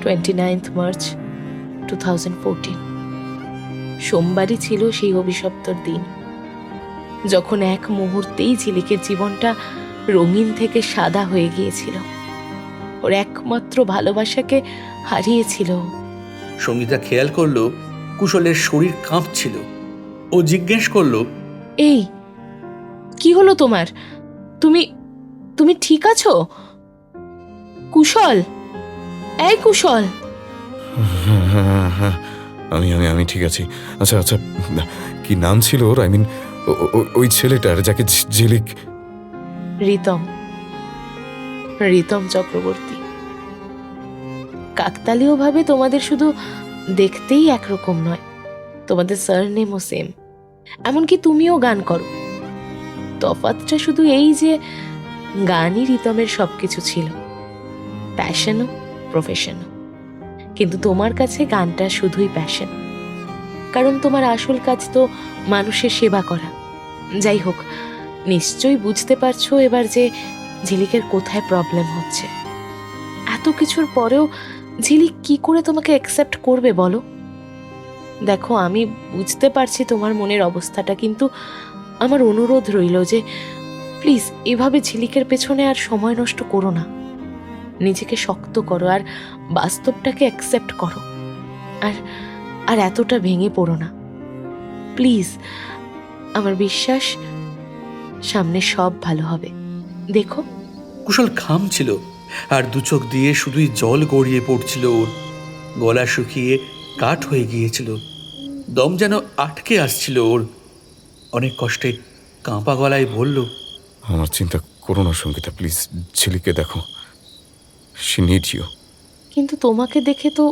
29th মার্চ 2014 সোমবারই ছিল সেই অভিশপ্তর দিন, যখন এক মুহূর্তেই ঝিলিকের জীবনটা রঙিন থেকে সাদা হয়ে গিয়েছিল। ওর একমাত্র ভালোবাসাকে হারিয়েছিল। সঙ্গীতা খেয়াল করলো কুশলের শরীর কাঁপছিল। ও জিজ্ঞেস করলো, এই কি হলো তোমার? তুমি তুমি ঠিক আছো কুশল? এই কুশল! হ্যাঁ, আমি আমি আমি ঠিক আছি। আচ্ছা আচ্ছা, কি নাম ছিল ওর? আই মিন ওই ছেলেটার যাকে ঝিলিক। রিতম, রিতম চক্রবর্তী। কাকতালীয়ভাবে তোমাদের শুধু দেখতেই একরকম নয়, তোমাদের সারনেমও সেম। এমনকি তুমিও গান করো। তফাৎটা শুধু এই যে গানই রিতমের সবকিছু ছিল, প্যাশনও প্রফেশনও। কিন্তু তোমার কাছে গানটা শুধুই প্যাশন, কারণ তোমার আসল কাজ তো মানুষের সেবা করা। যাই হোক, নিশ্চয়ই বুঝতে পারছো এবার যে ঝিলিকের কোথায় প্রবলেম হচ্ছে। এত কিছুর পরেও ঝিলিক কি করে তোমাকে অ্যাকসেপ্ট করবে বলো? দেখো, আমি বুঝতে পারছি তোমার মনের অবস্থাটা, কিন্তু আমার অনুরোধ রইল যে প্লিজ এভাবে ঝিলিকের পেছনে আর সময় নষ্ট করো না। নিজেকে শক্ত করো আর বাস্তবটাকে অ্যাকসেপ্ট করো। আর আর এতটা ভেঙে পড়ো না প্লিজ। আমার বিশ্বাস সামনে সব ভালো হবে, দেখো। কুশল ঘামছিল আর দু চোখ দিয়ে শুধুই জল গড়িয়ে পড়ছিল ওর। গলা শুকিয়ে কাঠ হয়ে গিয়েছিল, দম যেন আটকে আসছিল ওর। অনেক কষ্টে কাঁপা গলায় বলল, আমার চিন্তা করো না সঙ্গীতা, প্লিজ ঝিলিককে দেখো, শি নিড ইউ। কিন্তু তোমাকে দেখে তো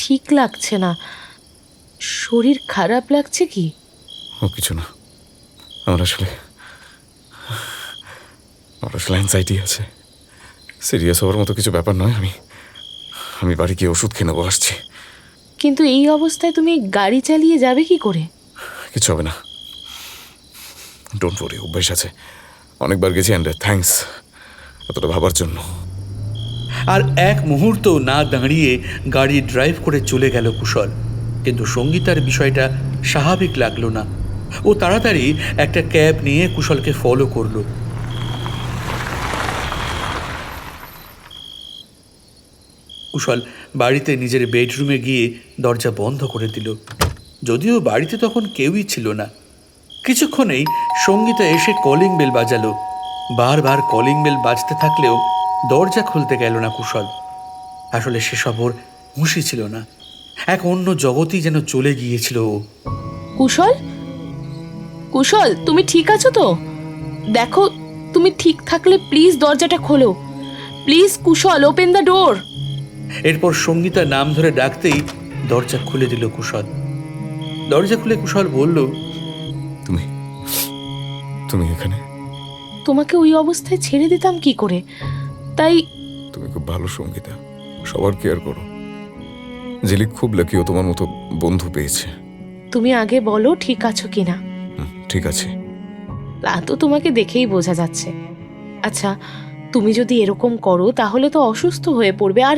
ঠিক লাগছে না। শরীর খারাপ লাগছে কি? ও কিছু না, আমার আসলে অ্যাংজাইটি আছে। সিরিয়াস হওয়ার মতো কিছু ব্যাপার নয়। আমি বাড়ি গিয়ে ওষুধ খেয়ে নেবো, আসছি। কিন্তু এই অবস্থায় তুমি গাড়ি চালিয়ে যাবে কি করে? কিছু হবে না, ডোন্ট ওয়ারি, অভ্যাস আছে, অনেকবার গেছি। অ্যান্ড থ্যাঙ্কস এতটা ভাবার জন্য। আর এক মুহূর্ত না দাঁড়িয়ে গাড়ি ড্রাইভ করে চলে গেল কুশল। কিন্তু সঙ্গীতার বিষয়টা স্বাভাবিক লাগলো না। ও তাড়াতাড়ি একটা ক্যাব নিয়ে কুশলকে ফলো করলো। কুশল বাড়িতে নিজের বেডরুমে গিয়ে দরজা বন্ধ করে দিল। যদিও বাড়িতে তখন কেউই ছিল না। কিছুক্ষণেই সঙ্গীতা এসে কলিং বেল বাজালো। বারবার কলিং বেল বাজতে থাকলেও দরজা খুলতে গেল না কুশল। আসলে সেসব ওর হুঁশি ছিল না। এক অন্য জগতেই যেন চলে গিয়েছিল ও। কুশল, কুশল, তুমি ঠিক আছো তো? দেখো, তুমি ঠিক থাকলে প্লিজ দরজাটা খোলো। Please Kushal, open the door. এরপর সঙ্গীতা নাম ধরে ডাকতেই দরজা খুলে দিল কুশল। দরজা খুলে কুশল বলল, তুমি তুমি এখানে? তোমাকে ওই অবস্থায় ছেড়ে দিতাম কি করে? তাই তুমি খুব ভালো সঙ্গীতা, সবার কেয়ার করো। ঝিলিক খুব লাকি ও তোমার মতো বন্ধু পেয়েছে। তুমি আগে বলো ঠিক আছো কিনা। ঠিক আছে। তা তো তোমাকে দেখেই বোঝা যাচ্ছে। আচ্ছা, তুমি যদি এরকম করো তাহলে তো অসুস্থ হয়ে পড়বে আর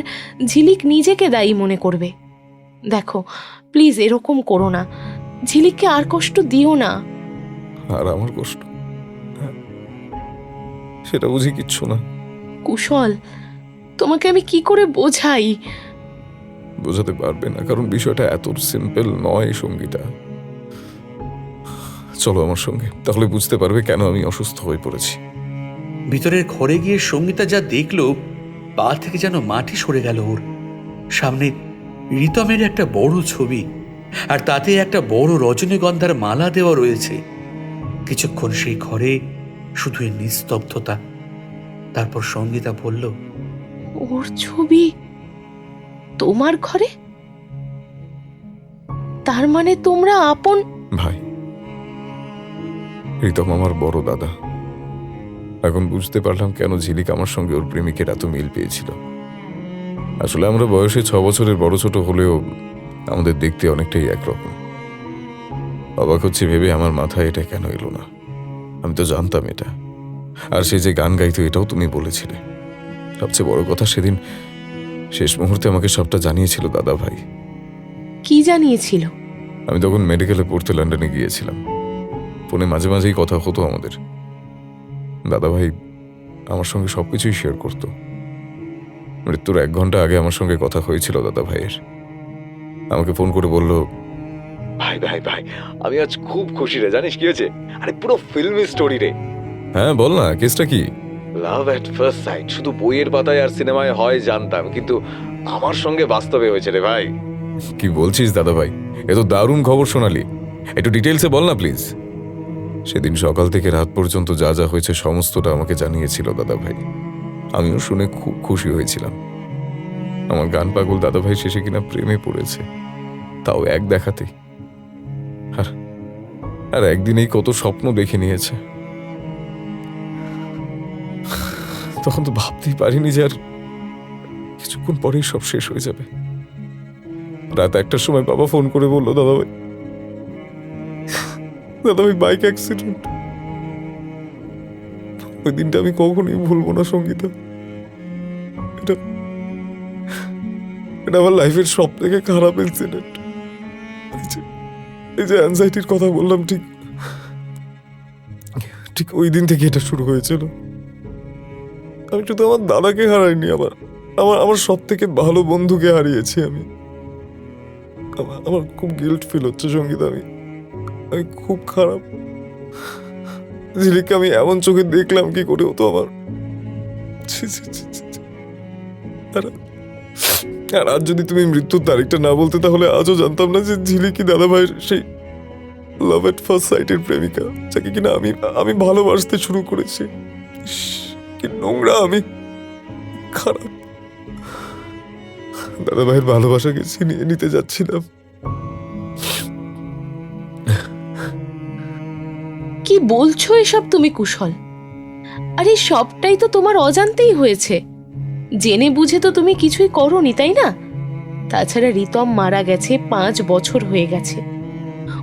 ঝিলিক নিজেকে দায়ী মনে করবে। দেখো প্লিজ এরকম করো না, ঝিলিককে আর কষ্ট দিও না। আর আমার কষ্ট, সেটা বুঝি কিচ্ছু না। কুশল, তোমাকে আমি কি করে বোঝাই? বোঝাতে পারবে না, কারণ বিষয়টা এত সিম্পল নয় সঙ্গীতা। চলো আমার সঙ্গে, তাহলে বুঝতে পারবে কেন আমি অসুস্থ হয়ে পড়েছি। ভিতরের ঘরে গিয়ে সঙ্গীতা যা দেখলো, পা থেকে যেন মাটি সরে গেল ওর। সামনে রিতমের একটা বড় ছবি, আর তাতে একটা বড় রজনীগন্ধার মালা দেওয়া রয়েছে। কিছুক্ষণ সেই ঘরে শুধুই নিস্তব্ধতা। তারপর সঙ্গীতা বলল, ওর ছবি তোমার ঘরে? তার মানে তোমরা আপন ভাই। রিতম আমার বড় দাদা। এখন বুঝতে পারলাম কেন ঝিলিক আমার সঙ্গে ওর প্রেমিকের এত মিল পেয়েছিল। আসলে আমরা বয়সে 6 বছরের বড় ছোট হলেও আমাদের দেখতে অনেকটাই একরকম। অবাক হচ্ছে ভেবে আমার মাথায় এটা কেন এলো না। আমি তো জানতাম এটা, আর সে যে গান গাইতো এটাও তুমি বলেছিলে। সবচেয়ে বড় কথা, সেদিন শেষ মুহূর্তে আমাকে সবটা জানিয়েছিল দাদা ভাই। কি জানিয়েছিল? আমি তখন মেডিকেলে পড়তে লন্ডনে গিয়েছিলাম। ফোনে মাঝে মাঝেই কথা হতো আমাদের। দাদা ভাই আমার সঙ্গে সবকিছুই শেয়ার করত। মৃত্যুর 1 ঘন্টা আগে আমার সঙ্গে কথা হয়েছিল দাদা ভাইয়ের। আমাকে ফোন করে বলল, ভাই ভাই ভাই, আমি আজ খুব খুশি রে। জানিস কি হয়েছে? আরে পুরো ফিল্মি স্টোরি রে। হ্যাঁ বল না, কেসটা কি? লাভ এট ফার্স্ট সাইট শুধু বইয়ের পাতায় আর সিনেমায় হয় জানতাম, কিন্তু আমার সঙ্গে বাস্তবে হয়েছে রে ভাই। কি বলছিস দাদা ভাই? এ তো দারুণ খবর শোনালি। একটু ডিটেলসে বল না প্লিজ। সেদিন সকাল থেকে রাত পর্যন্ত যা যা হয়েছে সমস্তটা আমাকে জানিয়েছিল দাদা ভাই। আমিও শুনে খুব খুশি হয়েছিলাম। আমার গান পাগল দাদা ভাই শেষে কিনা প্রেমে পড়েছে, তাও এক দেখাতেই। আর একদিনেই কত স্বপ্ন দেখে নিয়েছে। তখন তো ভাবতেই পারিনি যে আর কিছুক্ষণ পরেই সব শেষ হয়ে যাবে। রাত 1টার সময় বাবা ফোন করে বললো, দাদা ভাই বাইক অ্যাক্সিডেন্ট। ওই দিনটা আমি কখনোই ভুলবো না সঙ্গীতা। এটা আমার লাইফের সব থেকে খারাপ ইনসিডেন্ট। এই যে অ্যাংজাইটির কথা বললাম, ঠিক ওই দিন থেকে এটা শুরু হয়েছিল। আমি শুধু আমার দাদাকে হারাইনি, আমার সব থেকে ভালো বন্ধুকে হারিয়েছি আমি। আমার খুব গিল্ট ফিল হচ্ছে সঙ্গীত। আমি খুব খারাপ। ঝিলিককে আমি এমন চোখে দেখলাম, কি করে হতো আমার। আর আজ যদি তুমি মৃত্যুর তারিখটা না বলতে, তাহলে আজও জানতাম না যে ঝিলিকি দাদা ভাইয়ের সেই লাভ এট ফার্স্ট সাইটের প্রেমিকা, যাকে কিনা আমি ভালোবাসতে শুরু করেছি। কি নোংরা আমি, খারাপ। দাদা ভাইয়ের ভালোবাসাকে ছিনিয়ে নিতে যাচ্ছিলাম। কি বলছো এসব তুমি কুশল? আরে সবটাই তো তোমার অজান্তেই হয়েছে। জেনে বুঝে তো তুমি কিছুই করোনি, তাই না? তাছাড়া রিতম মারা গেছে 5 বছর হয়ে গেছে।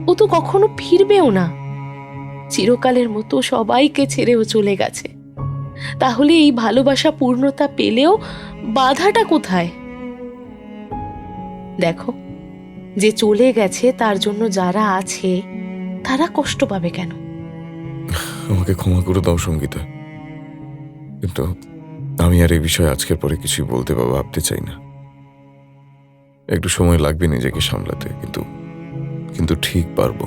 ও তো কখনো ফিরবেও না। চিরকালের মতো সবাইকে ছেড়েও চলে গেছে। তাহলে এই ভালোবাসা পূর্ণতা পেলেও বাধাটা কোথায়? দেখো, যে চলে গেছে তার জন্য যারা আছে তারা কষ্ট পাবে কেন? আমাকে ক্ষমা করে দাও সঙ্গীতা, কিন্তু আমি আর এই বিষয়ে আজকের পরে কিছুই বলতে বা ভাবতে চাই না। একটু সময় লাগবে নিজেকে সামলাতে, কিন্তু ঠিক পারবো।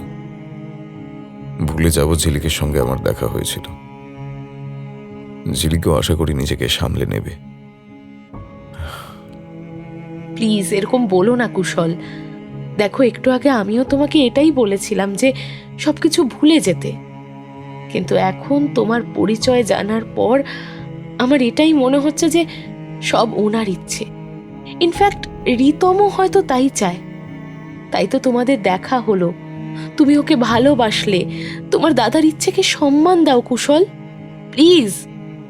ভুলে যাব ঝিলিকের সঙ্গে আমার দেখা হয়েছিল। ঝিলিকেও আশা করি নিজেকে সামলে নেবে। প্লিজ এরকম বলো না কুশল। দেখো, একটু আগে আমিও তোমাকে এটাই বলেছিলাম যে সবকিছু ভুলে যেতে, কিন্তু এখন তোমার পরিচয় জানার পর আমার এটাই মনে হচ্ছে যে সব ওনার ইচ্ছে। ইনফ্যাক্ট রিতমও হয়তো তাই চায়। তাই তো তোমাদের দেখা হলো। তুমি ওকে ভালোবাসলে। তোমার দাদার ইচ্ছেকে সম্মান দাও কুশল, প্লিজ।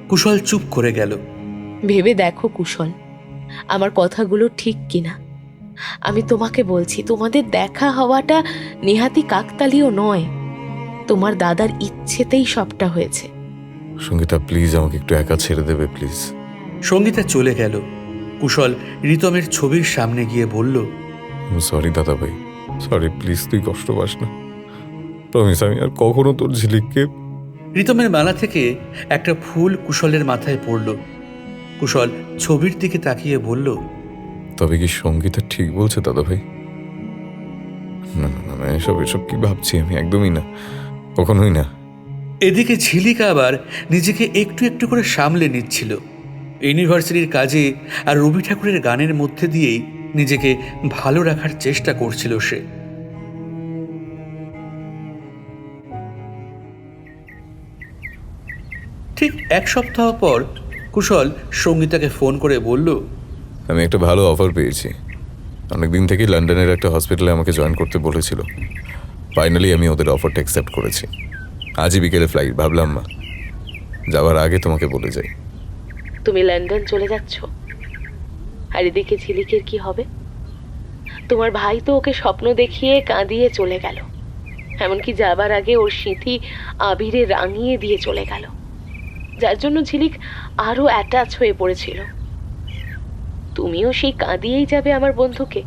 কুশল চুপ করে গেল। ভেবে দেখো কুশল, আমার কথাগুলো ঠিক কিনা। আমি তোমাকে বলছি, তোমাদের দেখা হওয়াটা নেহাতি কাকতালীয় নয়। তোমার দাদার ইচ্ছেতেই সবটা হয়েছে। সঙ্গীতা প্লিজ, আমাকে একটু একা ছেড়ে দেবে প্লিজ। সঙ্গীতা চলে গেল। কুশল রিতমের ছবির সামনে গিয়ে বলল, সরি দাদা ভাই, সরি, প্লিজ তুই কষ্ট পাস না। প্রমিস, আমি আর কখনো তোর ঝিলিককে। রিতমের মালা থেকে একটা ফুল কুশলের মাথায় পড়ল। কুশল ছবির দিকে তাকিয়ে বলল, তবে কি সঙ্গীতা ঠিক বলছে দাদা ভাই? না না না, এসব কি ভাবছি আমি, একদমই না, কখনোই না। এদিকে ঝিলিকা আবার নিজেকে একটু একটু করে সামলে নিচ্ছিল। ইউনিভার্সিটির কাজে আর রবি ঠাকুরের গানের মধ্যে দিয়েই নিজেকে ভালো রাখার চেষ্টা করছিল সে। ঠিক 1 সপ্তাহ পর কুশল সঙ্গীতাকে ফোন করে বলল, আমি একটা ভালো অফার পেয়েছি। অনেকদিন থেকে লন্ডনের একটা হসপিটালে আমাকে জয়েন করতে বলেছিল। ফাইনালি আমি ওদের অফারটা অ্যাকসেপ্ট করেছি। আজই বিকেলে ফ্লাইট। ভাবলাম মা, যাওয়ার আগে তোমাকে বলে যাই। তুমি লন্ডন চলে যাচ্ছ? আর এদিকে ঝিলিকের কি হবে? তোমার ভাই তো ওকে স্বপ্ন দেখিয়ে কাঁদিয়ে চলে গেল। এমনকি যাবার আগে ওর স্মৃতি আবিরে রাঙিয়ে দিয়ে চলে গেল। যার জন্য ঝিলিক আরো অ্যাটাচ হয়ে পড়েছিল। তুমিও সেই কাঁদিয়েই যাবে আমার বন্ধুকে।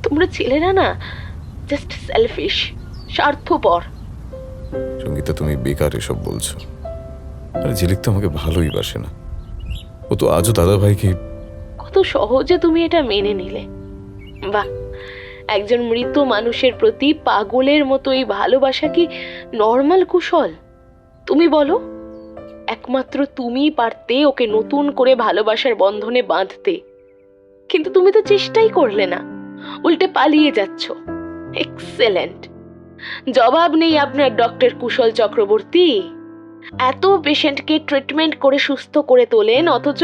তোমরা ছেলেরা না জাস্ট সেলফিশ, স্বার্থপর। সঙ্গীতা, তুমি বেকার এসব বলছো। আরে ঝিলিক তো আমাকে ভালোই বাসে না। ও তো আজও দাদা ভাইকে। কত সহজে তুমি এটা মেনে নিলে। বাহ, একজন মৃত মানুষের প্রতি পাগলের মতো এই ভালোবাসা কি নর্মাল কুশল? তুমি বলো। একমাত্র তুমিই পারতে ওকে নতুন করে ভালোবাসার বন্ধনে বাঁধতে, কিন্তু তুমি তো চেষ্টাই করলে না, উল্টে পালিয়ে যাচ্ছ। এক্সেলেন্ট। জবাব নেই আপনার ডক্টর কুশল চক্রবর্তী। এত পেশেন্টকে ট্রিটমেন্ট করে সুস্থ করে তোলেন, অথচ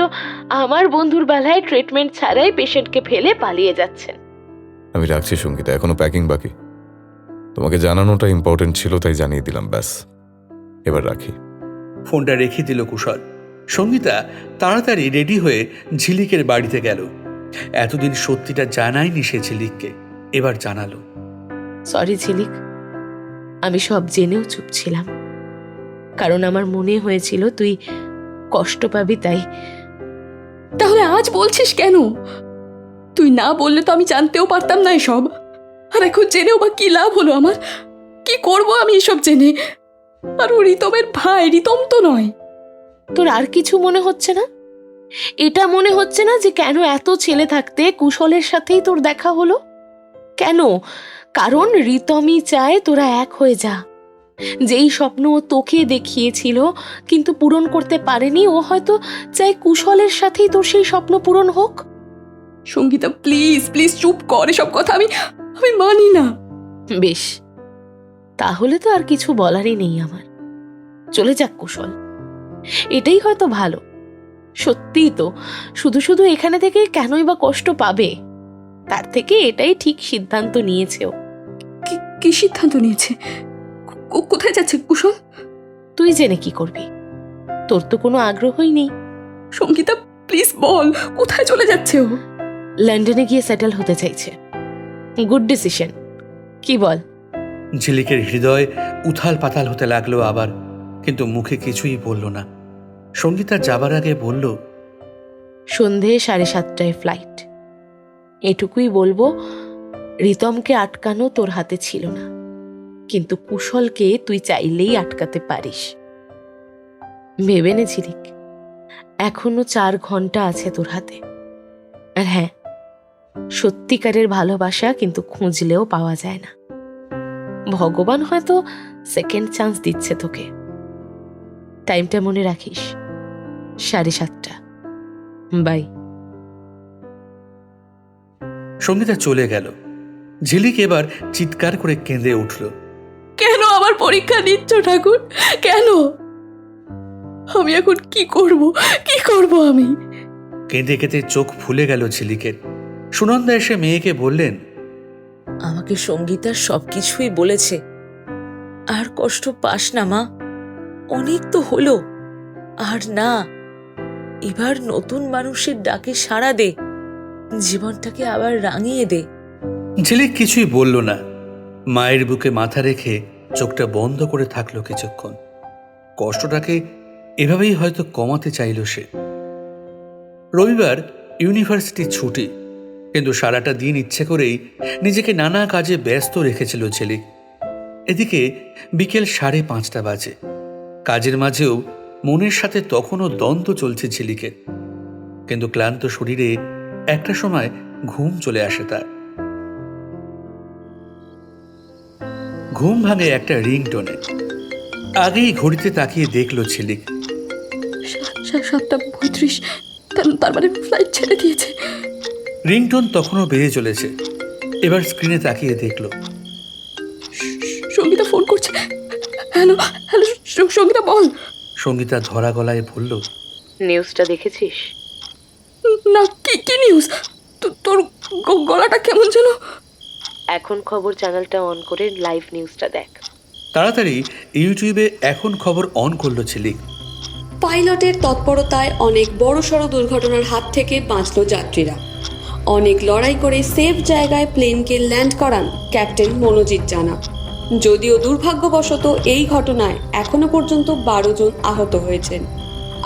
আমার বন্ধুর বেলায় ট্রিটমেন্ট ছাড়াই পেশেন্টকে ফেলে পালিয়ে যাচ্ছেন। আমি রাখছি সঙ্গীতা, এখনো প্যাকিং বাকি। তোমাকে জানানোটা ইম্পর্টেন্ট ছিল, তাই জানিয়ে দিলাম, ব্যাস। এবার রাখি। ফোনটা রেখে দিল কুশল। সঙ্গীতা তাড়াতাড়ি রেডি হয়ে ঝিলিকের বাড়িতে গেল। এতদিন সত্যিটা জানায়নি সে ঝিলিককে, এবার জানালো। সরি ঝিলিক, আমি সব জেনেও চুপ ছিলাম, কারণ আমার মনে হয়েছিল তুই কষ্ট পাবি, তাই। তাহলে আজ বলছিস কেন? তুই না বললে তো আমি জানতেও পারতাম না এসব। আর এখন জেনেও বা কি লাভ হলো আমার? কি করব আমি এসব জেনে? আর ও রিতমের ভাই, রিতম তো নয়। তোর আর কিছু মনে হচ্ছে না? এটা মনে হচ্ছে না যে কেন এত ছেলে থাকতে কুশলের সাথেই তোর দেখা হলো? কেন? কারণ রিতমই চায় তোরা এক হয়ে যা। যেই স্বপ্ন ও তোকে দেখিয়েছিল কিন্তু পূরণ করতে পারেনি, ও হয়তো চায় কুশলের সাথেই তোর সেই স্বপ্ন পূরণ হোক। সঙ্গীতা, প্লিজ প্লিজ চুপ কর, এসব কথা আমি মানি না। বেশ, তাহলে তো আর কিছু বলারই নেই আমার। চলে যাক কুশল, এটাই হয়তো ভালো। সত্যিই তো, শুধু শুধু এখানে থেকে কেনই বা কষ্ট পাবে? তার থেকে এটাই ঠিক সিদ্ধান্ত নিয়েছে ও। কি সিদ্ধান্ত নিয়েছে? কোথায় যাচ্ছে কুশল? তুই জেনে কি করবি? তোর তো কোনো আগ্রহই নেই। সঙ্গীতা, প্লিজ বল, কোথায় চলে যাচ্ছে ও? লন্ডনে গিয়ে সেটেল হতে চাইছে। গুড ডিসিশন, কি বল? ঝিলিকের হৃদয় উথাল পাতাল হতে লাগলো আবার, কিন্তু মুখে কিছুই বলল না। সঙ্গীতা যাবার আগে বলল, সন্ধে 7:30টায় ফ্লাইট। এটুকুই বলবো, রিতমকে আটকানো তোর হাতে ছিল না, কিন্তু কুশলকে তুই চাইলেই আটকাতে পারিস। ভেবে নে ঝিলিক, এখনো 4 ঘন্টা আছে তোর হাতে। আর হ্যাঁ, সত্যিকারের ভালোবাসা কিন্তু খুঁজলেও পাওয়া যায় না। ভগবান হয়তো সেকেন্ড চান্স দিচ্ছে তোকে। টাইমটা মনে রাখিস, 7:30। বাই। সঙ্গীতা চলে গেল। ঝিলিক এবার চিৎকার করে কেঁদে উঠল। কেন আমার পরীক্ষা নিচ্ছ ঠাকুর? কেন? আমি এখন কি করব আমি? কেঁদে কেঁদে চোখ ফুলে গেল ঝিলিকের। সুনন্দা এসে মেয়েকে বললেন, আমাকে সঙ্গীতার সবকিছুই বলেছে। আর কষ্ট পাস না মা, অনেক তো হলো। আর না, এবার নতুন মানুষের ডাকে সাড়া দে, জীবনটাকে আবার রাঙিয়ে দে। ঝিলিক কিছুই বলল না। মায়ের বুকে মাথা রেখে চোখটা বন্ধ করে থাকলো কিছুক্ষণ। কষ্টটাকে এভাবেই হয়তো কমাতে চাইল সে। রবিবার ইউনিভার্সিটির ছুটি, কিন্তু সারাটা দিন ইচ্ছে করেই নিজেকে নানা কাজে ব্যস্ত রেখেছিল ঝিলিক। এদিকে বিকেল 5:30 বাজে। কাজের মাঝেও মনের সাথে তখনও দ্বন্দ্ব চলছে ঝিলিকের, কিন্তু ক্লান্ত শরীরে একটা সময় ঘুম চলে আসে তার। ঘুম ভাঙে একটা রিংটোনে। আগেই ঘড়িতে তাকিয়ে দেখলো ঝিলিক। 7:35, তার মানে ফ্লাইট ছেড়ে দিয়েছে। রিংটোন তখনও বেড়ে চলেছে। এবার স্ক্রিনে তাকিয়ে দেখলো সঙ্গীতা ফোন করছে। হ্যালো হ্যালো, সঙ্গীতা বল। সঙ্গীতা ধরা গলায় বলল, নিউজটা দেখেছিস? না, কি নিউজ? তোর গলাটা কেমন যেন। এখন খবর চ্যানেলটা অন করে লাইভ নিউজটা দেখ। তাড়াতাড়ি ইউটিউবে এখন খবর অন করলো ঝিলিক। পাইলটের তৎপরতায় অনেক বড়সড় দুর্ঘটনার হাত থেকে বাঁচল যাত্রীরা। অনেক লড়াই করে সেফ জায়গায় প্লেনকে ল্যান্ড করান ক্যাপ্টেন মনোজিৎ জানা। যদিও দুর্ভাগ্যবশত এই ঘটনায় এখনো পর্যন্ত 12 জন আহত হয়েছেন।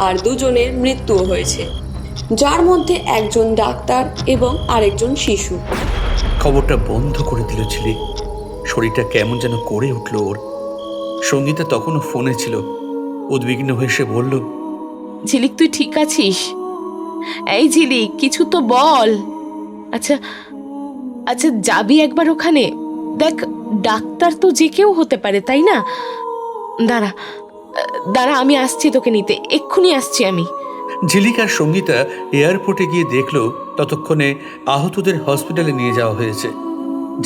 আর দুজনের মৃত্যুও হয়েছে, যার মধ্যে একজন ডাক্তার এবং আরেকজন শিশু। খবরটা বন্ধ করে দিল ঝিলিক। শরীরটা কেমন যেন করে উঠল ওর। সঙ্গীতা তখনও ফোনে ছিল। উদ্বিগ্ন হয়ে সে বলল, ঝিলিক তুই ঠিক আছিস? এই ঝিলিক কিছু তো বল। আচ্ছা আচ্ছা যাবি একবার ওখানে? দেখ ডাক্তার তো যে কেউ হতে পারে, তাই না? দাঁড়া দাঁড়া, আমি আসছি তোকে নিতে, এক্ষুনি আসছি আমি। ঝিলিক আর সঙ্গীতা এয়ারপোর্টে গিয়ে দেখলো ততক্ষণে আহতদের হসপিটালে নিয়ে যাওয়া হয়েছে।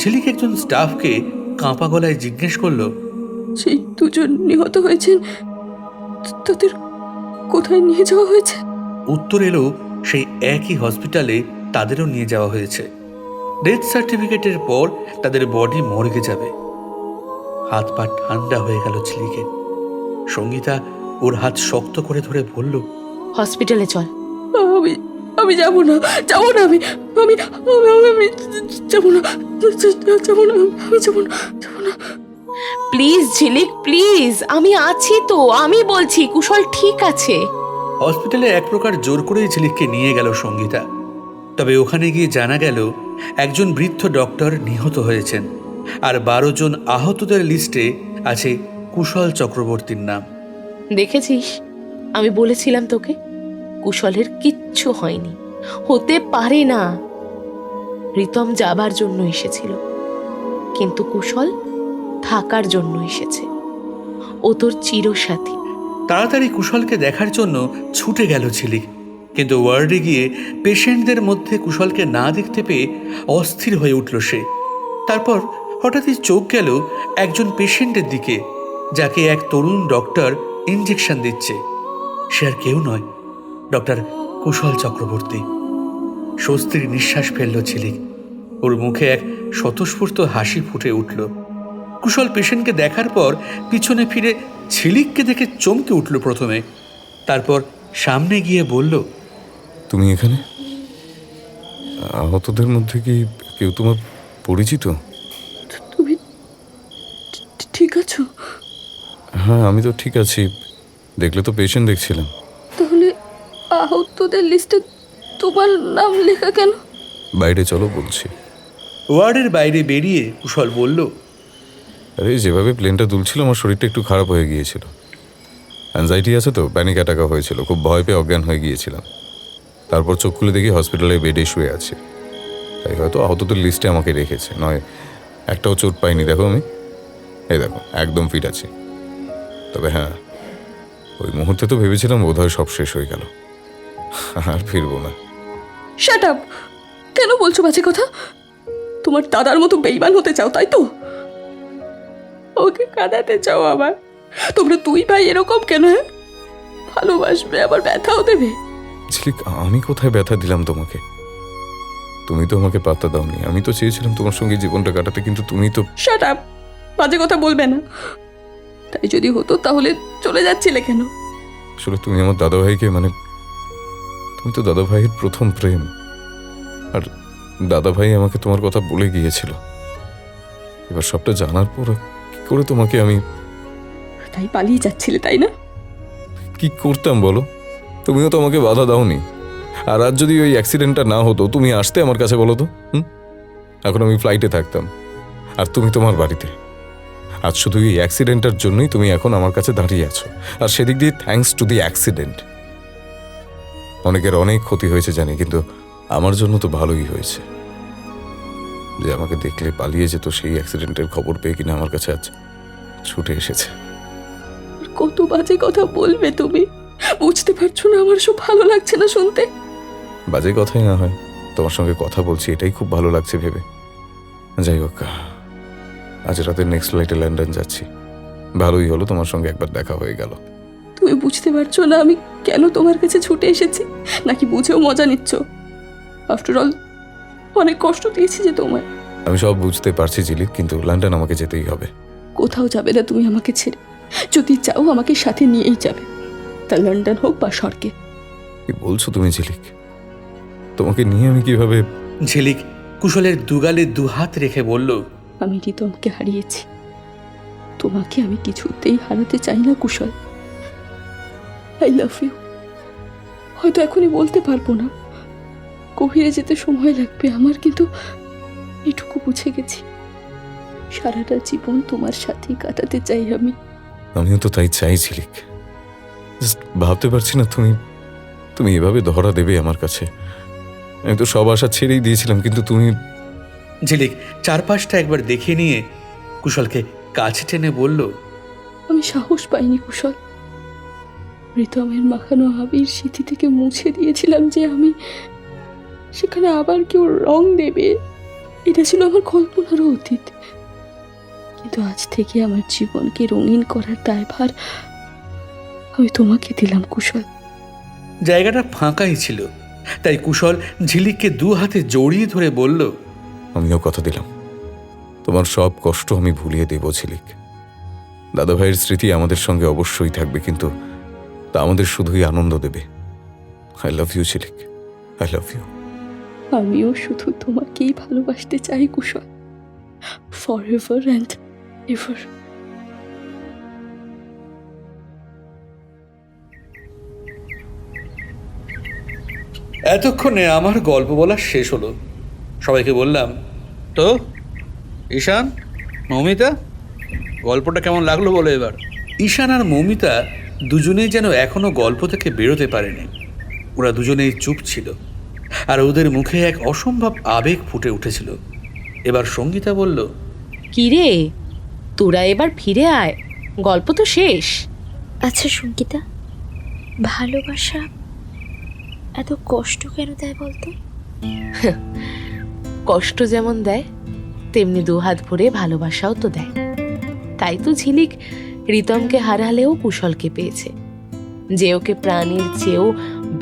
ঝিলিক একজন স্টাফকে কাঁপা গলায় জিজ্ঞেস করলো, সেই দুজন নিহত হয়েছেন, তাদের কোথায় নিয়ে যাওয়া হয়েছে? উত্তর এলো সেই একই হসপিটালে তাদেরও নিয়ে যাওয়া হয়েছে। ডেথ সার্টিফিকেটের পর তাদের বডি মর্গে যাবে। হাত পা ঠান্ডা হয়ে গেল ঝিলিকের। সঙ্গীতা ওর হাত শক্ত করে ধরে বলল, হসপিটালে চল। আমি আমি যাব না, যাব না, আমি আমি আমি আমি যাব না, যাব না, আমি যাব না, যাব না। প্লিজ ঝিলিক প্লিজ, আমি আছি তো, আমি বলছি কুশল ঠিক আছে। হসপিটালে এক প্রকার জোর করেই ঝিলিককে নিয়ে গেল সঙ্গীতা। তবে ওখানে গিয়ে জানা গেল একজন বৃদ্ধ ডক্টর নিহত হয়েছেন, আর 12 জন আহতদের লিস্টে আছে কুশল চক্রবর্তীর নাম। দেখেছিস, আমি বলেছিলাম তোকে কুশলের কিচ্ছু হয়নি, হতে পারে না। রিতম যাবার জন্য এসেছিল, কিন্তু কুশল থাকার জন্য এসেছে। ও তোর চিরসাথী। তাড়াতাড়ি কুশলকে দেখার জন্য ছুটে গেল ঝিলিক, কিন্তু ওয়ার্ডে গিয়ে পেশেন্টদের মধ্যে কুশলকে না দেখতে পেয়ে অস্থির হয়ে উঠল সে। তারপর হঠাৎই চোখ গেল একজন পেশেন্টের দিকে, যাকে এক তরুণ ডক্টর ইঞ্জেকশন দিচ্ছে। সে আর কেউ নয়, ডক্টর কুশল চক্রবর্তী। স্বস্তির নিঃশ্বাস ফেলল ঝিলিক। ওর মুখে এক স্বতঃস্ফূর্ত হাসি ফুটে উঠল। কুশল পেশেন্টকে দেখার পর পিছনে ফিরে ঝিলিককে দেখে চমকে উঠল প্রথমে, তারপর সামনে গিয়ে বলল, তুমি এখানে? আহতদের মধ্যে কি কেউ তোমার পরিচিত? তুমি ঠিক আছো? হ্যাঁ, আমি তো ঠিক আছি। দেখলে তো পেশেন্ট দেখছিলাম। তাহলে আহতদের লিস্টে তোমার নাম লেখা কেন? বাইরে চলো বলছি। ওয়ার্ডের বাইরে বেরিয়ে কুশল বলল, আরে যেভাবে প্লেনটা দুলছিল আমার শরীরটা একটু খারাপ হয়ে গিয়েছিল। অ্যাংজাইটি আছে তো, প্যানিক অ্যাটাকা হয়েছিল, খুব ভয় পেয়ে অজ্ঞান হয়ে গিয়েছিলাম। তারপর চোখ খুলে দেখি হসপিটালে বেডে শুয়ে আছে। তাই হয়তো আহতদের লিস্টে আমাকে রেখেছে, নয় একটাও চোট পাইনি। দেখো আমি, এই দেখো একদম ফিট আছি। তবে হ্যাঁ, ওই মুহূর্তে তো ভেবেছিলাম বোধহয় সব শেষ হয়ে গেল, আর ফিরবো না। Shut up! কেন বলছো বাজে কথা? তোমার দাদার মতো বেইমান হতে চাও, তাই তো? ওকে কাঁদাতে চাও আবার? তোমরা দুই ভাই এরকম কেন? হ্যাঁ, ভালোবাসবে আবার ব্যথাও দেবে। ঝিলিক, আমি কোথায় ব্যথা দিলাম তোমাকে? তুমি তো আমাকে পাত্তা দাওনি। আমি তো চেয়েছিলাম তোমার সঙ্গে জীবনটা কাটাতে, কিন্তু তুমি তো... শাট আপ! বাজে কথা বলবে না। তাই যদি হতো তাহলে চলে যাচ্ছিলে কেন? আসলে তুমি আমার দাদাভাইকে, মানে তুমি তো দাদাভাইয়ের প্রথম প্রেম, আর দাদাভাই আমাকে তোমার কথা বলে গিয়েছিল। এবার সবটা জানার পর কি করে তোমাকে আমি... তাই পালিয়ে যাচ্ছিলে, তাই না? কি করতাম বলো? তুমিও তো আমাকে বাধা দাওনি। আর আজ যদি ওই অ্যাক্সিডেন্টটা না হতো, তুমি আসতে আমার কাছে বলো তো? এখন আমি ফ্লাইটে থাকতাম, আর তুমি তোমার বাড়িতে। আজ শুধু এই অ্যাক্সিডেন্টের জন্যই তুমি এখন আমার কাছে দাঁড়িয়ে আছো, আর সেদিক দিয়ে থ্যাঙ্কস টু দি অ্যাক্সিডেন্ট। অনেকের অনেক ক্ষতি হয়েছে জানি, কিন্তু আমার জন্য তো ভালোই হয়েছে। যে আমাকে দেখলে পালিয়ে যেত, সেই অ্যাক্সিডেন্টের খবর পেয়ে কিনা আমার কাছে আজ ছুটে এসেছে। কত বাজে কথা বলবে তুমি? বুঝতে পারছো না আমার সব ভালো লাগছে না শুনতে? বাজে কথাই না হয়, তোমার সঙ্গে কথা বলছি এটাই খুব ভালো লাগছে ভেবে। যাই হোক, আজ রাতে নেক্সট ফ্লাইটে লন্ডন যাচ্ছি। ভালোই হলো তোমার সঙ্গে একবার দেখা হয়ে গেল। তুমি বুঝতে পারছো না আমি কেন তোমার কাছে ছুটে এসেছি? নাকি বুঝেও মজা নিচ্ছ? আফটার অল অনেক কষ্ট দিয়েছি যে তোমায়। আমি সব বুঝতে পারছি ঝিলিক, কিন্তু লন্ডন আমাকে যেতেই হবে। কোথাও যাবে না তুমি আমাকে ছেড়ে। যদি চাও আমাকে সাথে নিয়েই যাবে, তা লন্ডন হোক বা স্বর্গে। কি বলছো তুমি ঝিলিক? তোমাকে নিয়ে আমি কিভাবে... ঝিলিক কুশলের দুগালে দুহাত রেখে বলল, আমি রিতমকে হারিয়েছি, তোমাকে আমি কিছুতেই হারাতে চাই না কুশল। I love you. হয়তো এখনই বলতে পারবো না, গভীরে যেতে সময় লাগবে আমার, কিন্তু এটুকু বুঝে গেছি সারাটা জীবন তোমার সাথেই কাটাতে চাই আমি। আমিও তো তাই চাই ঝিলিক। জাস্ট ভাবতে পারছি না তুমি তুমি এভাবে ধরা দেবে আমার কাছে। আমি তো সব আশা ছেড়েই দিয়েছিলাম, কিন্তু তুমি ঝিলিক চারপাশটা একবার দেখে নিয়ে কুশলকে কাছে টেনে বলল, আমি সাহস পাইনি কুশল। প্রীতমের মাখানো আবির স্মৃতি থেকে মুছে দিয়েছিলাম যে আমি সেখানে আবার কেউ রং দেবে, এটা ছিল আমার কল্পনারও অতীত। কিন্তু আজ থেকে আমার জীবনকে রঙিন করার দায়ভার আমি তোমাকে দিলাম কুশল। জায়গাটা ফাঁকাই ছিল, তাই কুশল ঝিলিককে দু হাতে জড়িয়ে ধরে বলল, আমিও কথা দিলাম তোমার সব কষ্ট আমি ভুলিয়ে দেব ঝিলিক। দাদাভাইয়ের স্মৃতি আমাদের সঙ্গে অবশ্যই থাকবে, কিন্তু তা আমাদের শুধুই আনন্দ দেবে। I love you Jhilik, I love you. আমিও শুধু তোমাকেই ভালোবাসতে চাই কুশল, ফর এভার অ্যান্ড এভার। এতক্ষণে আমার গল্প বলা শেষ হলো। সবাইকে বললাম, তো ঈশান, মৌমিতা, গল্পটা কেমন লাগলো বলো এবার। ঈশান আর মৌমিতা দুজনেই যেন এখনো গল্প থেকে বেরোতে পারেনি। ওরা দুজনেই চুপ ছিল, আর ওদের মুখে এক অসম্ভব আবেগ ফুটে উঠেছিল। এবার সঙ্গীতা বলল, কি রে, তোরা এবার ফিরে আয়, গল্প তো শেষ। আচ্ছা সঙ্গীতা, ভালোবাসা এত কষ্ট কেন দেয় বলতো? কষ্ট যেমন দেয় তেমনি দুহাত ভরে ভালোবাসাও তো দেয়। তাই তো ঝিলিক রিতমকে হারালেও কুশলকে পেয়েছে, যে ওকে প্রাণীর চেয়েও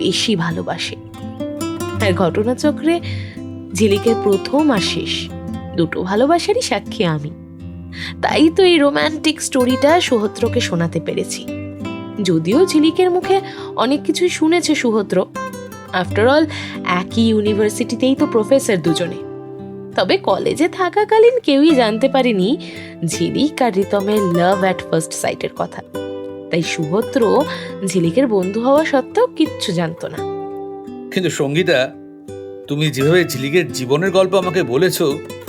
বেশি ভালোবাসে। আর ঘটনাচক্রে ঝিলিকের প্রথম আর শেষ দুটো ভালোবাসারই সাক্ষী আমি। তাই তো এই রোম্যান্টিক স্টোরিটা সুহদ্রকে শোনাতে পেরেছি। যদিও ঝিলিকের মুখে অনেক কিছুই শুনেছে সুহদ্র, আফটার অল একই ইউনিভার্সিটিতেই তো প্রফেসর দুজনে। তবে কলেজে থাকাকালীন কেউই জানতে পারেনি ঝিলিক আর রিতমের লাভ অ্যাট ফার্স্ট সাইটের কথা। তাই সুহদ্র ঝিলিকের বন্ধু হওয়া সত্ত্বেও কিচ্ছু জানতো না। কিন্তু সঙ্গীতা, তুমি যেভাবে ঝিলিকের জীবনের গল্প আমাকে বলেছো,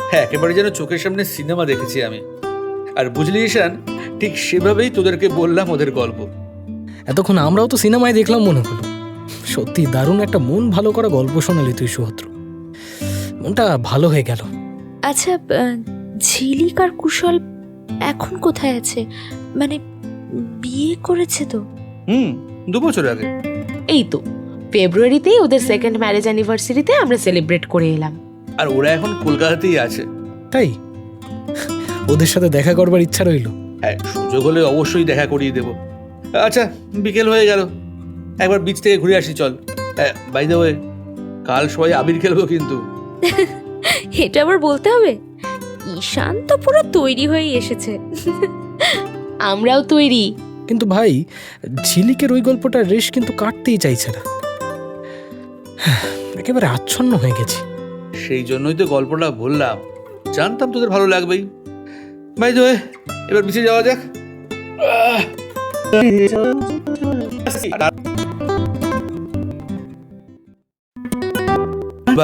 হ্যাঁ একেবারে যেন চোখের সামনে সিনেমা দেখেছি আমি। আর বুঝলি ঈশান, ঠিক সেভাবেই তোদেরকে বললাম ওদের গল্প। এতক্ষণ আমরাও তো সিনেমায় দেখলাম মনে হলো। সত্যি দারুণ একটা মন ভালো করা গল্প শোনালি তুই সুহদ্র, মনটা ভালো হয়ে গেল। আচ্ছা, ঝিলিক আর কুশল এখন কোথায় আছে? মানে বিয়ে করেছে তো? 2 বছর আগে। এই তো ফেব্রুয়ারিতেই ওদের সেকেন্ড ম্যারেজ অ্যানিভার্সারিতে আমরা সেলিব্রেট করে এলাম। আর ওরা এখন কলকাতাতেই আছে। তাই ওদের সাথে দেখা করবার ইচ্ছা রইল। হ্যাঁ, সুযোগ হলে অবশ্যই দেখা করিয়ে দেব। আচ্ছা, বিকেল হয়ে গেল, একবার বিচ থেকে ঘুরে আসি চল। বাই দ্য ওয়ে, কাল সবাই আবির খেলবো কিন্তু। এটা আবার বলতে হবে? ঈশান তো পুরো তৈরি হয়ে এসেছে। আমরাও তৈরি। কিন্তু ভাই, ঝিলিকের ওই গল্পটা রেশ কিন্তু কাটতেই চাইছে না, একেবারে আচ্ছন্ন হয়ে গেছে। সেই জন্যই তো গল্পটা বললাম, জানতাম তোদের ভালো লাগবেই। বাই দ্য ওয়ে, এবার বিচে যাওয়া যাক। আর